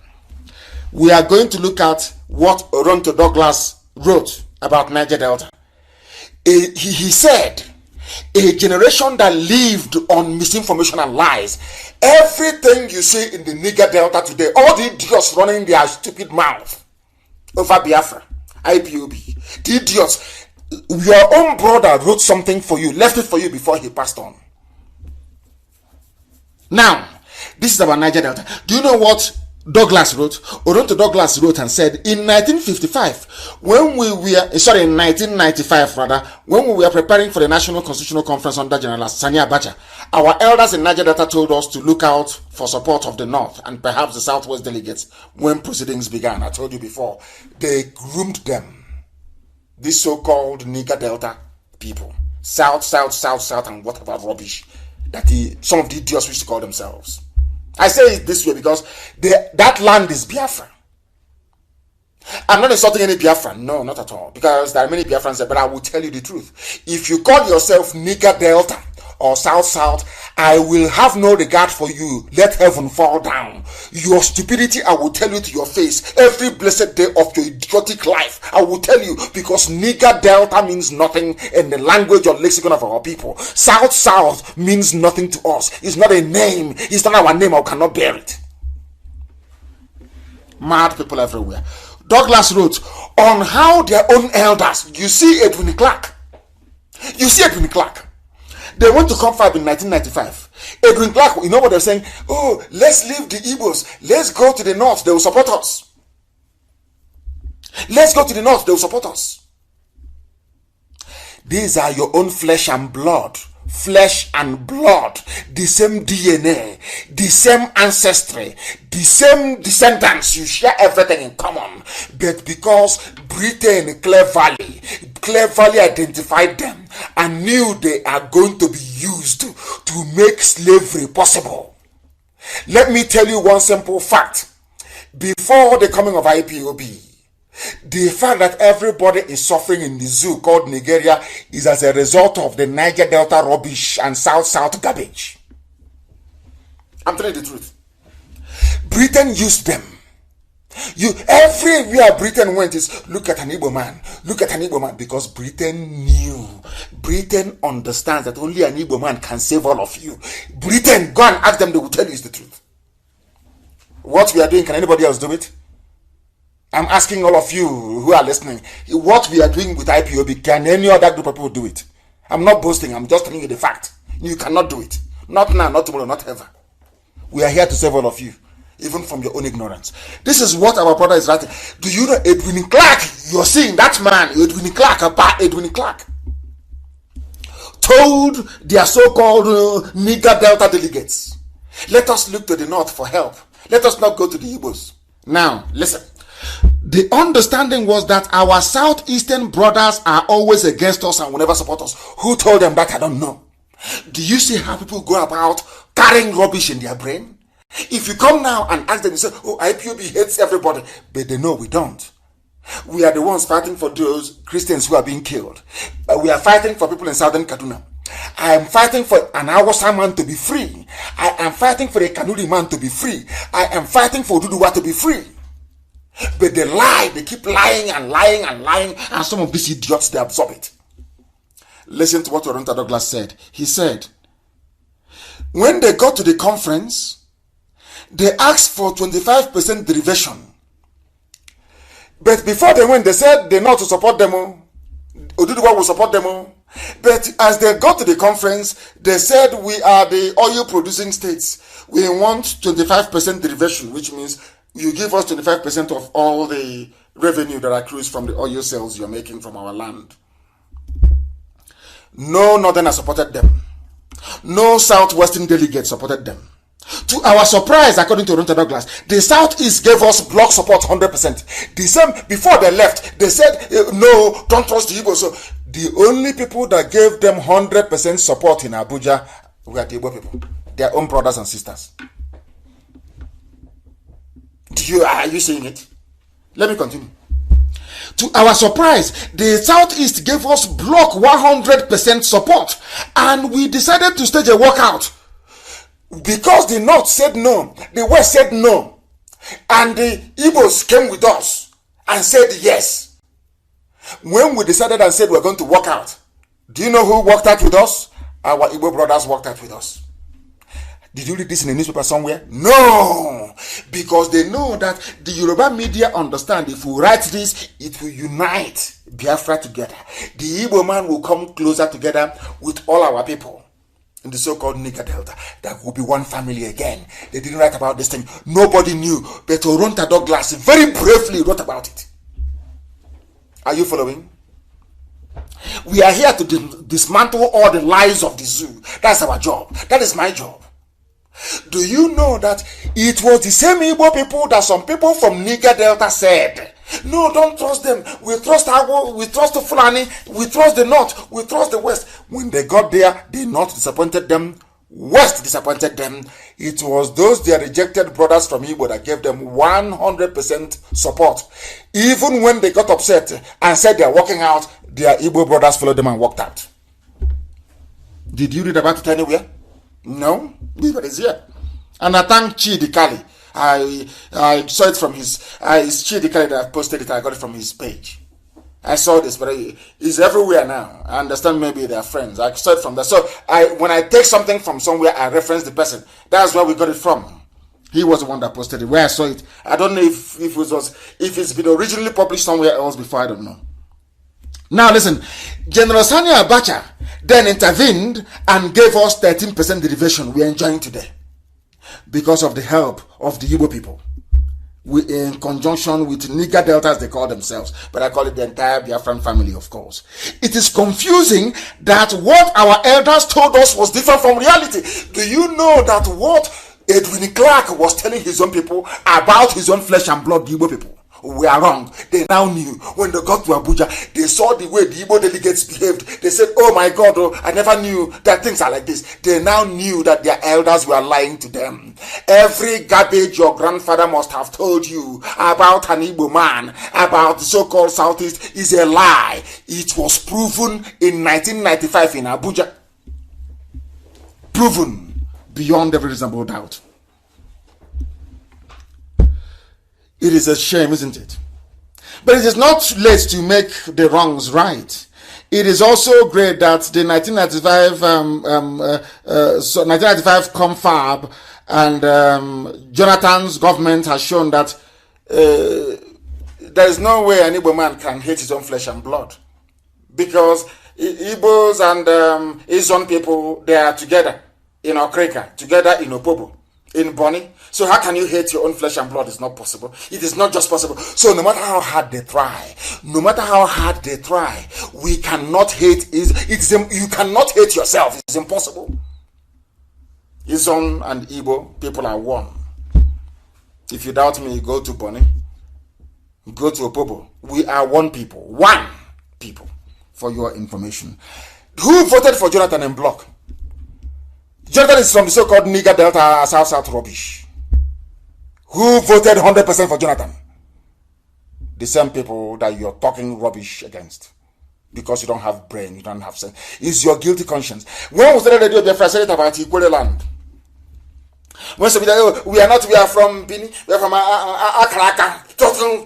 We are going to look at what Oronto Douglas wrote about Niger Delta. He said, a generation that lived on misinformation and lies. Everything you see in the Niger Delta today, all the idiots running their stupid mouth over Biafra, IPOB, the idiots, your own brother wrote something for you, left it for you before he passed on. Now, this is about Niger Delta. Do you know what Douglas wrote? Oronto Douglas wrote and said, in 1955, in 1995 rather, when we were preparing for the National Constitutional Conference under General Sani Abacha, our elders in Niger Delta told us to look out for support of the North and perhaps the Southwest delegates when proceedings began. I told you before, they groomed them. These so-called Niger Delta people. South, and whatever rubbish that some of the idiots wish to call themselves. I say it this way because that land is Biafra. I'm not insulting any Biafran. No, not at all. Because there are many Biafrans there, but I will tell you the truth. If you call yourself Niger Delta or South, I will have no regard for you. Let heaven fall down. Your stupidity, I will tell you to your face. Every blessed day of your idiotic life, I will tell you, because Niger Delta means nothing in the language or lexicon of our people. South means nothing to us. It's not a name. It's not our name. I cannot bear it. Mad people everywhere. Douglas wrote on how their own elders, you see Edwin Clark. They went to Confab in 1995. Edwin Clark, you know what they're saying? Oh, let's leave the Igbos. Let's go to the north. They will support us. Let's go to the north. They will support us. These are your own flesh and blood flesh and blood, the same DNA, the same ancestry, the same descendants. You share everything in common. But because Britain cleverly identified them and knew they are going to be used to make slavery possible. Let me tell you one simple fact. Before the coming of IPOB, the fact that everybody is suffering in the zoo called Nigeria is as a result of the Niger Delta rubbish and South garbage. I'm telling you the truth. Britain used them. Everywhere Britain went is look at an Igbo man, because Britain knew. Britain understands that only an Igbo man can save all of you. Britain, go and ask them, they will tell you is the truth. What we are doing, can anybody else do it? I'm asking all of you who are listening, what we are doing with IPOB, can any other group of people do it? I'm not boasting, I'm just telling you the fact. You cannot do it. Not now, not tomorrow, not ever. We are here to save all of you, even from your own ignorance. This is what our brother is writing. Do you know Edwin Clark? You're seeing that man, Edwin Clark, told their so-called Niger Delta delegates, let us look to the north for help. Let us not go to the Igbos. Now, listen. The understanding was that our southeastern brothers are always against us and will never support us. Who told them that? I don't know. Do you see how people go about carrying rubbish in their brain? If you come now and ask them, you say, oh, IPOB hates everybody. But they know we don't. We are the ones fighting for those Christians who are being killed. We are fighting for people in southern Kaduna. I am fighting for an Awasa man to be free. I am fighting for a Kanuri man to be free. I am fighting for Duduwa to be free. But they lie, they keep lying, and some of these idiots, they absorb it. Listen to what Oronta Douglas said. He said, when they got to the conference, they asked for 25% derivation. But before they went, they said they not to support them. Oduduwa will support them. But as they got to the conference, they said we are the oil producing states. We want 25% derivation, which means you give us 25% of all the revenue that accrues from the oil sales you're making from our land. No northerner supported them. No southwestern delegate supported them. To our surprise, according to Oronta Douglas, the southeast gave us block support 100%. The same, before they left, they said, no, don't trust the Igbo. So the only people that gave them 100% support in Abuja were the Igbo people, their own brothers and sisters. Are you seeing it? Let me continue. To our surprise, the Southeast gave us block 100% support, and we decided to stage a walkout. Because the North said no, the West said no, and the Igbos came with us and said yes. When we decided and said we're going to walk out, do you know who walked out with us? Our Igbo brothers walked out with us. Did you read this in a newspaper somewhere? No, because they know that the Yoruba media understand if we write this, it will unite Biafra together. The Igbo man will come closer together with all our people in the so-called Niger Delta. That will be one family again. They didn't write about this thing. Nobody knew, but Oronta Douglas very bravely wrote about it. Are you following? We are here to dismantle all the lies of the zoo. That's our job. That is my job. Do you know that it was the same Igbo people that some people from Niger Delta said, no, don't trust them. We trust Agbo, we trust the Fulani, we trust the North, we trust the West. When they got there, the North disappointed them, West disappointed them. It was those their rejected brothers from Igbo that gave them 100% support. Even when they got upset and said they are walking out, their Igbo brothers followed them and walked out. Did you read about it anywhere? No, but it's here. And I thank Chidi Kali. I saw it from his Chidi Kali that I posted it. I got it from his page. I saw this, but it's everywhere now. I understand maybe they are friends. I saw it from there. So when I take something from somewhere, I reference the person. That's where we got it from. He was the one that posted it. Where I saw it, I don't know if it's been originally published somewhere else before. I don't know. Now listen, General Sani Abacha then intervened and gave us 13% derivation we are enjoying today because of the help of the Igbo people. in conjunction with Niger Delta, as they call themselves, but I call it the entire Biafran family, of course. It is confusing that what our elders told us was different from reality. Do you know that what Edwin Clark was telling his own people about his own flesh and blood, the Igbo people, we are wrong? They now knew. When they got to Abuja, they saw the way the Igbo delegates behaved. They said, oh my God, oh, I never knew that things are like this. They now knew that their elders were lying to them. Every garbage your grandfather must have told you about an Igbo man, about the so-called Southeast, is a lie. It was proven in 1995 in Abuja. Proven beyond every reasonable doubt. It is a shame, isn't it? But it is not late to make the wrongs right. It is also great that the 1995 confab and Jonathan's government has shown that there is no way an Igbo man can hate his own flesh and blood, because Igbos and his own people, they are together in Okrika, together in Opobo, in Bonny. So how can you hate your own flesh and blood? It's not possible. It is not just possible. So no matter how hard they try, we cannot hate. You cannot hate yourself. It's impossible. Izon and Igbo people are one. If you doubt me, go to Bonny, go to Opobo. We are one people, for your information. Who voted for Jonathan in block? Jonathan is from the so-called Niger Delta South rubbish. Who voted 100% for Jonathan? The same people that you're talking rubbish against. Because you don't have brain, you don't have sense. It's your guilty conscience. When we started radio, Biafra said it about Ikwere land. When somebody we are from Bini, we are from Akraka,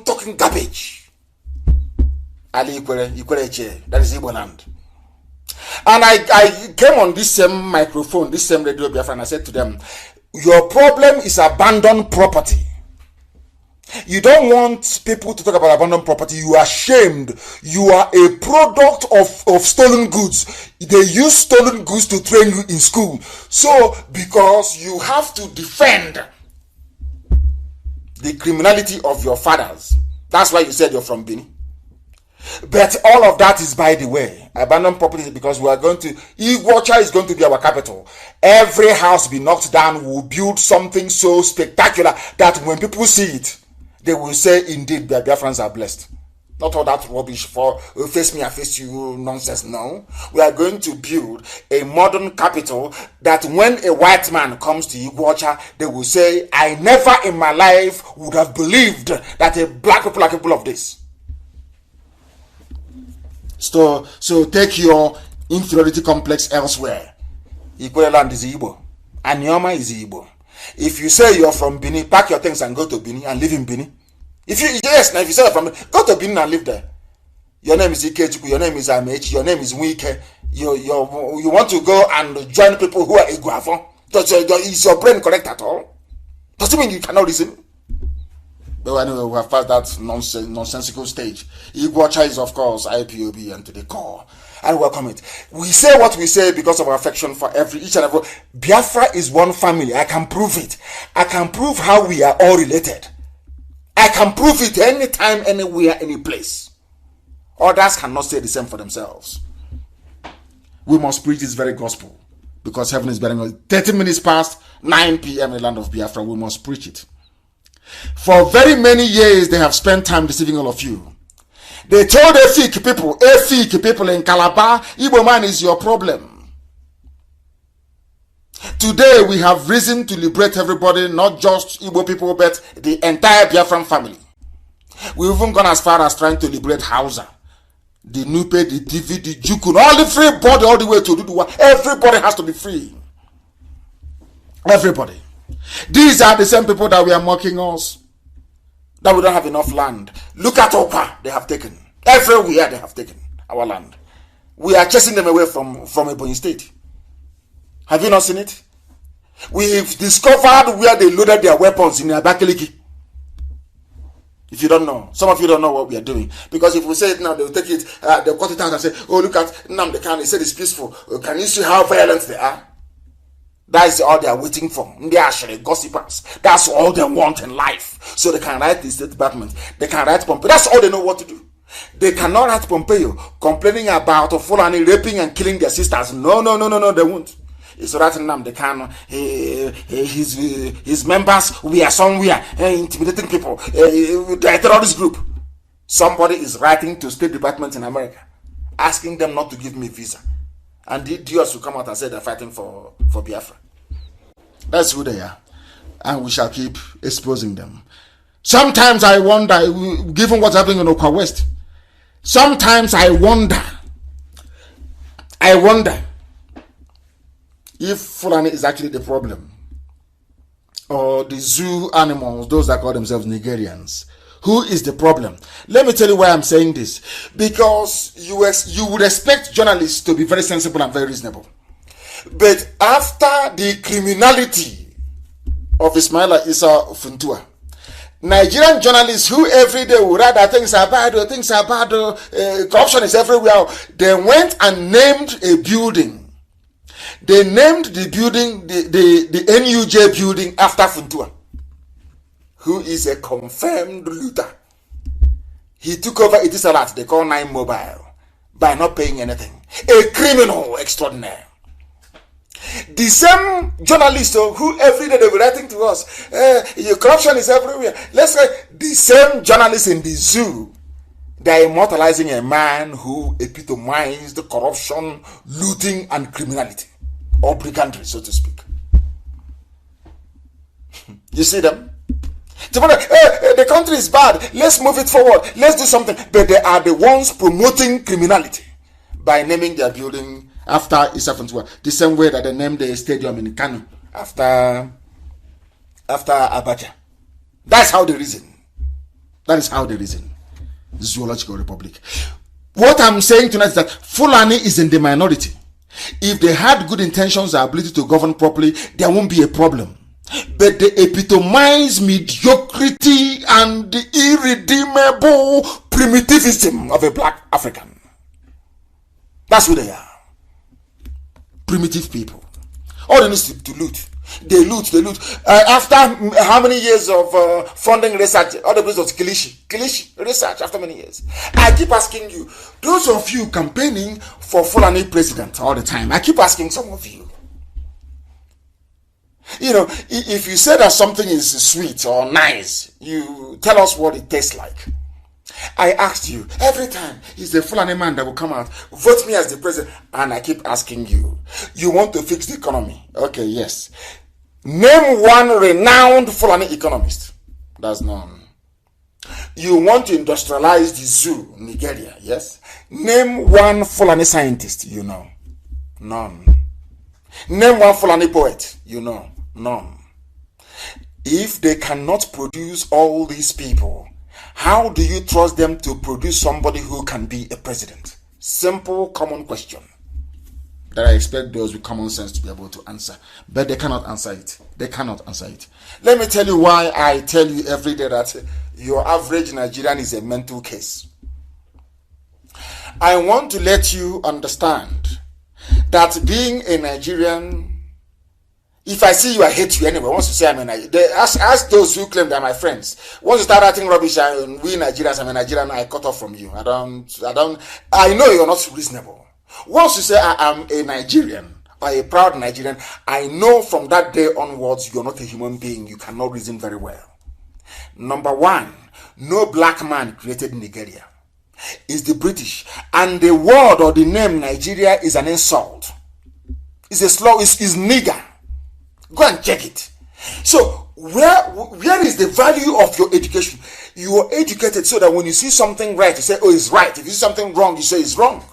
talking garbage. Ali Ikwere, that is Igbo land. And I came on this same microphone, this same radio Biafra, and I said to them, your problem is abandoned property. You don't want people to talk about abandoned property. You are ashamed. You are a product of stolen goods. They use stolen goods to train you in school. So, because you have to defend the criminality of your fathers, that's why you said you're from Bini. But all of that is by the way. Abandoned property is because we are going to, Iguacha is going to be our capital. Every house be knocked down, we'll build something so spectacular that when people see it, they will say, indeed, the Biafrans are blessed. Not all that rubbish for face me, I face you nonsense. No. We are going to build a modern capital that when a white man comes to Iguacha, they will say, I never in my life would have believed that a black people are capable of this. So take your inferiority complex elsewhere. Ikwere land is Igbo. Anyoma is Igbo. If you say you're from Bini, pack your things and go to Bini and live in Bini. If you say you're from Bini, go to Bini and live there. Your name is Ikechuku, your name is Amechi, your name is Wike. You want to go and join people who are Iguafon. Is your brain correct at all? Does it mean you cannot listen? But anyway, we have passed that nonsensical stage. Iguacha is, of course, IPOB and to the core. I welcome it. We say what we say because of our affection for each and every. Biafra is one family. I can prove it. I can prove how we are all related. I can prove it anytime, anywhere, any place. Others cannot say the same for themselves. We must preach this very gospel because heaven is bearing us. 30 minutes past 9 p.m. in the land of Biafra. We must preach it. For very many years, they have spent time deceiving all of you. They told Efik people in Calabar, Igbo man is your problem. Today, we have reason to liberate everybody, not just Igbo people, but the entire Biafran family. We've even gone as far as trying to liberate Hausa, the Nupe, the Divi, the Jukun, all the free body, all the way to Duduwa. Everybody has to be free. Everybody. These are the same people that we are mocking us, that we don't have enough land. Look at Opa, they have taken. Everywhere they have taken our land. We are chasing them away from Ebonyi State. Have you not seen it? We've discovered where they loaded their weapons in Abakaliki. If you don't know, some of you don't know what we are doing. Because if we say it now, they'll take it, they'll cut it out and say, oh, look at Nnamdi Kanu, he said it's peaceful. Can you see how violent they are? That is all they are waiting for. They are actually gossipers. That's all they want in life. so they can write the State Department. They can write Pompeo. That's all they know what to do. They cannot write Pompeo complaining about Fulani raping and killing their sisters. No, they won't. It's Mazi Nnamdi Kanu. His members, we are somewhere intimidating people. They're a terrorist group. Somebody is writing to State Department in America, asking them not to give me visa. And the idiots will come out and say they're fighting for Biafra. That's who they are. And we shall keep exposing them. Sometimes I wonder, given what's happening in Okwa West, sometimes I wonder if Fulani is actually the problem, or the zoo animals, those that call themselves Nigerians. Who is the problem? Let me tell you why I'm saying this. Because you would expect journalists to be very sensible and very reasonable. But after the criminality of Ismaila Issa Funtua, Nigerian journalists who every day will write that things are bad, corruption is everywhere, they went and named a building. They named the building, the NUJ building, after Funtua, who is a confirmed looter. He took over Etisalat, they call 9 Mobile, by not paying anything. A criminal extraordinaire. The same journalists who every day they were writing to us, your corruption is everywhere. Let's say the same journalists in the zoo, they are immortalizing a man who epitomized corruption, looting, and criminality, or brigandry, so to speak. You see them? The country is bad. Let's move it forward. Let's do something. But they are the ones promoting criminality by naming their building after Issa Funtua. The same way that they named the stadium in Kanu after Abacha. That's how they reason. That is how they reason. Zoological Republic. What I'm saying tonight is that Fulani is in the minority. If they had good intentions and ability to govern properly, there won't be a problem. But they epitomize mediocrity and the irredeemable primitivism of a black African. That's who they are. Primitive people. All they need is to loot. They loot. After how many years of funding research, all the place was Kilishi research after many years. I keep asking you, those of you campaigning for Fulani president all the time, I keep asking some of you, if you say that something is sweet or nice, you tell us what it tastes like. I asked you, every time, is the Fulani man that will come out, vote me as the president, and I keep asking you, you want to fix the economy? Okay, yes. Name one renowned Fulani economist. That's none. You want to industrialize the zoo, Nigeria, yes? Name one Fulani scientist, None. Name one Fulani poet, None. If they cannot produce all these people, how do you trust them to produce somebody who can be a president? Simple, common question that I expect those with common sense to be able to answer. But they cannot answer it. Let me tell you why I tell you every day that your average Nigerian is a mental case. I want to let you understand that being a Nigerian, if I see you, I hate you anyway. Once you say I'm a Nigerian, ask those who claim they're my friends. Once you start writing rubbish, we Nigerians, I'm a Nigerian, I cut off from you. I know you're not reasonable. Once you say I am a Nigerian, or a proud Nigerian, I know from that day onwards, you're not a human being. You cannot reason very well. Number one, no black man created Nigeria. It's the British. And the word or the name Nigeria is an insult. It's a slur, it's nigger. Go and check it. So where is the value of your education? You are educated so that when you see something right, you say, oh, it's right. If you see something wrong, you say it's wrong.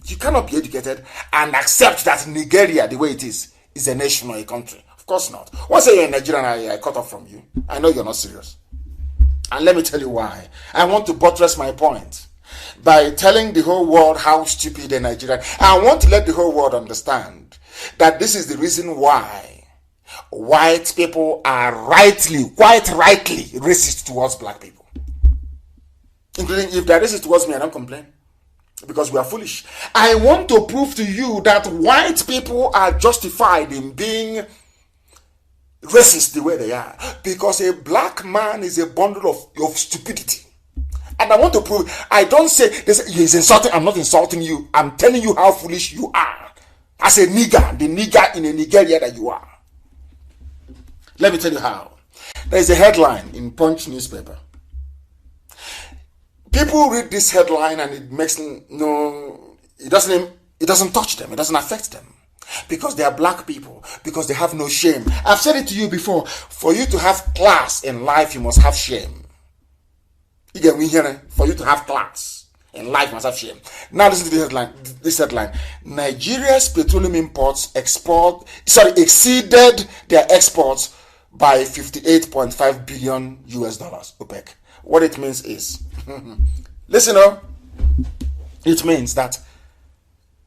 You cannot be educated and accept that Nigeria, the way it is a nation or a country. Of course not. Once you're a Nigerian, I cut off from you. I know you're not serious. And let me tell you why. I want to buttress my point by telling the whole world how stupid a Nigerian. I want to let the whole world understand that this is the reason why white people are quite rightly racist towards black people. Including if they're racist towards me, I don't complain. Because we are foolish. I want to prove to you that white people are justified in being racist the way they are. Because a black man is a bundle of stupidity. And I want to prove, I don't say, he's insulting, I'm not insulting you. I'm telling you how foolish you are. As a nigger, the nigger in a Nigeria that you are. Let me tell you how. There is a headline in Punch newspaper. People read this headline and it makes no, it doesn't touch them, it doesn't affect them. Because they are black people, because they have no shame. I've said it to you before, for you to have class in life, you must have shame. For you to have class in life, you must have shame. Now listen to this headline. Nigeria's petroleum imports exceeded their exports by 58.5 billion US dollars, OPEC. What it means is, listen up, it means that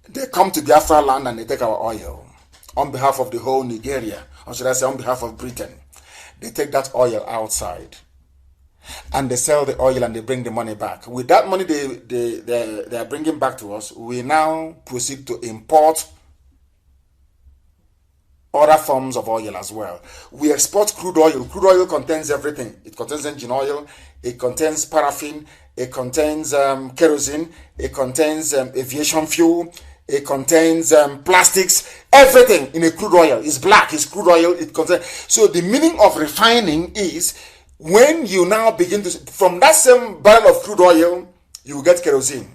they come to Biafra land and they take our oil on behalf of the whole Nigeria, or should I say on behalf of Britain. They take that oil outside and they sell the oil and they bring the money back. With that money they are bringing back to us, we now proceed to import other forms of oil as well. We export crude oil. Crude oil contains everything. It contains engine oil, it contains paraffin, it contains kerosene, it contains aviation fuel, it contains plastics, everything in a crude oil is black, it's crude oil, it contains. So the meaning of refining is when you now begin to, from that same barrel of crude oil, you get kerosene,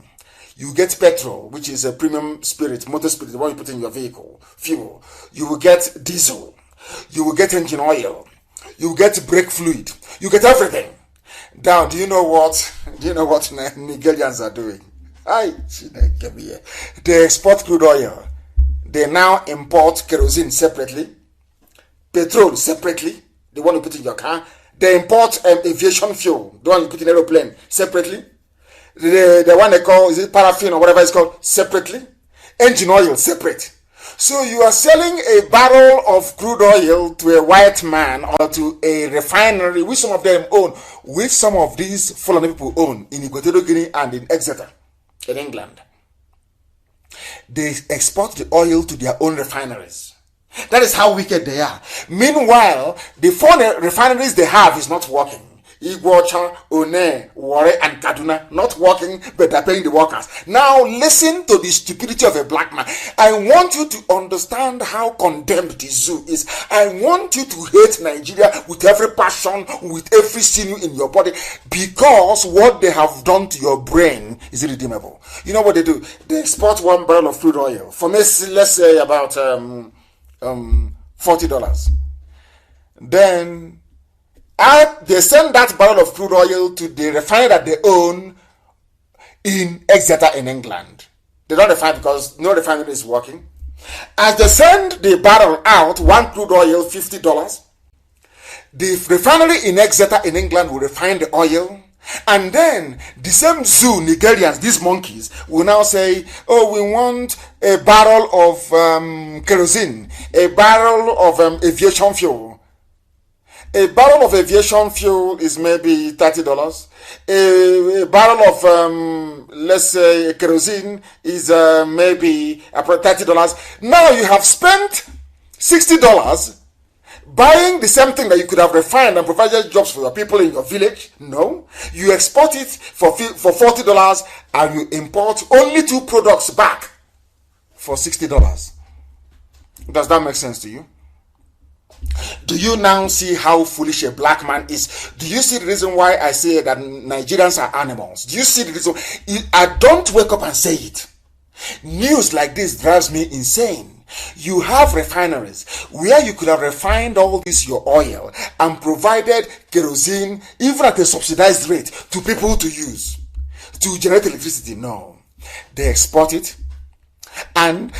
you get petrol, which is a premium spirit, motor spirit, the one you put in your vehicle, fuel. You will get diesel, you will get engine oil, you will get brake fluid, you get everything. Now, do you know what Nigerians are doing? They export crude oil. They now import kerosene separately, petrol separately, the one you put in your car. They import aviation fuel, the one you put in aeroplane, separately. The one they call, is it paraffin or whatever it's called, separately. Engine oil, separate. So you are selling a barrel of crude oil to a white man or to a refinery, which some of them own, which some of these Fulani people own in Equatorial Guinea and in Exeter, in England. They export the oil to their own refineries. That is how wicked they are. Meanwhile, the four refineries they have is not working. Iguacha, One, Warre, and Kaduna, not working, but they're paying the workers. Now, listen to the stupidity of a black man. I want you to understand how condemned the zoo is. I want you to hate Nigeria with every passion, with every sinew in your body, because what they have done to your brain is irredeemable. You know what they do? They export one barrel of crude oil for, let's say, about $40. Then they send that barrel of crude oil to the refinery that they own in Exeter in England. They don't refine because no refinery is working. As they send the barrel out, one crude oil, $50, the refinery in Exeter in England will refine the oil. And then the same zoo, Nigerians, these monkeys, will now say, oh, we want a barrel of kerosene, a barrel of aviation fuel. A barrel of aviation fuel is maybe $30. A barrel of, let's say, kerosene is maybe $30. Now you have spent $60 buying the same thing that you could have refined and provided jobs for your people in your village. No, you export it for $40 and you import only 2 products back for $60. Does that make sense to you? Do you now see how foolish a black man is? Do you see the reason why I say that Nigerians are animals? Do you see the reason? I don't wake up and say it. News like this drives me insane. You have refineries where you could have refined all this your oil and provided kerosene even at a subsidized rate to people to use to generate electricity. No, they export it, and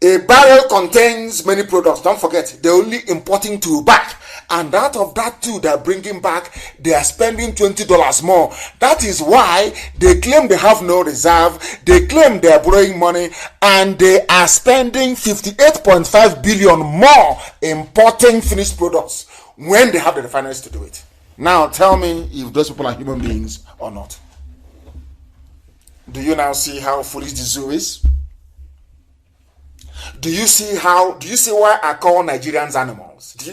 a barrel contains many products. Don't forget, they're only importing 2 back, and out of that 2 they're bringing back, they are spending $20 more. That is why they claim they have no reserve, they claim they are borrowing money, and they are spending 58.5 billion more importing finished products when they have the refineries to do it. Now tell me if those people are human beings or not. Do you now see how foolish the zoo is? Do you see why I call Nigerians animals? Do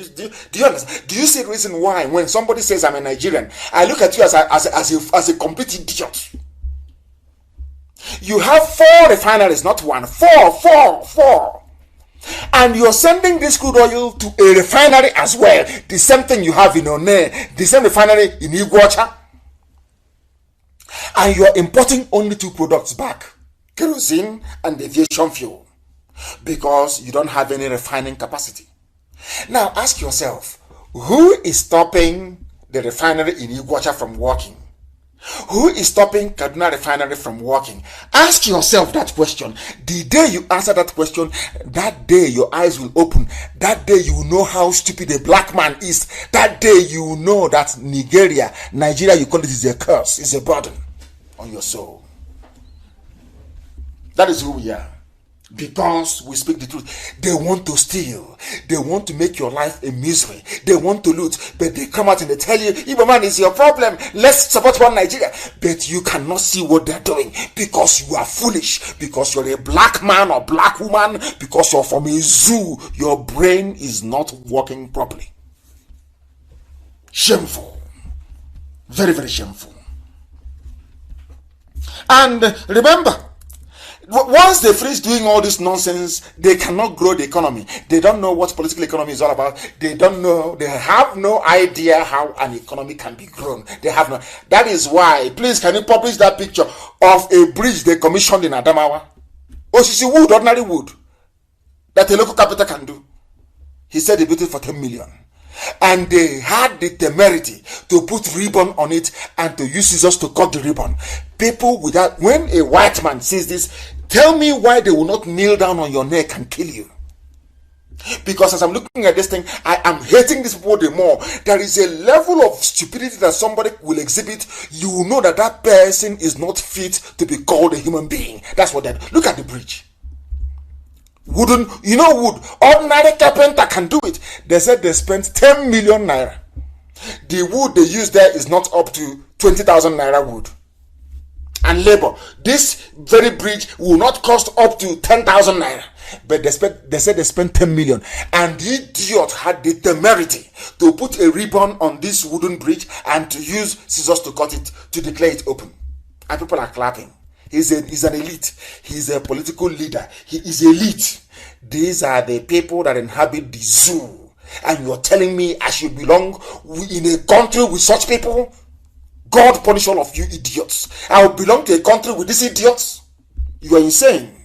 you understand? Do you see the reason why when somebody says I'm a Nigerian, I look at you as a complete idiot? You have 4 refineries, not one, four. And you're sending this crude oil to a refinery as well. The same thing you have in One, the same refinery in Iguacha. And you're importing only 2 products back, kerosene and aviation fuel, because you don't have any refining capacity. Now ask yourself, who is stopping the refinery in Iguacha from working? Who is stopping Kaduna refinery from working? Ask yourself that question. The day you answer that question, that day your eyes will open. That day you will know how stupid a black man is. That day you will know that Nigeria, you call it, is a curse, is a burden on your soul. That is who we are. Because we speak the truth. They want to steal. They want to make your life a misery. They want to loot. But they come out and they tell you, Igbo man is your problem. Let's support one Nigeria. But you cannot see what they're doing. Because you are foolish. Because you're a black man or black woman. Because you're from a zoo. Your brain is not working properly. Shameful. Very, very shameful. And remember, once they finish doing all this nonsense, they cannot grow the economy. They don't know what political economy is all about. They don't know. They have no idea how an economy can be grown. They have no. That is why, please, can you publish that picture of a bridge they commissioned in Adamawa? Osisi wood, ordinary wood, that a local capital can do. He said he built it for 10 million. And they had the temerity to put ribbon on it and to use scissors to cut the ribbon. People without, when a white man sees this, tell me why they will not kneel down on your neck and kill you. Because as I'm looking at this thing, I am hating this people the more. There is a level of stupidity that somebody will exhibit. You will know that that person is not fit to be called a human being. That's what that. Look at the bridge. Wood. Ordinary carpenter can do it. They said they spent 10 million naira. The wood they use there is not up to 20,000 naira wood. And labor. This very bridge will not cost up to 10,000 naira. But they said they spent 10 million. And the idiot had the temerity to put a ribbon on this wooden bridge and to use scissors to cut it, to declare it open. And people are clapping. He's an elite. He's a political leader. He is elite. These are the people that inhabit the zoo. And you're telling me I should belong in a country with such people? God punish all of you idiots. I will belong to a country with these idiots? You are insane.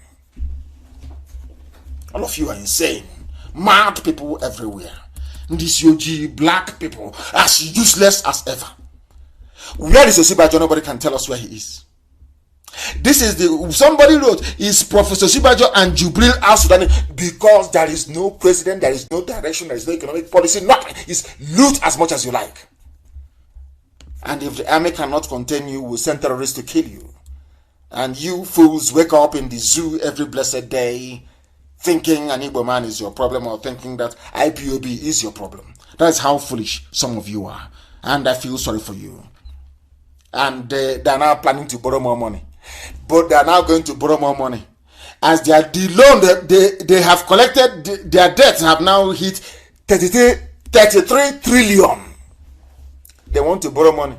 All of you are insane. Mad people everywhere. This Yogi, black people, as useless as ever. Where is Osibajo? Nobody can tell us where he is. This is somebody wrote is Professor Sibajo and Jubril al-Sudani, because there is no president, there is no direction, there is no economic policy, nothing. It's loot as much as you like. And if the army cannot contain you, we'll send terrorists to kill you. And you fools wake up in the zoo every blessed day thinking an Igbo man is your problem, or thinking that IPOB is your problem. That's how foolish some of you are. And I feel sorry for you. And they're now planning to borrow more money. But they are now going to borrow more money. As the loan they have collected, their debts have now hit 33 trillion. They want to borrow money.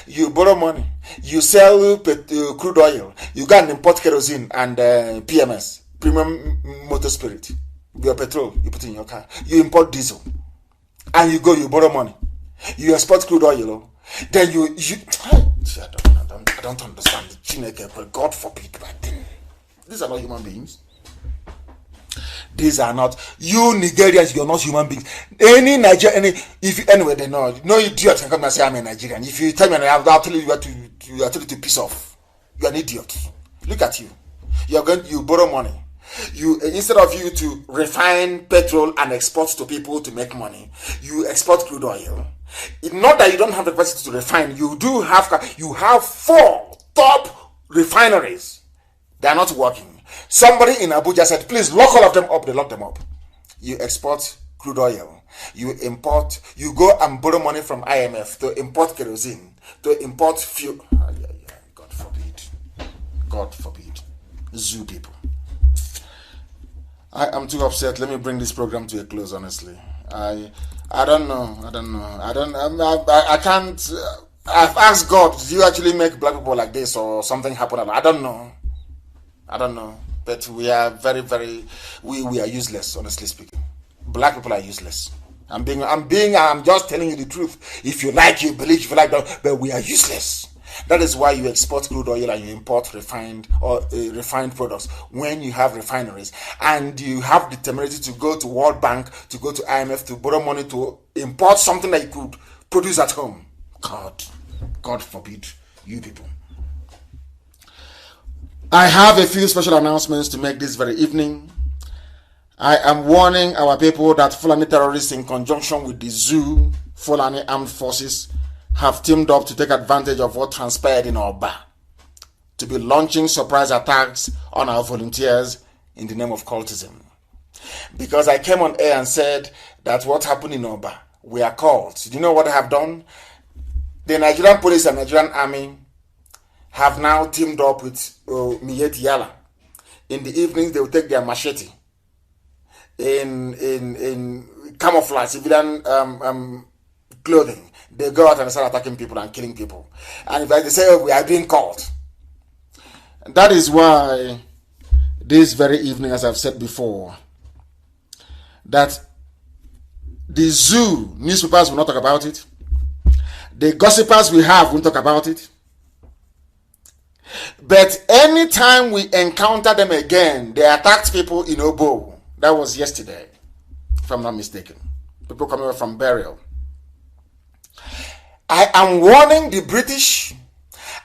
You borrow money. You sell crude oil. You go and import kerosene and PMS, premium motor spirit. Your petrol, you put in your car. You import diesel. And you borrow money. You export crude oil. Then you I don't understand the Chineke, but God forbid, but these are not human beings. These are not, you Nigerians, you're not human beings. Any Nigerian, anyway, they know, no idiot can come and say I'm a Nigerian. If you tell me I'll tell you to piss off. You're an idiot. Look at you. You borrow money. Instead of you to refine petrol and export to people to make money, you export crude oil. It's not that you don't have the capacity to refine. You have 4 top refineries. They are not working. Somebody in Abuja said, please lock all of them up. They lock them up. You export crude oil. You import. You go and borrow money from IMF to import kerosene, to import fuel. God forbid. God forbid. Zoo people. I am too upset. Let me bring this program to a close, honestly. I don't know. I can't. I've asked God, do you actually make black people like this or something happen? I don't know. But we are very, very, we are useless, honestly speaking. Black people are useless. I'm just telling you the truth. If you like, you believe, if you like, but we are useless. That is why you export crude oil and you import refined products. When you have refineries and you have the temerity to go to World Bank, to go to IMF, to borrow money to import something that you could produce at home. God forbid you people. I have a few special announcements to make this very evening. I am warning our people that Fulani terrorists in conjunction with the zoo, Fulani armed forces, have teamed up to take advantage of what transpired in Oba, to be launching surprise attacks on our volunteers in the name of cultism. Because I came on air and said that what happened in Oba, we are called. Do you know what I have done? The Nigerian police and Nigerian army have now teamed up with Miyeti Yala. In the evenings, they will take their machete in camouflage, civilian clothing. They go out and start attacking people and killing people. And if they say, we are being caught. That is why this very evening, as I've said before, that the zoo newspapers will not talk about it. The gossipers we have won't talk about it. But anytime we encounter them again, they attacked people in Obo. That was yesterday, if I'm not mistaken. People coming over from burial. I am warning the British.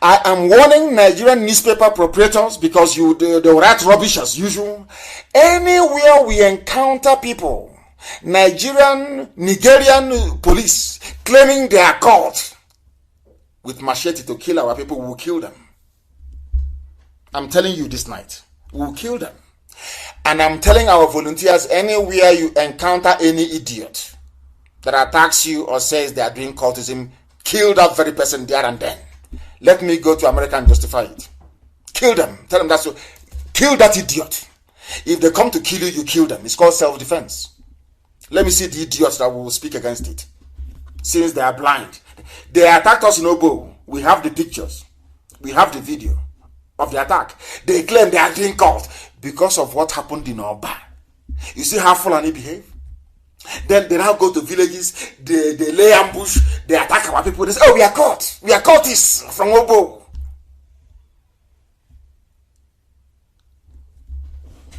I am warning Nigerian newspaper proprietors, because they will write rubbish as usual. Anywhere we encounter people, Nigerian police claiming they are caught with machete to kill our people, we will kill them. I'm telling you this night, we will kill them. And I'm telling our volunteers, anywhere you encounter any idiot that attacks you or says they are doing cultism, kill that very person there and then. Let me go to America and justify it. Kill them. Tell them that's so. Kill that idiot. If they come to kill you, you kill them. It's called self-defense. Let me see the idiots that will speak against it. Since they are blind. They attacked us in Obo. We have the pictures. We have the video of the attack. They claim they are being caught because of what happened in Oba. You see how Fulani behave? Then they now go to villages, they lay ambush, they attack our people. They say, oh, we are caught. We are caught this from Obo.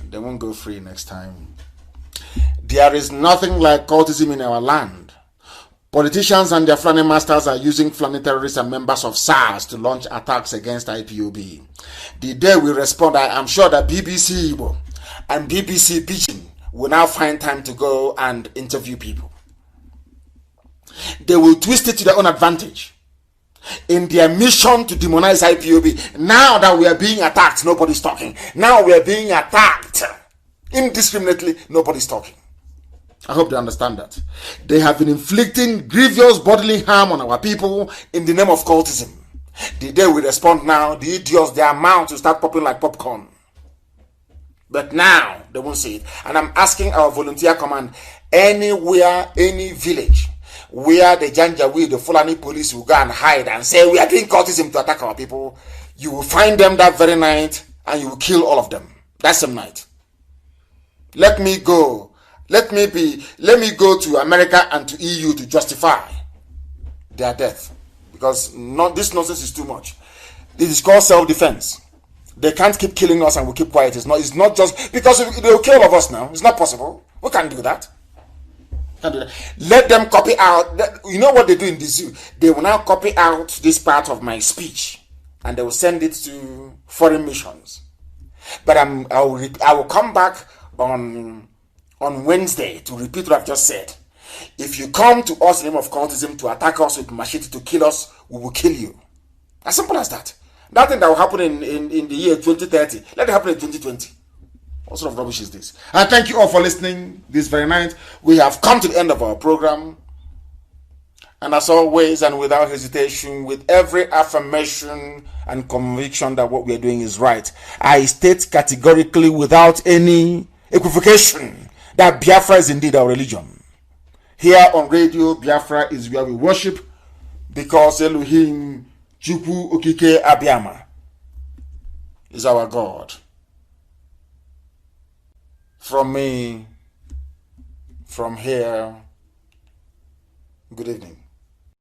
They won't go free next time. There is nothing like cultism in our land. Politicians and their Fulani masters are using Fulani terrorists and members of SARS to launch attacks against IPOB. The day we respond, I am sure that BBC Igbo and BBC Pidgin will now find time to go and interview people. They will twist it to their own advantage in their mission to demonize IPOB. Now that we are being attacked, nobody's talking. Now we are being attacked indiscriminately, nobody's talking. I hope they understand that. They have been inflicting grievous bodily harm on our people in the name of cultism. The day we respond now, the idiots, their mouths will start popping like popcorn. But now, they won't see it. And I'm asking our volunteer command, anywhere, any village, where the Janjaweed, the Fulani police will go and hide and say, we are doing cultism to attack our people, you will find them that very night and you will kill all of them. That same night. Let me go to America and to EU to justify their death. Because this nonsense is too much. It is called self-defense. They can't keep killing us and we keep quiet. It's not just because they will kill all of us now. It's not possible. We can't do that. Let them copy out. You know what they do in the zoo? They will now copy out this part of my speech and they will send it to foreign missions. But I will come back on Wednesday to repeat what I've just said. If you come to us in the name of cultism to attack us with machete to kill us, we will kill you. As simple as that. That thing that will happen in the year 2030, let it happen in 2020. What sort of rubbish is this? And thank you all for listening this very night. We have come to the end of our program. And as always, and without hesitation, with every affirmation and conviction that what we are doing is right, I state categorically, without any equivocation that Biafra is indeed our religion. Here on Radio Biafra is where we worship, because Elohim Chukwu Okike Abiyama is our God. From me, from here, good evening.